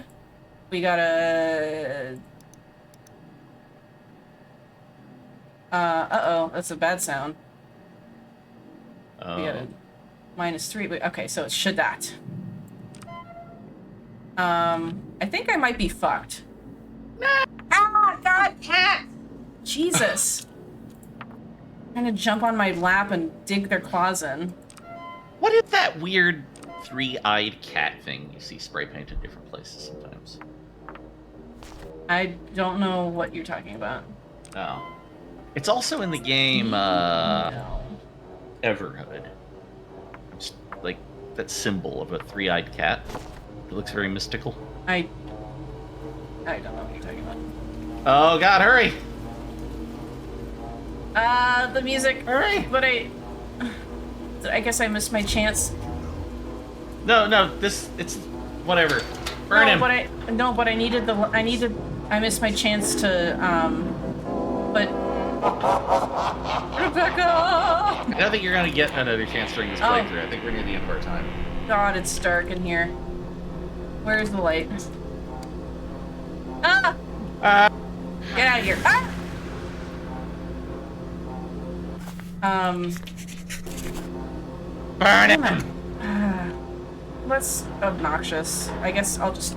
We got a... uh-oh, that's a bad sound. Oh. We got a -3. Okay, so it should that. I think I might be fucked. Ah, God, cat! Jesus. Trying to jump on my lap and dig their claws in. What is that weird three-eyed cat thing you see spray painted different places sometimes? I don't know what you're talking about. Oh. It's also in the game, No. Everhood. Just like that symbol of a three-eyed cat. It looks very mystical. I don't know what you're talking about. Oh God, hurry! The music. Hurry! But I guess I missed my chance. No, it's whatever. Burn him. But I missed my chance to, but Rebecca! I don't think you're gonna get another chance during this playthrough. I think we're near the end of our time. God, it's dark in here. Where's the light? Ah! Get out of here. Ah! Burn him! That's obnoxious. I guess I'll just...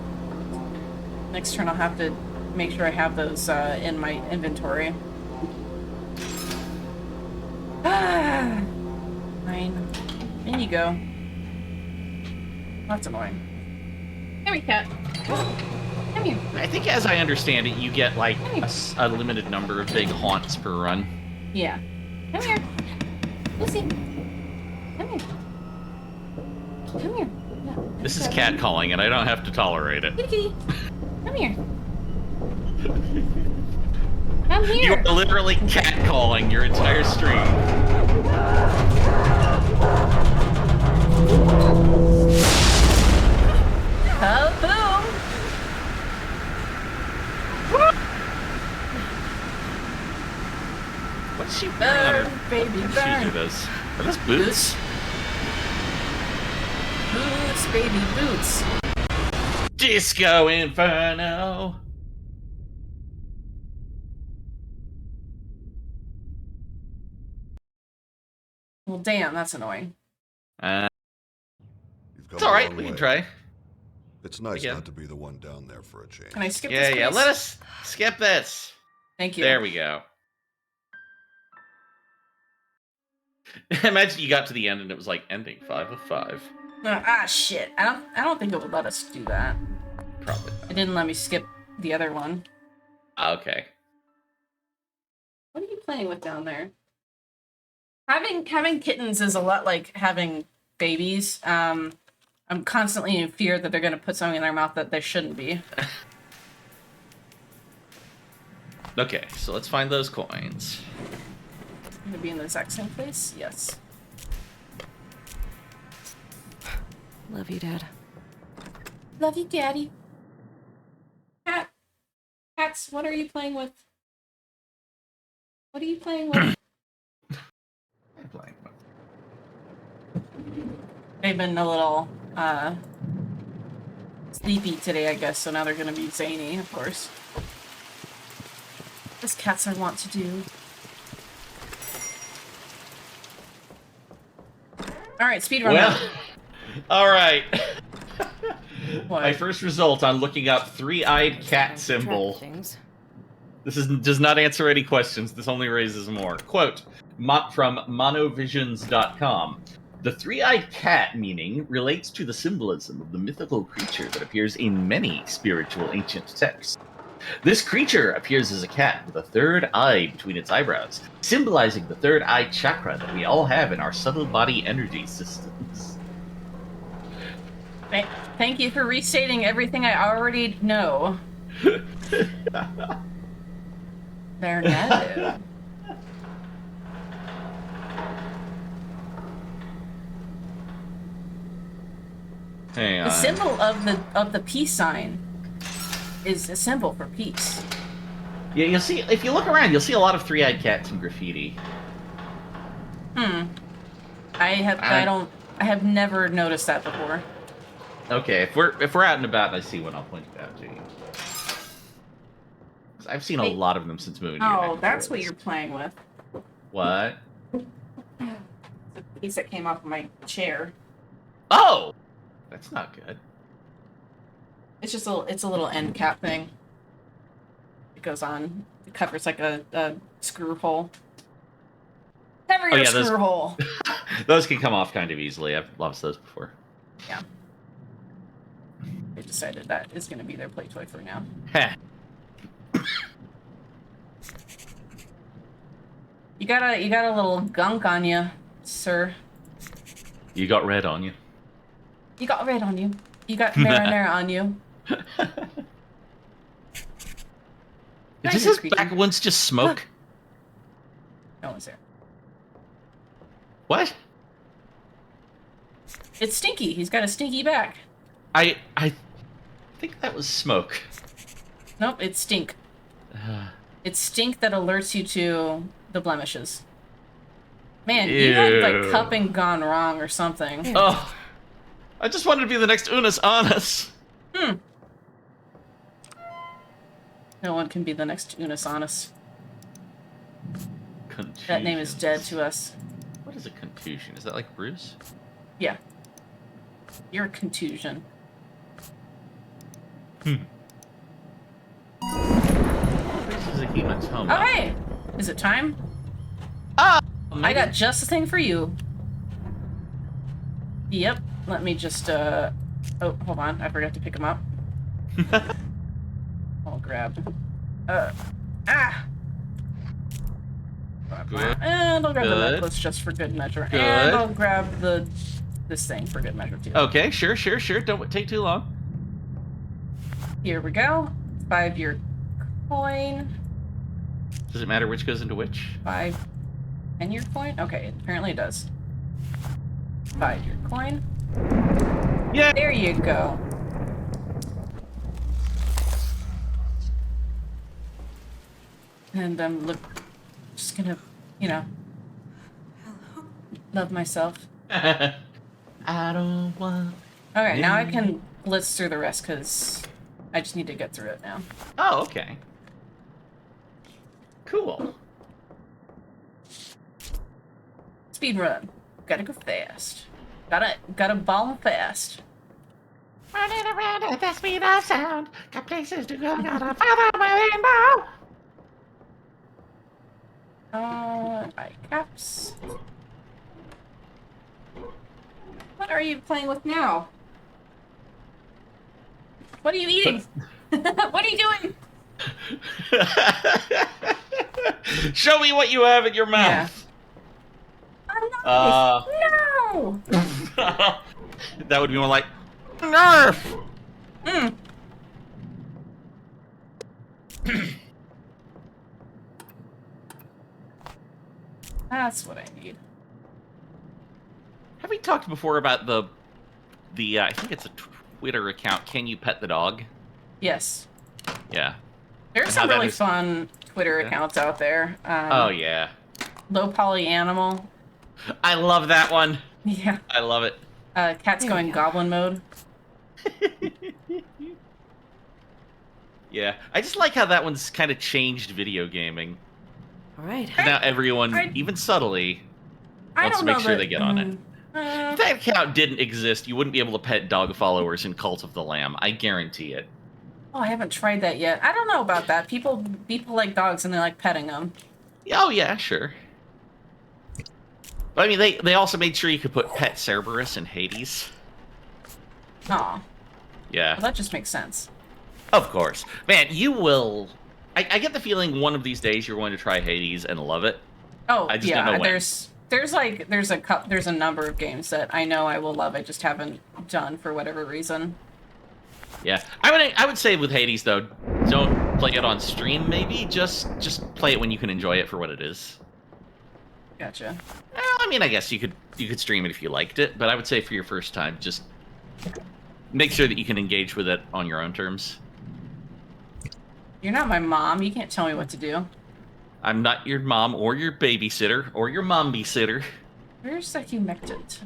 Next turn I'll have to make sure I have those in my inventory. Fine. In you go. That's annoying. Come here, cat. Come here. I think, as I understand it, you get like a limited number of big haunts per run. Yeah. Come here. Lucy. Come here. Come here. Yeah. This is cat calling, and I don't have to tolerate it. Kitty. Come here. Come here. You are literally cat calling your entire stream. Boom. What's she wearing? Burn, baby, What burn. shoes are those? Are those boots? Boots, baby, boots. Disco Inferno. Well, damn, that's annoying. You've come It's all right. a long We can way. try. It's nice Again. not to be the one down there for a change. Can I skip Yeah, this, yeah. please? Let us skip this. Thank you. There we go. Imagine you got to the end and it was like ending 5 of 5. Shit. I don't think it would let us do that. Probably. It didn't let me skip the other one. Okay. What are you playing with down there? Having kittens is a lot like having babies. I'm constantly in fear that they're going to put something in their mouth that they shouldn't be. Okay, so let's find those coins. Going to be in the exact same place? Yes. Love you, Dad. Love you, Daddy. Cat. Cats, what are you playing with? What are you playing with? I'm playing. They've been a little, sleepy today, I guess, so now they're gonna be zany, of course. As cats are wont to do. Alright, speedrun. Well, alright. What? My first result on looking up three-eyed cat symbol. Things. Does not answer any questions. This only raises more. Quote from monovisions.com. The three-eyed cat meaning relates to the symbolism of the mythical creature that appears in many spiritual ancient texts. This creature appears as a cat with a third eye between its eyebrows, symbolizing the third eye chakra that we all have in our subtle body energy systems. Thank you for restating everything I already know. They're negative. Hang on. The symbol of the peace sign is a symbol for peace. Yeah, you'll see if you look around, you'll see a lot of three-eyed cats in graffiti. I have never noticed that before. Okay, if we're out and about and I see one, I'll point it out to you. 'Cause I've seen a lot of them since moving here. Oh, that's what you're playing with. What? The piece that came off of my chair. Oh, that's not good. It's just it's a little end cap thing. It goes on. It covers like a screw hole. Cover your screw hole. Those can come off kind of easily. I've lost those before. Yeah. They decided that is going to be their play toy for now. Heh. You got a little gunk on you, sir. You got red on you. You got red on you. You got marinara on you. Does his back once just smoke? No one's there. What? It's Stinky. He's got a stinky back. I think that was smoke. Nope, it's stink. It's stink that alerts you to the blemishes. Man, you had like cupping gone wrong or something. Oh, I just wanted to be the next Unus Annus. No one can be the next Unus Annus. Contusions. That name is dead to us. What is a contusion? Is that like Bruce? Yeah. You're a contusion. This is a hematoma. Oh, hey! Is it time? Ah! I got just the thing for you. Yep. Let me just, Oh, hold on. I forgot to pick him up. I'll grab... Good. And I'll grab the Good. necklace just for good measure. Good. And I'll grab this thing for good measure, too. Okay, sure. Don't take too long. Here we go. 5-year coin. Does it matter which goes into which? 10-year coin? Okay, apparently it does. 5-year coin. Yeah. There you go. And I'm just gonna, love myself. I don't want. Okay, now I can blitz through the rest because I just need to get through it now. Oh, okay. Cool. Speed run. Gotta go fast. Gotta ball fast. Running around at the speed of sound. Got places to go, gotta follow my rainbow. Eye caps. What are you playing with now? What are you eating? What are you doing? Show me what you have in your mouth. No! No! That would be more like Nerf. Mm. That's what I need. Have we talked before about the I think it's a Twitter account, Can You Pet the Dog? Yes. Yeah. There's And how some that really is- fun Twitter accounts out there. Oh yeah. Low Poly Animal. I love that one. Yeah. I love it. Cat's There we going go. goblin mode. Yeah. I just like how that one's kind of changed video gaming. All right. Now everyone, I- even subtly, I wants to don't make know sure that- they get on it. If that account didn't exist, you wouldn't be able to pet dog followers in Cult of the Lamb. I guarantee it. Oh, I haven't tried that yet. I don't know about that. People like dogs and they like petting them. Oh yeah, sure. But I mean, they also made sure you could put pet Cerberus in Hades. Aw. Yeah. Well, that just makes sense. Of course. Man, you will... I get the feeling one of these days you're going to try Hades and love it. Oh, I just yeah. don't know when. There's a number of games that I know I will love. I just haven't done for whatever reason. Yeah. I would say with Hades, though, don't play it on stream, maybe. Just play it when you can enjoy it for what it is. Gotcha. Well, I mean, I guess you could stream it if you liked it, but I would say for your first time, just make sure that you can engage with it on your own terms. You're not my mom. You can't tell me what to do. I'm not your mom or your babysitter or your mom-be-sitter. Where's that humectant?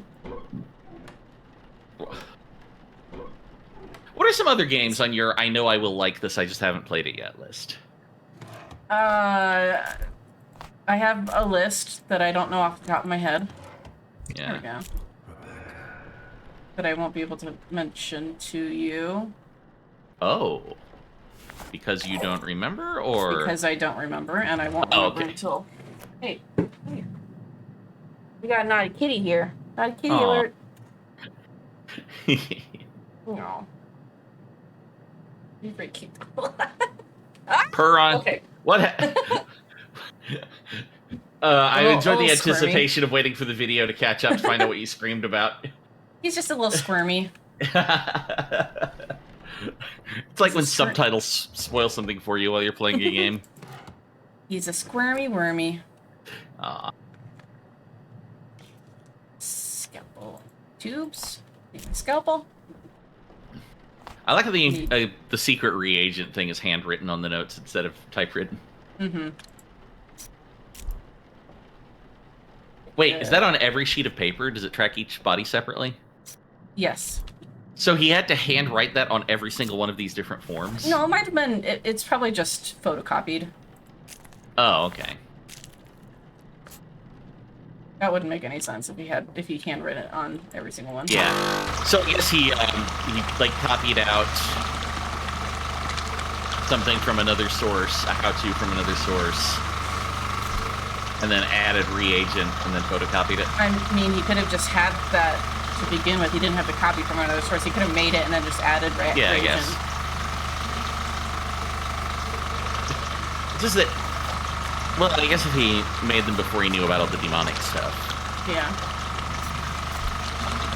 What are some other games on your I know I will like this, I just haven't played it yet list? I have a list that I don't know off the top of my head. There we Yeah. go. That I won't be able to mention to you Oh. Because you don't remember, or... because I don't remember, and I won't Oh, remember okay. until. Hey, come here. We got a naughty kitty here. Naughty kitty Aw. alert. No. You're very cute. Purr on. Okay. What? I little- enjoyed a the little squirmy. anticipation of waiting for the video to catch up to find out what you screamed about. He's just a little squirmy. It's like when This is true. subtitles spoil something for you while you're playing a game. He's a squirmy wormy. Aw. Scalpel. Tubes. Need my scalpel. I like how the secret reagent thing is handwritten on the notes instead of typewritten. Mm-hmm. Wait, is that on every sheet of paper? Does it track each body separately? Yes. So he had to handwrite that on every single one of these different forms? No, it might have been. It's probably just photocopied. Oh, okay. That wouldn't make any sense if he handwritten it on every single one. Yeah. So I guess he like copied out something from another source, a how-to from another source, and then added reagent and then photocopied it. I mean, he could have just had that to begin with. He didn't have to copy from another source. He could have made it and then just added Yeah, I reagent. guess. It's just that. Well, I guess if he made them before he knew about all the demonic stuff. Yeah.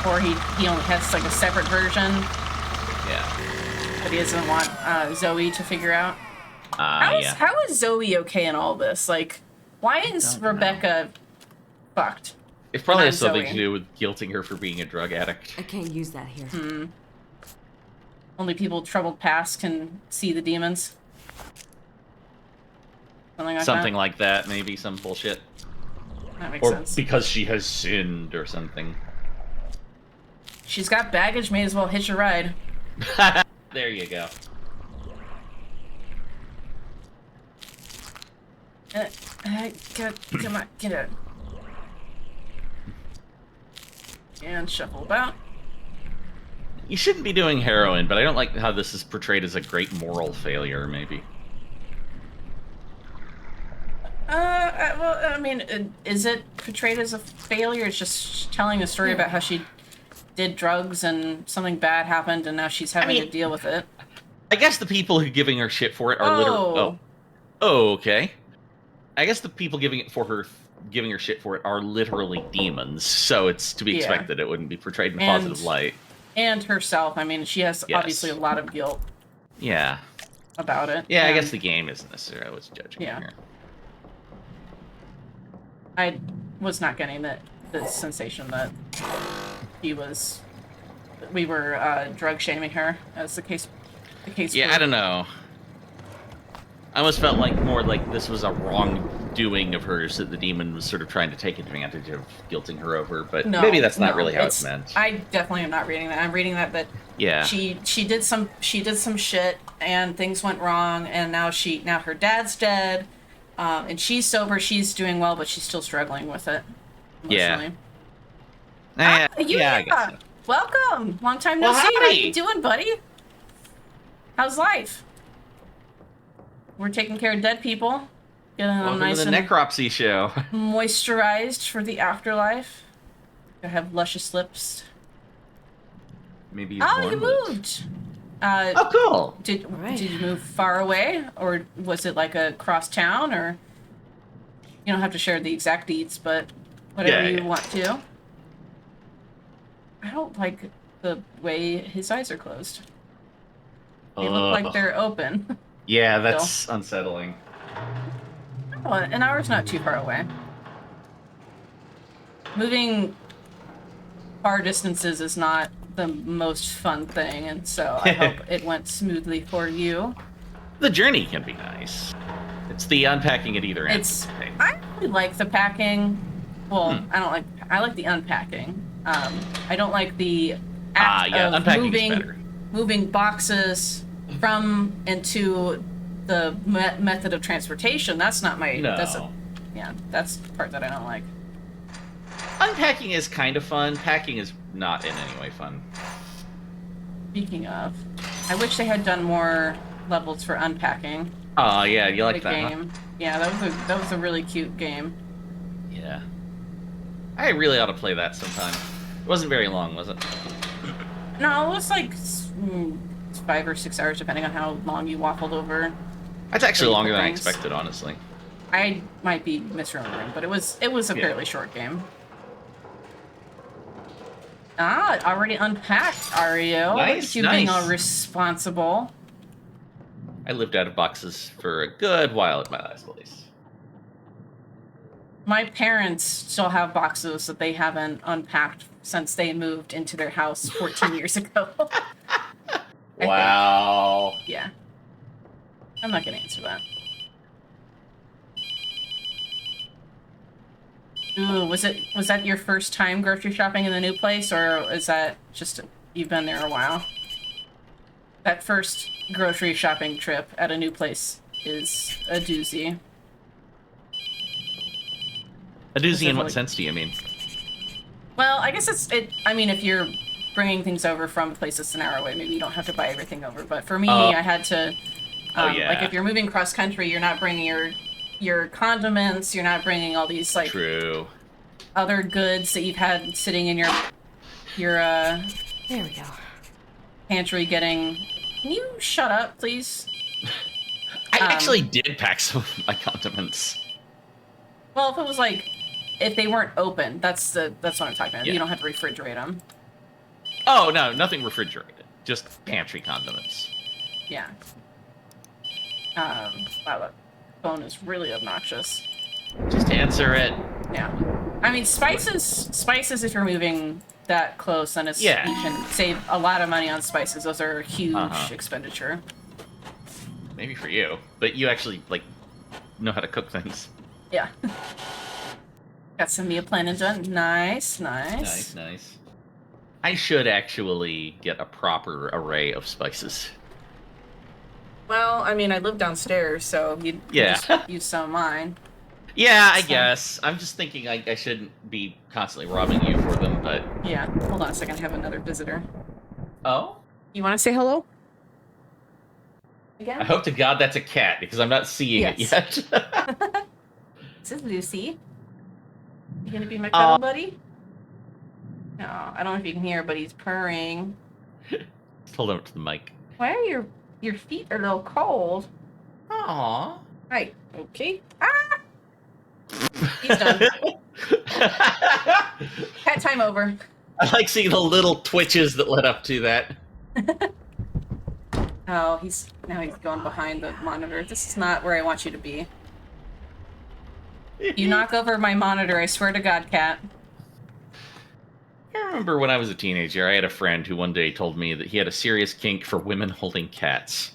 Or he only has like a separate version Yeah. that he doesn't want Zoe to figure out. Yeah. How is Zoe okay in all this? Like, why is Don't know. Rebecca fucked? It probably And has I'm something Zoe. to do with guilting her for being a drug addict. I can't use that here. Only people with troubled past can see the demons. Something like that, maybe some bullshit. That makes Or sense. because she has sinned or something. She's got baggage, may as well hitch a ride. There you go. Come on, get it. And shuffle about. You shouldn't be doing heroin, but I don't like how this is portrayed as a great moral failure, maybe. Well, I mean, is it portrayed as a failure? It's just telling a story about how she did drugs and something bad happened and now she's having mean- to deal with it. I guess the people who giving her shit for it are literally. Oh, okay. I guess the people giving her shit for it are literally demons. So it's to be Yeah. expected it wouldn't be portrayed in a And- positive light. And herself. I mean, she has Yes. obviously a lot of guilt Yeah. about it. Yeah, I and guess the game isn't necessarily what's judging Yeah. here. I was not getting the sensation that we were drug shaming her, as the case. Yeah, I don't know. I almost felt like more like this was a wrongdoing of hers that the demon was sort of trying to take advantage of, guilting her over. But No, maybe that's not no, really how it's meant. I definitely am not reading that. I'm reading that Yeah. she did some shit and things went wrong, and now her dad's dead, and she's sober. She's doing well, but she's still struggling with it emotionally. Yeah. Yeah. I guess so. Welcome. Long time no Well, see. How howdy. you doing, buddy? How's life? We're taking care of dead people. Getting them Welcome nice to the and Necropsy show. moisturized for the afterlife. I have luscious lips. Maybe you You moved. Oh, cool. Did Right. you move far away, or was it like across town, or you don't have to share the exact deeds, but whatever you want to. I don't like the way his eyes are closed. They look like they're open. Yeah, that's unsettling. Oh, an hour's not too far away. Moving far distances is not the most fun thing, and so I hope it went smoothly for you. The journey can be nice. It's the unpacking at either end. I really like the packing. Well, I like the unpacking. I don't like the act of unpacking is better. moving boxes from and to the method of transportation. That's not my. No. That's the part that I don't like. Unpacking is kind of fun. Packing is not in any way fun. Speaking of, I wish they had done more levels for unpacking. Oh yeah, you like the that? game. Yeah, that was a really cute game. Yeah. I really ought to play that sometime. It wasn't very long, was it? No, it was like 5 or 6 hours, depending on how long you waffled over. That's actually longer than I things. expected, honestly. I might be misremembering, but it was a fairly short game. It already unpacked, are you? Look at Nice, you being nice. all responsible. I lived out of boxes for a good while at my last place. My parents still have boxes that they haven't unpacked since they moved into their house 14 years ago. Wow. Yeah. I'm not gonna answer that. Ooh, was that your first time grocery shopping in the new place, or is that just you've been there a while? That first grocery shopping trip at a new place is a doozy. A doozy in what Specifically- sense do you mean? Well, I guess I mean, if you're bringing things over from places an hour away, maybe you don't have to buy everything over. But for me, I had to. Like if you're moving cross country, you're not bringing your condiments. You're not bringing all these like True. other goods that you've had sitting in your There we go. pantry. Can you shut up, please? I actually did pack some of my condiments. Well, if it was like if they weren't open, that's what I'm talking about. Yeah. You don't have to refrigerate them. Oh, no, nothing refrigerated. Just pantry condiments. Yeah. Wow, that phone is really obnoxious. Just answer it. Yeah. I mean, spices, if you're moving that close, then you can save a lot of money on spices. Those are a huge expenditure. Maybe for you. But you actually, like, know how to cook things. Yeah. Got some meal planning done. Nice. Nice. I should actually get a proper array of spices. Well, I mean, I live downstairs, so you just use some of mine. Yeah, I guess. I'm just thinking I shouldn't be constantly robbing you for them, but... Yeah, hold on a second. I have another visitor. Oh? You want to say hello? Again? I hope to God that's a cat, because I'm not seeing it yet. This is Lucy. You gonna be my cuddle buddy? No, I don't know if you can hear, but he's purring. Hold on to the mic. Why are your Your feet are a little cold. Aww. Right. Okay. Ah! He's done. Cat time over. I like seeing the little twitches that led up to that. Oh, now he's going behind the monitor. This is not where I want you to be. You knock over my monitor, I swear to God, Cat. I remember when I was a teenager, I had a friend who one day told me that he had a serious kink for women holding cats.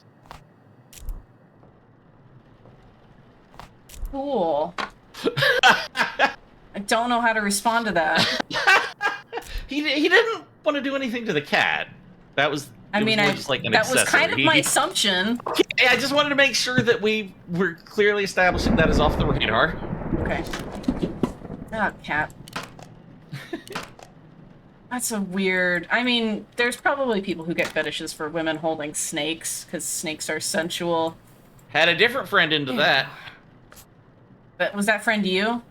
Cool. I don't know how to respond to that. He didn't want to do anything to the cat. That was just like an that was kind of accessory. my assumption. I just wanted to make sure that we were clearly establishing that is off the radar. Okay. Oh, Cat. That's a weird... I mean, there's probably people who get fetishes for women holding snakes, because snakes are sensual. Had a different friend into that. But was that friend you?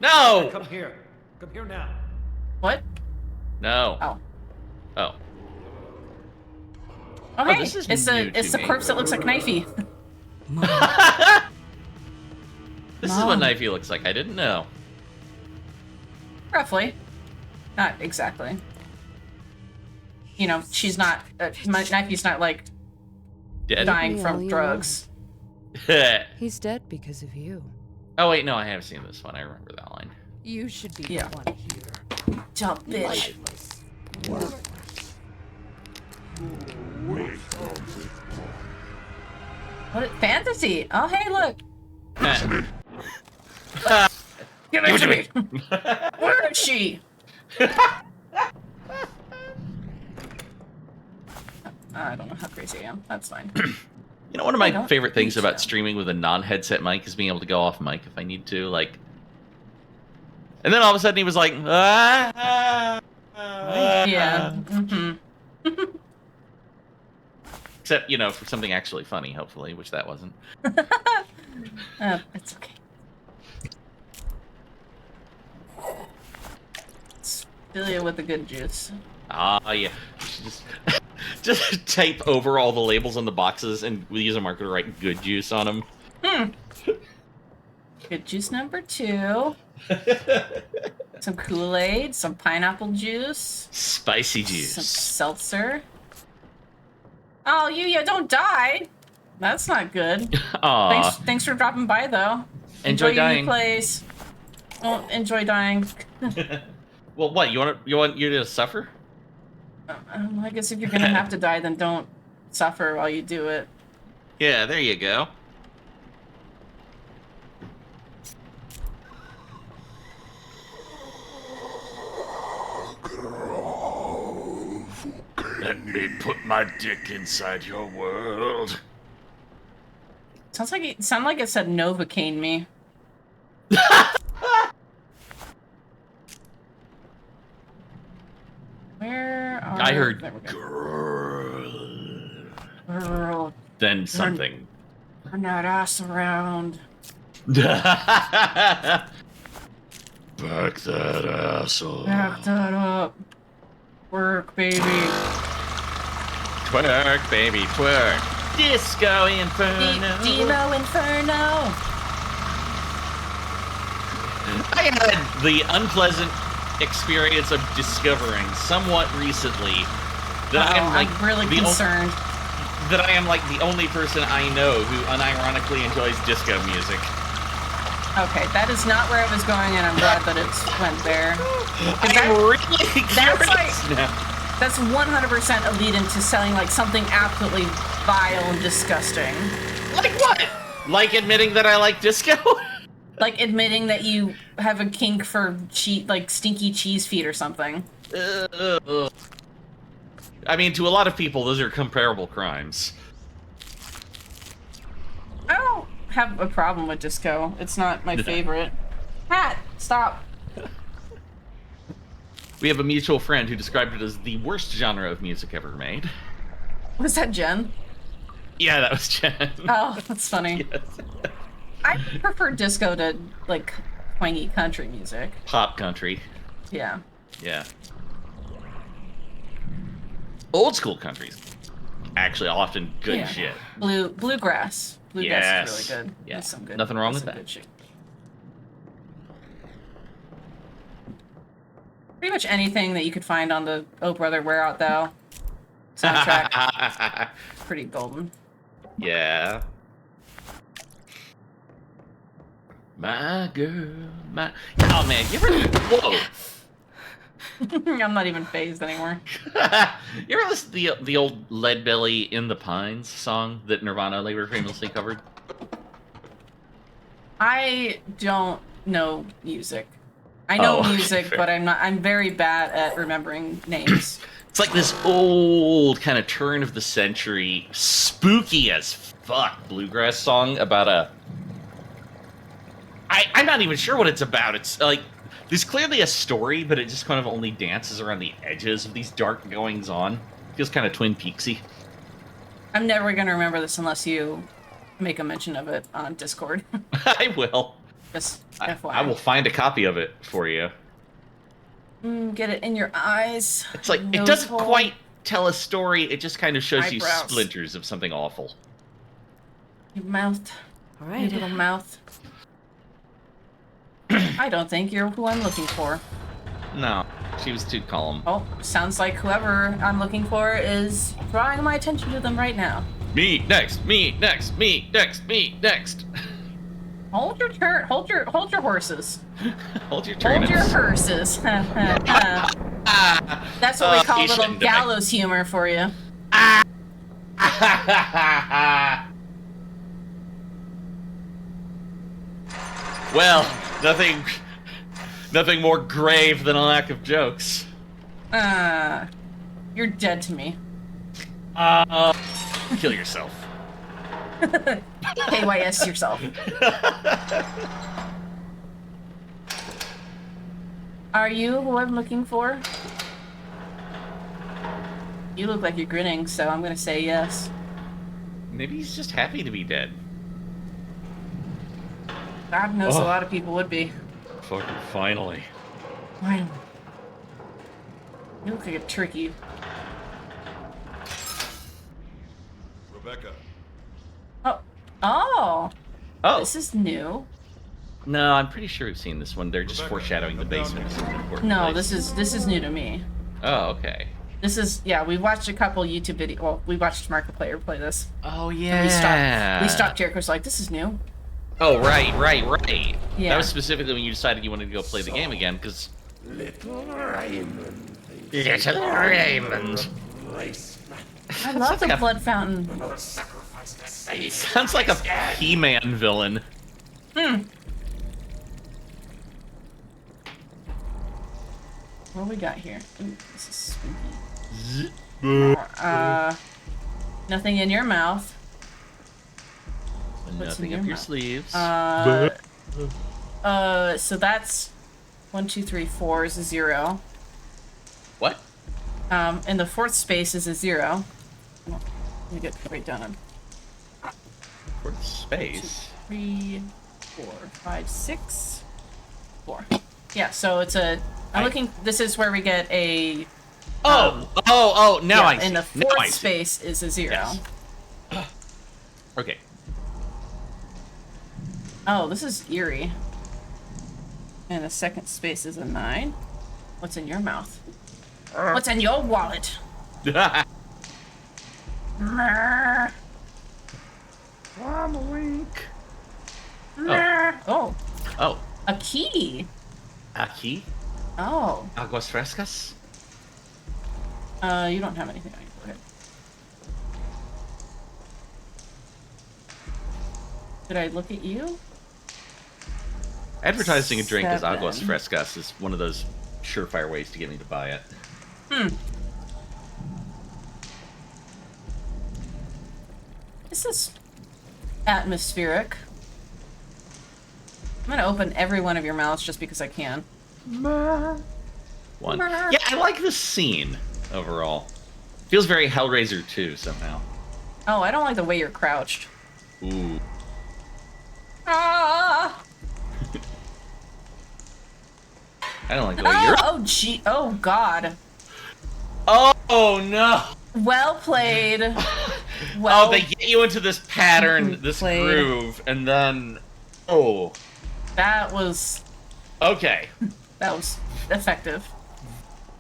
No! Come here. Come here now. What? No. Oh. Oh. Okay, this is it's new a to me. corpse that looks like Knifey. This is what Knifey looks like. I didn't know. Roughly. Not exactly. You know, she's not... Knifey's not, like, Dead? dying Yeah, from you drugs. He's dead because of you. Oh, wait, no, I have seen this one. I remember that line. You should be Yeah. the one here. Dumb bitch. What? Fantasy? Oh, hey, look. Give it to me. Where is she? I don't know how crazy I am. That's fine. You know, one of I my don't favorite things think about so. streaming with a non-headset mic is being able to go off mic if I need to, like... And then all of a sudden he was like... Yeah. Mm-hmm. Except, you know, for something actually funny, hopefully, which that wasn't. It's okay. Fill you with the good juice. Ah, yeah. Just tape over all the labels on the boxes and we use a marker to write good juice on them. Good juice number 2. Some Kool-Aid, some pineapple juice, Spicy some juice. seltzer. Oh, you don't die. That's not good. Aw. Thanks for dropping by, though. Enjoy your dying. new place. Don't enjoy dying. Well, what, you want you to suffer? I guess if you're gonna have to die, then don't suffer while you do it. Yeah, there you go. Let me put my dick inside your world. Sounds like it said Novocaine me. Where are... I heard There we go. girl. Girl, Then something. turn that ass around. Back that asshole. Back that up. Work, baby. Twerk, baby, twerk. Disco Inferno. Demo Inferno. I had the unpleasant experience of discovering somewhat recently that I am like I'm really the concerned. that I am like the only person I know who unironically enjoys disco music. Okay, that is not where I was going, and I'm glad that it went there. I'm really that's curious like- now. That's 100% a lead into selling like something absolutely vile and disgusting. Like what? Like admitting that I like disco? Like admitting that you have a kink for like stinky cheese feet or something. I mean, to a lot of people, those are comparable crimes. I don't have a problem with disco. It's not my favorite. Hat, stop. We have a mutual friend who described it as the worst genre of music ever made. Was that Jen? Yeah, that was Jen. Oh, that's funny. Yes. I prefer disco to like twangy country music. Pop country. Yeah. Yeah. Old school country's actually often good Yeah. shit. Bluegrass. Bluegrass Yes. is really good. Yeah. That's some good. Nothing wrong that's with some that. good shit. Pretty much anything that you could find on the Oh Brother Where Art Thou soundtrack. Pretty golden. Yeah. My girl, my... Oh, man, you ever... Whoa. I'm not even phased anymore. You ever listen to the old Lead Belly In the Pines song that Nirvana later famously covered? I don't know music. I know Oh, music, fair. but I'm very bad at remembering names. It's like this old kind of turn of the century, spooky as fuck bluegrass song about a... I'm not even sure what it's about. It's like, there's clearly a story, but it just kind of only dances around the edges of these dark goings on. Feels kind of Twin Peaksy. I'm never gonna remember this unless you make a mention of it on Discord. I will. Just I FYI. will find a copy of it for you. Get it in your eyes. It's like, it nose doesn't hole, quite tell a story, it just kind of shows you eyebrows. splinters of something awful. Your mouth. All Your right. little mouth. I don't think you're who I'm looking for. No, she was too calm. Oh, sounds like whoever I'm looking for is drawing my attention to them right now. Me next, me next, me next, me next. Hold your turn. Hold your horses. Hold your turn. Hold your horses. That's what we call you little shouldn't have. gallows humor for you. Well, nothing more grave than a lack of jokes. You're dead to me. Kill yourself. KYS yourself. Are you who I'm looking for? You look like you're grinning, so I'm gonna say yes. Maybe he's just happy to be dead. God knows Oh. a lot of people would be. Fucking finally. Finally. You look like a turkey. Rebecca, Oh. Oh! Oh, This is new. no, I'm pretty sure we've seen this one. They're just Rebecca, foreshadowing the come down basement. here. Is an important No, place. this is new to me. Oh, okay. This is, yeah, we watched a couple YouTube videos. Well, we watched Markiplier play this. Oh, And yeah. we stopped Jericho's like, this is new. Oh, right. Yeah. That was specifically when you decided you wanted to go play the game again, because... Little Raymond. Little Raymond. I love the like a- blood fountain. Sounds like a He-Man villain. What we got here? Ooh, this is spooky. Nothing in your mouth. What's in Nothing your up your mouth? sleeves. So that's 1, 2, 3, 4 is a 0. What? And the fourth space is a 0. Let me get right down on For space. 3, 4, 5, 6, 4. Yeah, so it's a. I'm looking. This is where we get a. Oh! Now yeah, I see. and the Now I fourth see. space is a 0. Yes. Okay. Oh, this is eerie. And the second space is a 9. What's in your mouth? What's in your wallet? Mrrr. I'm awake. Mrrr. Oh, Oh, a key. aquí, Oh, aguas frescas. you don't have anything on your forehead. Did I look at you? Advertising a drink as 7. aguas frescas is one of those surefire ways to get me to buy it. This is atmospheric. I'm gonna open every one of your mouths just because I can. One. Yeah, I like this scene overall. Feels very Hellraiser 2 somehow. Oh, I don't like the way you're crouched. Ooh. Ah! I don't like the way you're. Oh, gee. Oh, God. Oh no! Well played. Well, Oh, they get you into this pattern, this played. groove, and then oh, that was okay, effective.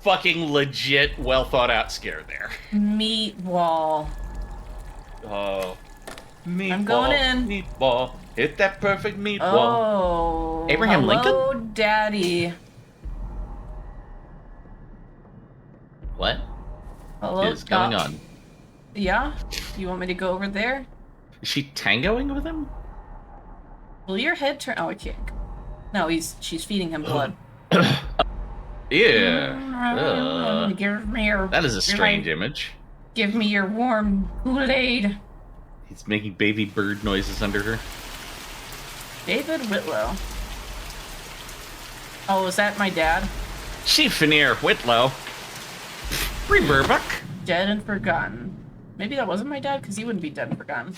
fucking legit, well thought out scare there. Meat wall. Oh, meatball, I'm going in. meatball, hit that perfect meatball. Oh, Abraham hello, Lincoln? Daddy. What Hello, is going on? Yeah, you want me to go over there? Is she tangoing with him? Will your head turn? Oh, I can't. No, she's feeding him blood. Yeah. Give me your. That is a strange image. Give me your warm Kool-Aid. He's making baby bird noises under her. David Whitlow. Oh, is that my dad? Chief Veneer Whitlow. Reverbuck. Dead and forgotten. Maybe that wasn't my dad, because he wouldn't be dead and forgotten.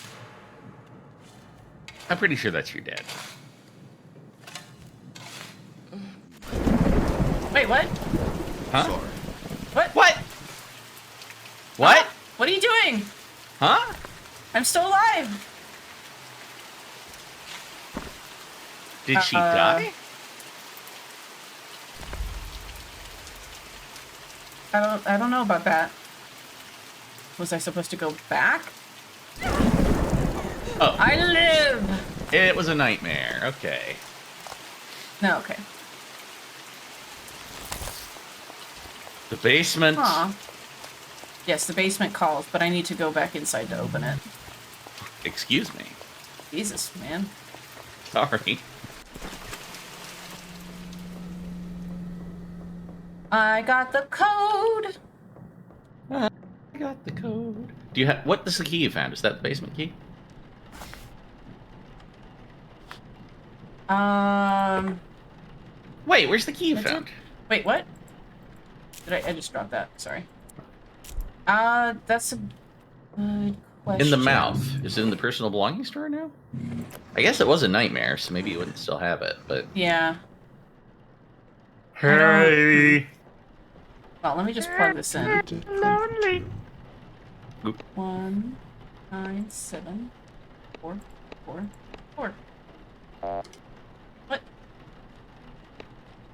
I'm pretty sure that's your dad. Wait, what? Huh? Sorry. What? What? What? What are you doing? Huh? I'm still alive. Did she die? I don't know about that. Was I supposed to go back? Oh. I live! It was a nightmare. Okay. No, okay. The basement. Huh. Yes, the basement calls, but I need to go back inside to open it. Excuse me. Jesus, man. Sorry. I got the code! I got the code. Do you have what is the key you found? Is that the basement key? Wait, where's the key you found? Wait, what? I just dropped that. Sorry. That's a good question. In the mouth. Is it in the personal belongings drawer now? I guess it was a nightmare, so maybe you wouldn't still have it, but... Yeah. Hey! Well, let me just plug this in. Lonely. 1, 9, 7, 4, 4, 4. What?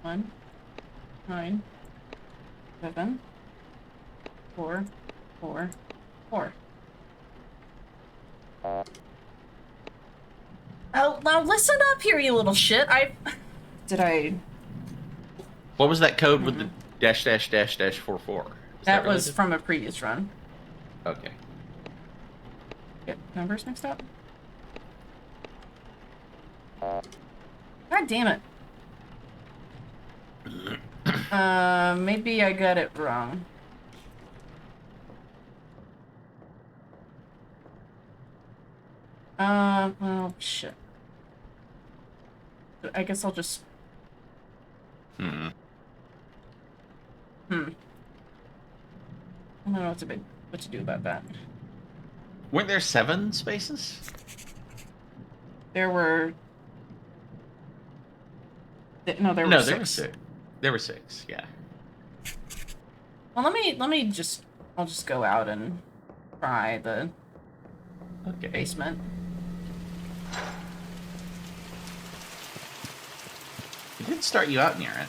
1, 9, 7, 4, 4, 4. Oh, now listen up here, you little shit. Did I... What was that code with the dash dash dash dash 44? That was from a previous run. Okay. Get numbers mixed up? God damn it. Maybe I got it wrong. Well, shit. I guess I'll just... Hmm. I don't know what to do about that. Weren't there 7 spaces? There were... No, there were No, 6. there were 6. There were 6, yeah. Well, let me just... I'll just go out and try the Okay. basement. It did start you out near it.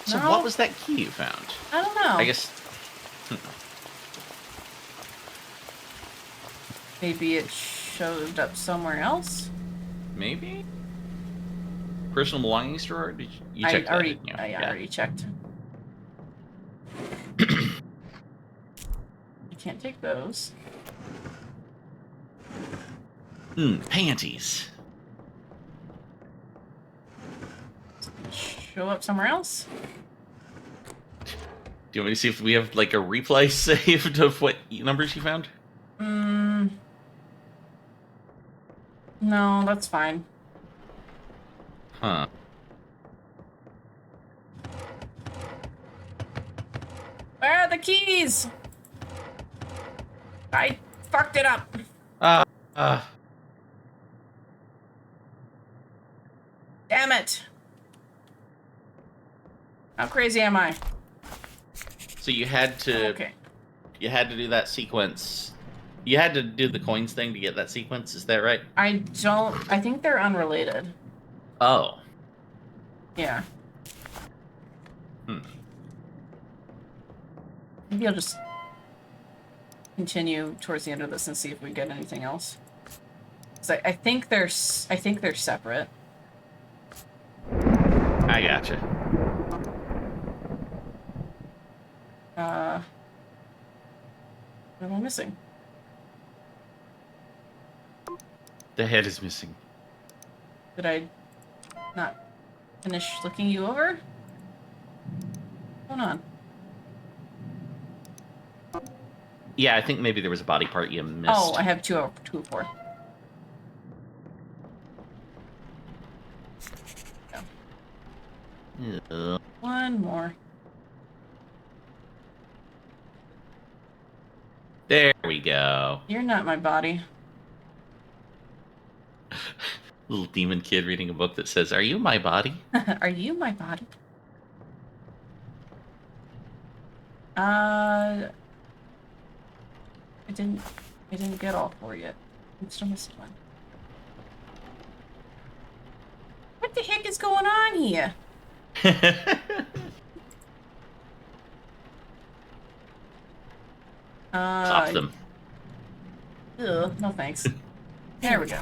So No. what was that key you found? I don't know. I guess... Maybe it showed up somewhere else? Maybe? Personal belongings drawer? Did you checked that, already, didn't you? I already checked. You can't take those. Panties. Show up somewhere else? Do you want me to see if we have, like, a replay saved of what numbers you found? No, that's fine. Huh. Where are the keys? I fucked it up. Damn it! How crazy am I? So you had to Okay. you had to do that sequence. You had to do the coins thing to get that sequence, is that right? I think they're unrelated. Oh. Yeah. Hmm. Maybe I'll just continue towards the end of this and see if we get anything else. 'Cause I think they're separate. I gotcha. What am I missing? The head is missing. Did I not finish looking you over? Hold on. Yeah, I think maybe there was a body part you missed. Oh, I have 204. Yeah. One more. There we go. You're not my body. Little demon kid reading a book that says, "Are you my body?" Are you my body? I didn't get all four yet. I'm still missing one. What the heck is going on here? Pop them. Ugh, no thanks. There we go.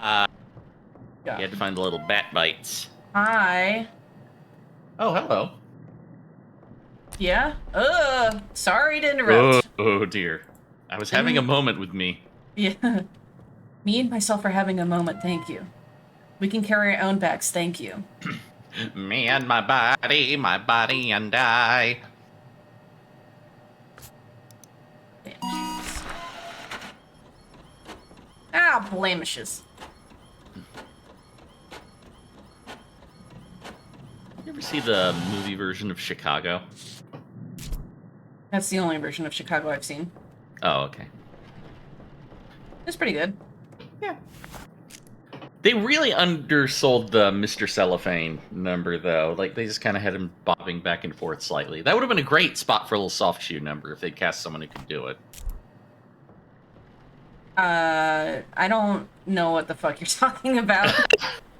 You had to find the little bat bites. Hi. Oh, hello. Yeah? Sorry to interrupt. Oh dear. I was having a moment with me. Yeah. Me and myself are having a moment, thank you. We can carry our own bags, thank you. Me and my body and I. Blemishes. Ah, blemishes. You ever see the movie version of Chicago? That's the only version of Chicago I've seen. Oh, okay. It's pretty good. Yeah. They really undersold the Mr. Cellophane number, though. Like, they just kind of had him bobbing back and forth slightly. That would have been a great spot for a little soft shoe number if they'd cast someone who could do it. I don't know what the fuck you're talking about.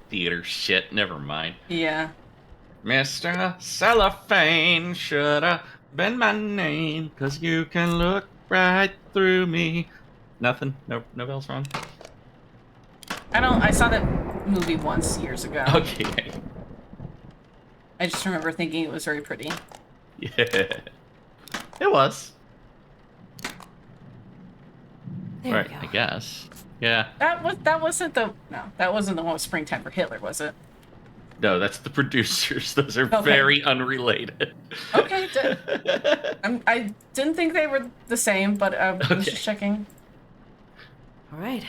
Theater shit, never mind. Yeah. Mr. Cellophane should have been my name, 'cause you can look right through me. Nothing? No bells wrong? I saw that movie once years ago. Okay. I just remember thinking it was very pretty. Yeah. It was. There Right, we go. I guess. Yeah. That wasn't the one with Springtime for Hitler, was it? No, that's the producers. Those are Okay. very unrelated. Okay. I didn't think they were the same, but I was Okay. just checking. All right.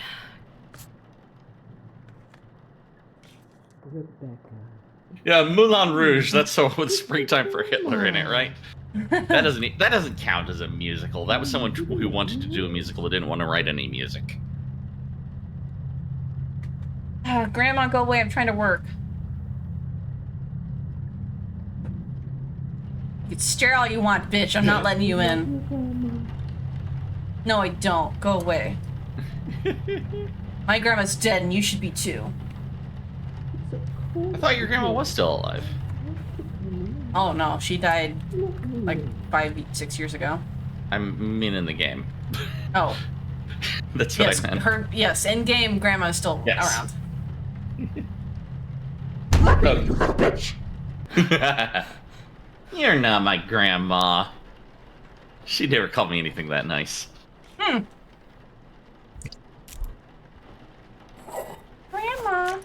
Yeah, Moulin Rouge. That's the one with Springtime for Hitler in it, right? That doesn't count as a musical. That was someone who wanted to do a musical that didn't want to write any music. Grandma, go away. I'm trying to work. You can stare all you want, bitch. I'm not letting you in. No, I don't. Go away. My grandma's dead, and you should be too. I thought your grandma was still alive. Oh no, she died like 5-6 years ago. I mean, in the game. Oh, That's what yes, I meant. yes, in game, grandma is still Yes. around. You're not my grandma. She never called me anything that nice. Grandma.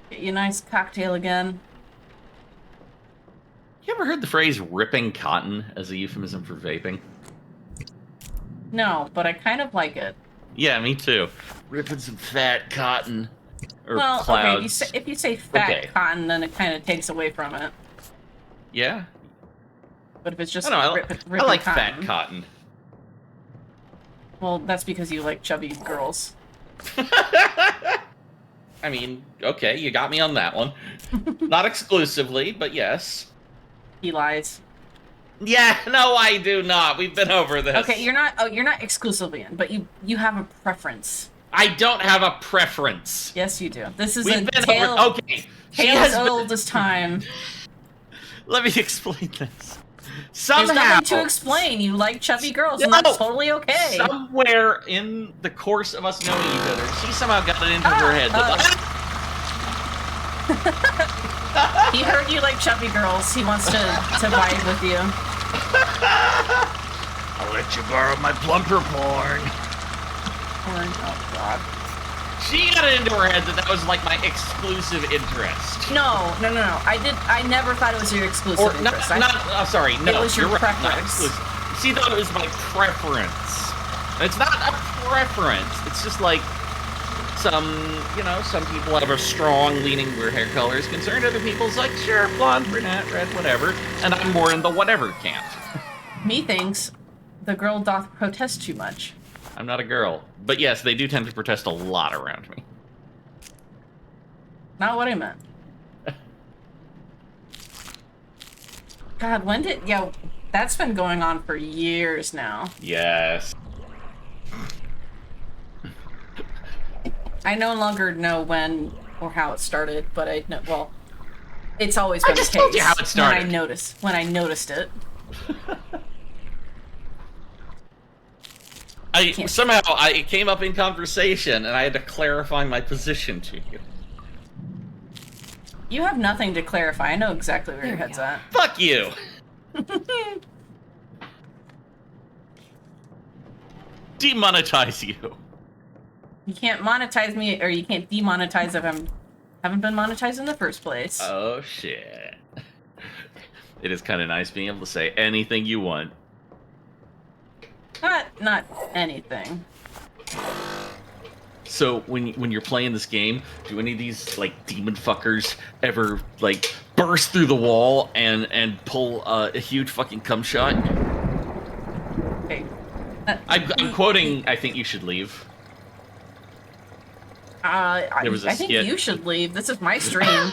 Get you a nice cocktail again. You ever heard the phrase ripping cotton as a euphemism for vaping? No, but I kind of like it. Yeah, me too. Ripping some fat cotton. Or Well, clouds. okay, if you say fat Okay. cotton, then it kind of takes away from it. Yeah? But if it's just I don't know. ripping I like cotton, fat cotton. Well, that's because you like chubby girls. I mean, okay, you got me on that one. Not exclusively, but yes. He lies. Yeah, no, I do not. We've been over this. Okay, you're not. Oh, you're not exclusively in, but you have a preference. I don't have a preference. Yes, you do. This is We've a been tale. over. Okay, she Tale has as been- old as time. Let me explain this. There's Somehow, nothing to explain. You like chubby girls, and No! that's totally okay. somewhere in the course of us knowing each other, she somehow got it into her head that He heard you like chubby girls. He wants to vibe with you. I'll let you borrow my plumper porn. Oh God. she got it into her head that was like my exclusive interest. No. I never thought it was your exclusive Or not, interest. sorry, no, It was your you're right, not preference. exclusive. She thought it was my preference. And it's not a preference. It's just like some people have a strong leaning where hair color is concerned. Other people's like, sure, blonde, brunette, red, whatever. And I'm more in the whatever camp. Methinks the girl doth protest too much. I'm not a girl. But yes, they do tend to protest a lot around me. Not what I meant. God, when did... Yeah, that's been going on for years now. Yes. I no longer know when or how it started, but I know... Well, it's always been the just case. told you how it started. When I noticed it. It came up in conversation, and I had to clarify my position to you. You have nothing to clarify. I know exactly where your There we head's go. at. Fuck you! Demonetize you. You can't monetize me, or you can't demonetize if I haven't been monetized in the first place. Oh shit. It is kind of nice being able to say anything you want. Not anything. So when you're playing this game, do any of these like demon fuckers ever like burst through the wall and pull a huge fucking cum shot? Okay. I'm quoting. I think you should leave. There was a I think skit. you should leave. This is my stream.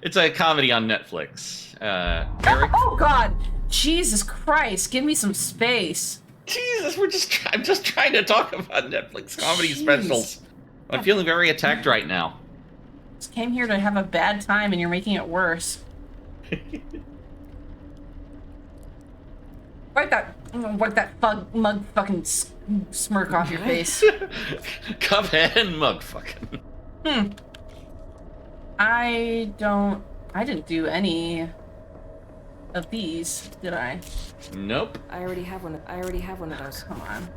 It's a comedy on Netflix. Eric. Oh God! Jesus Christ! Give me some space. Jesus, I'm just trying to talk about Netflix comedy Jeez. specials. I'm feeling very attacked right now. Just came here to have a bad time, and you're making it worse. Wipe that mug fucking smirk off your face. Cuphead and mug fucking. I didn't do any of these, did I? Nope. I already have one of those. Come on.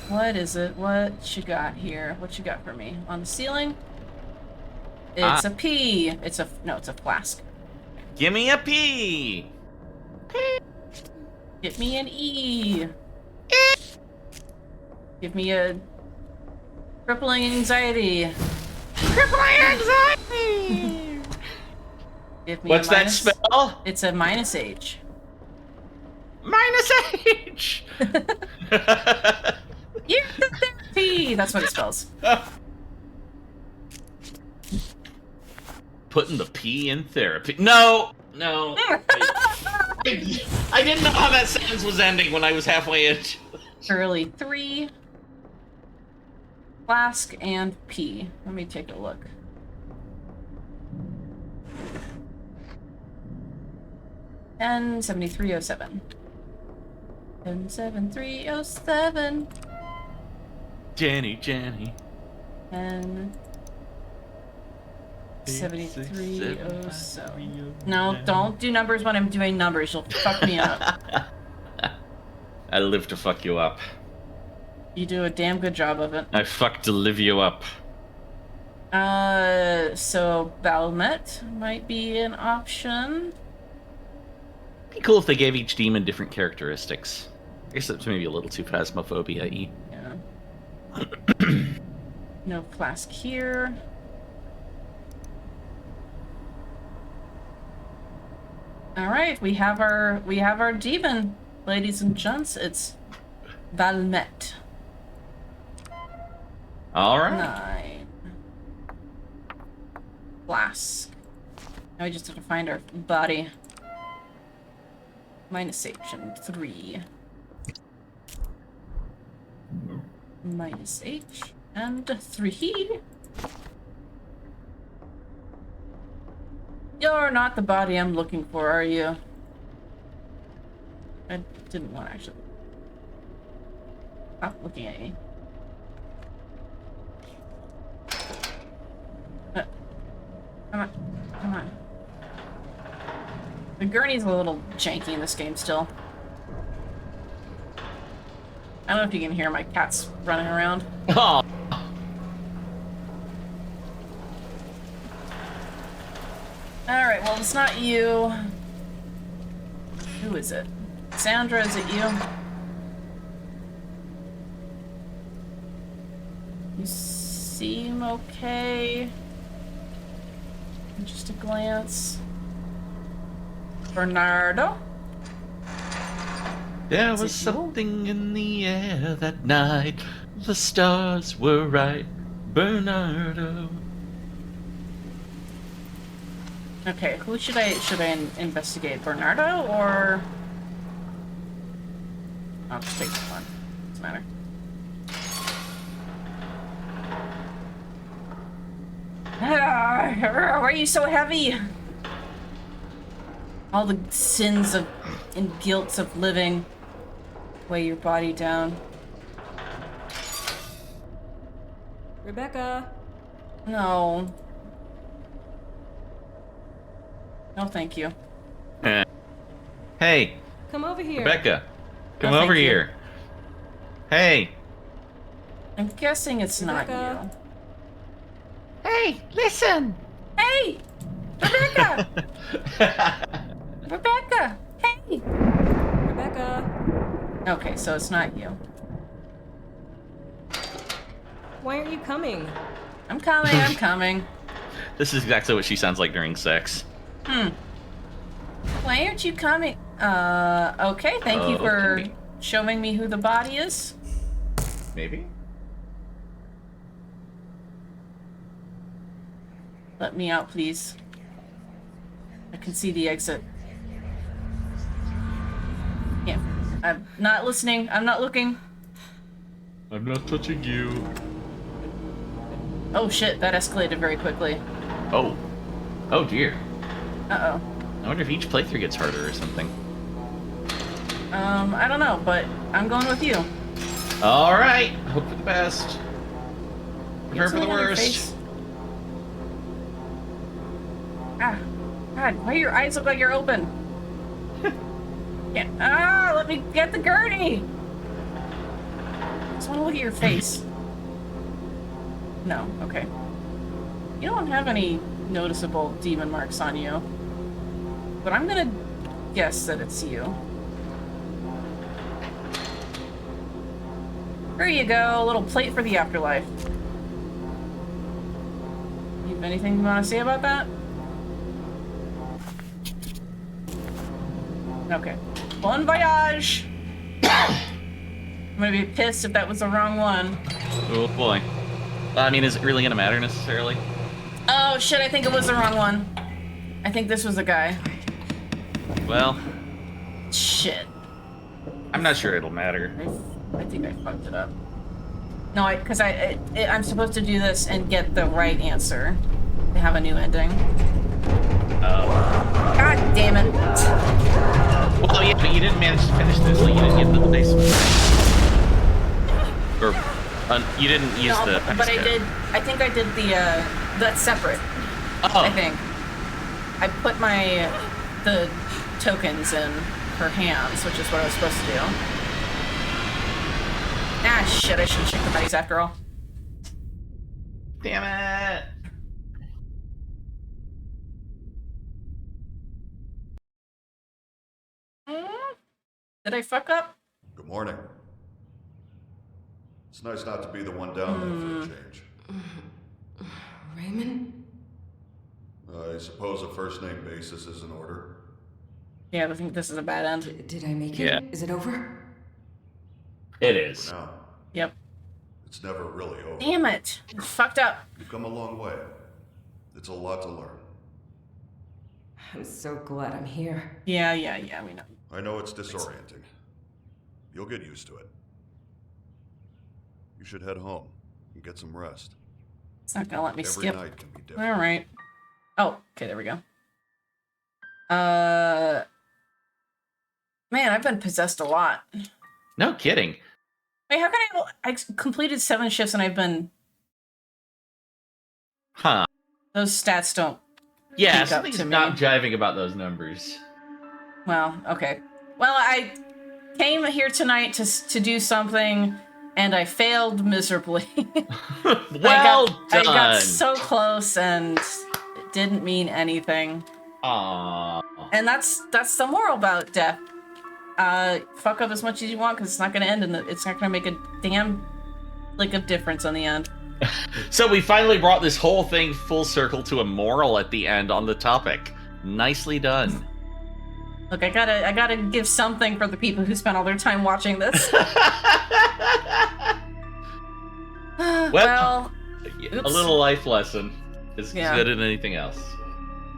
What is it? What you got here? What you got for me? On the ceiling? It's a P. It's a flask. Give me a P. Get me an E. Give me a crippling anxiety. Crippling anxiety! Give me What's a that minus. spell? It's a minus H. Minus H. You're the therapy. That's what it spells. Putting the P in therapy. No. I didn't know how that sentence was ending when I was halfway in. Early 3. Flask and P. Let me take a look. N7307. N7307. Jenny. N 7307. No, don't do numbers when I'm doing numbers. You'll fuck me up. I live to fuck you up. You do a damn good job of it. I fuck to live you up. So Balmet might be an option. Be cool if they gave each demon different characteristics. I guess that's maybe a little too phasmophobia-y. Yeah. No flask here. All right, we have our demon, ladies and gents. It's Valmet. All right. 9. Flask. Now we just have to find our body. -H and 3. -H and 3. You're not the body I'm looking for, are you? I didn't want to actually. Stop looking at me. Come on. Come on. The gurney's a little janky in this game still. I don't know if you can hear my cats running around. Oh. Alright, well, it's not you. Who is it? Sandra, is it you? You seem okay. Just a glance. Bernardo? There Is was it you? something in the air that night. The stars were right. Bernardo. Okay, who should I investigate? Bernardo or I'll just take this one. Doesn't matter. Why are you so heavy? All the sins of and guilts of living weigh your body down. Rebecca. No. No, thank you. Hey, Come over here. Rebecca. Come No, over thank you. here. Hey. I'm guessing it's not Rebecca. you. Hey, listen! Hey! Rebecca! Rebecca! Hey! Rebecca. Okay, so it's not you. Why aren't you coming? I'm coming, I'm coming. This is exactly what she sounds like during sex. Why aren't you coming? Okay, thank you for Okay. showing me who the body is. Maybe? Let me out, please. I can see the exit. Yeah, I'm not listening. I'm not looking. I'm not touching you. Oh shit, that escalated very quickly. Oh. Oh dear. Uh-oh. I wonder if each playthrough gets harder or something. I don't know, but I'm going with you. Alright. Hope for the best. Prepare Get for the something on your worst. face. Ah. God, why do your eyes look like you're open? Yeah. Ah, let me get the gurney! I just want to look at your face. No, okay. You don't have any noticeable demon marks on you. But I'm gonna guess that it's you. Here you go, a little plate for the afterlife. You have anything you want to say about that? Okay. Bon voyage! I'm gonna be pissed if that was the wrong one. Oh boy. I mean, is it really gonna matter necessarily? Oh shit, I think it was the wrong one. I think this was the guy. Well, Shit. I'm not sure it'll matter. I think I fucked it up. No, because I'm supposed to do this and get the right answer to have a new ending. God damn it. Well, yeah, but you didn't manage to finish this, like you didn't get the nice or you didn't use No, the but I passcode. did. I think I did the. That's separate. Oh. I think. I put the tokens in her hands, which is what I was supposed to do. Ah, shit! I should check the bodies after all. Damn it. Did I fuck up? Good morning. It's nice not to be the one down there for a change. Raymond? I suppose a first name basis is in order. Yeah, I think this is a bad end. Did I make it? Yeah. Is it over? It is. For now, Yep. it's never really over. Damn it. It's fucked up. You've come a long way. It's a lot to learn. I'm so glad I'm here. Yeah, we know. I know it's disorienting. You'll get used to it. You should head home and get some rest. It's not gonna let me Every skip. night can be different. All right. Oh, okay, there we go. Man, I've been possessed a lot. No kidding. Wait, how can I completed 7 shifts and I've been... Huh. Those stats don't... Yeah, Speak up something's to me. not jiving about those numbers. Well, okay. Well, I came here tonight to do something, and I failed miserably. Well I done. got so close, and it didn't mean anything. Aww. And that's the moral about death. Fuck up as much as you want, because it's not going to end, and it's not going to make a damn lick of difference on the end. So we finally brought this whole thing full circle to a moral at the end on the topic. Nicely done. Look, I gotta give something for the people who spent all their time watching this. Well, a oops. little life lesson is Yeah. good as anything else.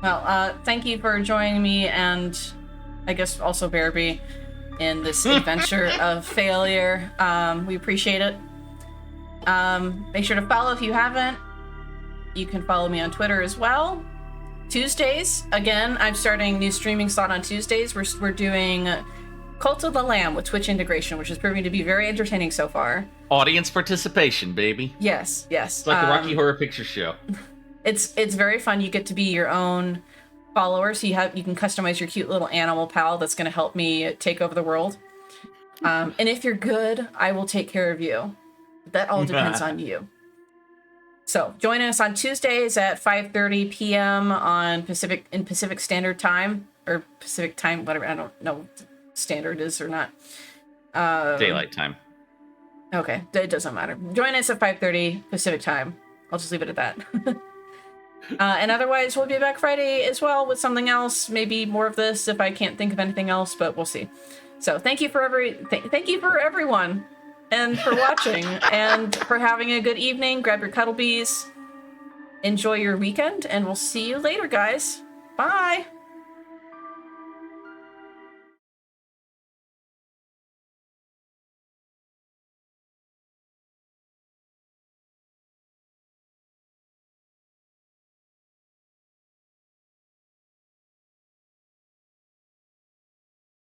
Well, thank you for joining me, and I guess also Bearby, in this adventure of failure. We appreciate it. Make sure to follow if you haven't. You can follow me on Twitter as well. Tuesdays, again, I'm starting a new streaming slot on Tuesdays. We're doing Cult of the Lamb with Twitch integration, which is proving to be very entertaining so far. Audience participation, baby. Yes. It's like the Rocky Horror Picture Show. It's very fun. You get to be your own follower, so you can customize your cute little animal pal that's going to help me take over the world. And if you're good, I will take care of you. That all depends on you. So join us on Tuesdays at 5:30 p.m. on Pacific Standard Time, or Pacific Time, whatever. I don't know what standard is or not. Daylight time. Okay, it doesn't matter. Join us at 5:30 Pacific Time. I'll just leave it at that. And otherwise, we'll be back Friday as well with something else. Maybe more of this if I can't think of anything else, but we'll see. So thank you for everyone, and for watching, and for having a good evening. Grab your cuddle bees. Enjoy your weekend, and we'll see you later, guys. Bye.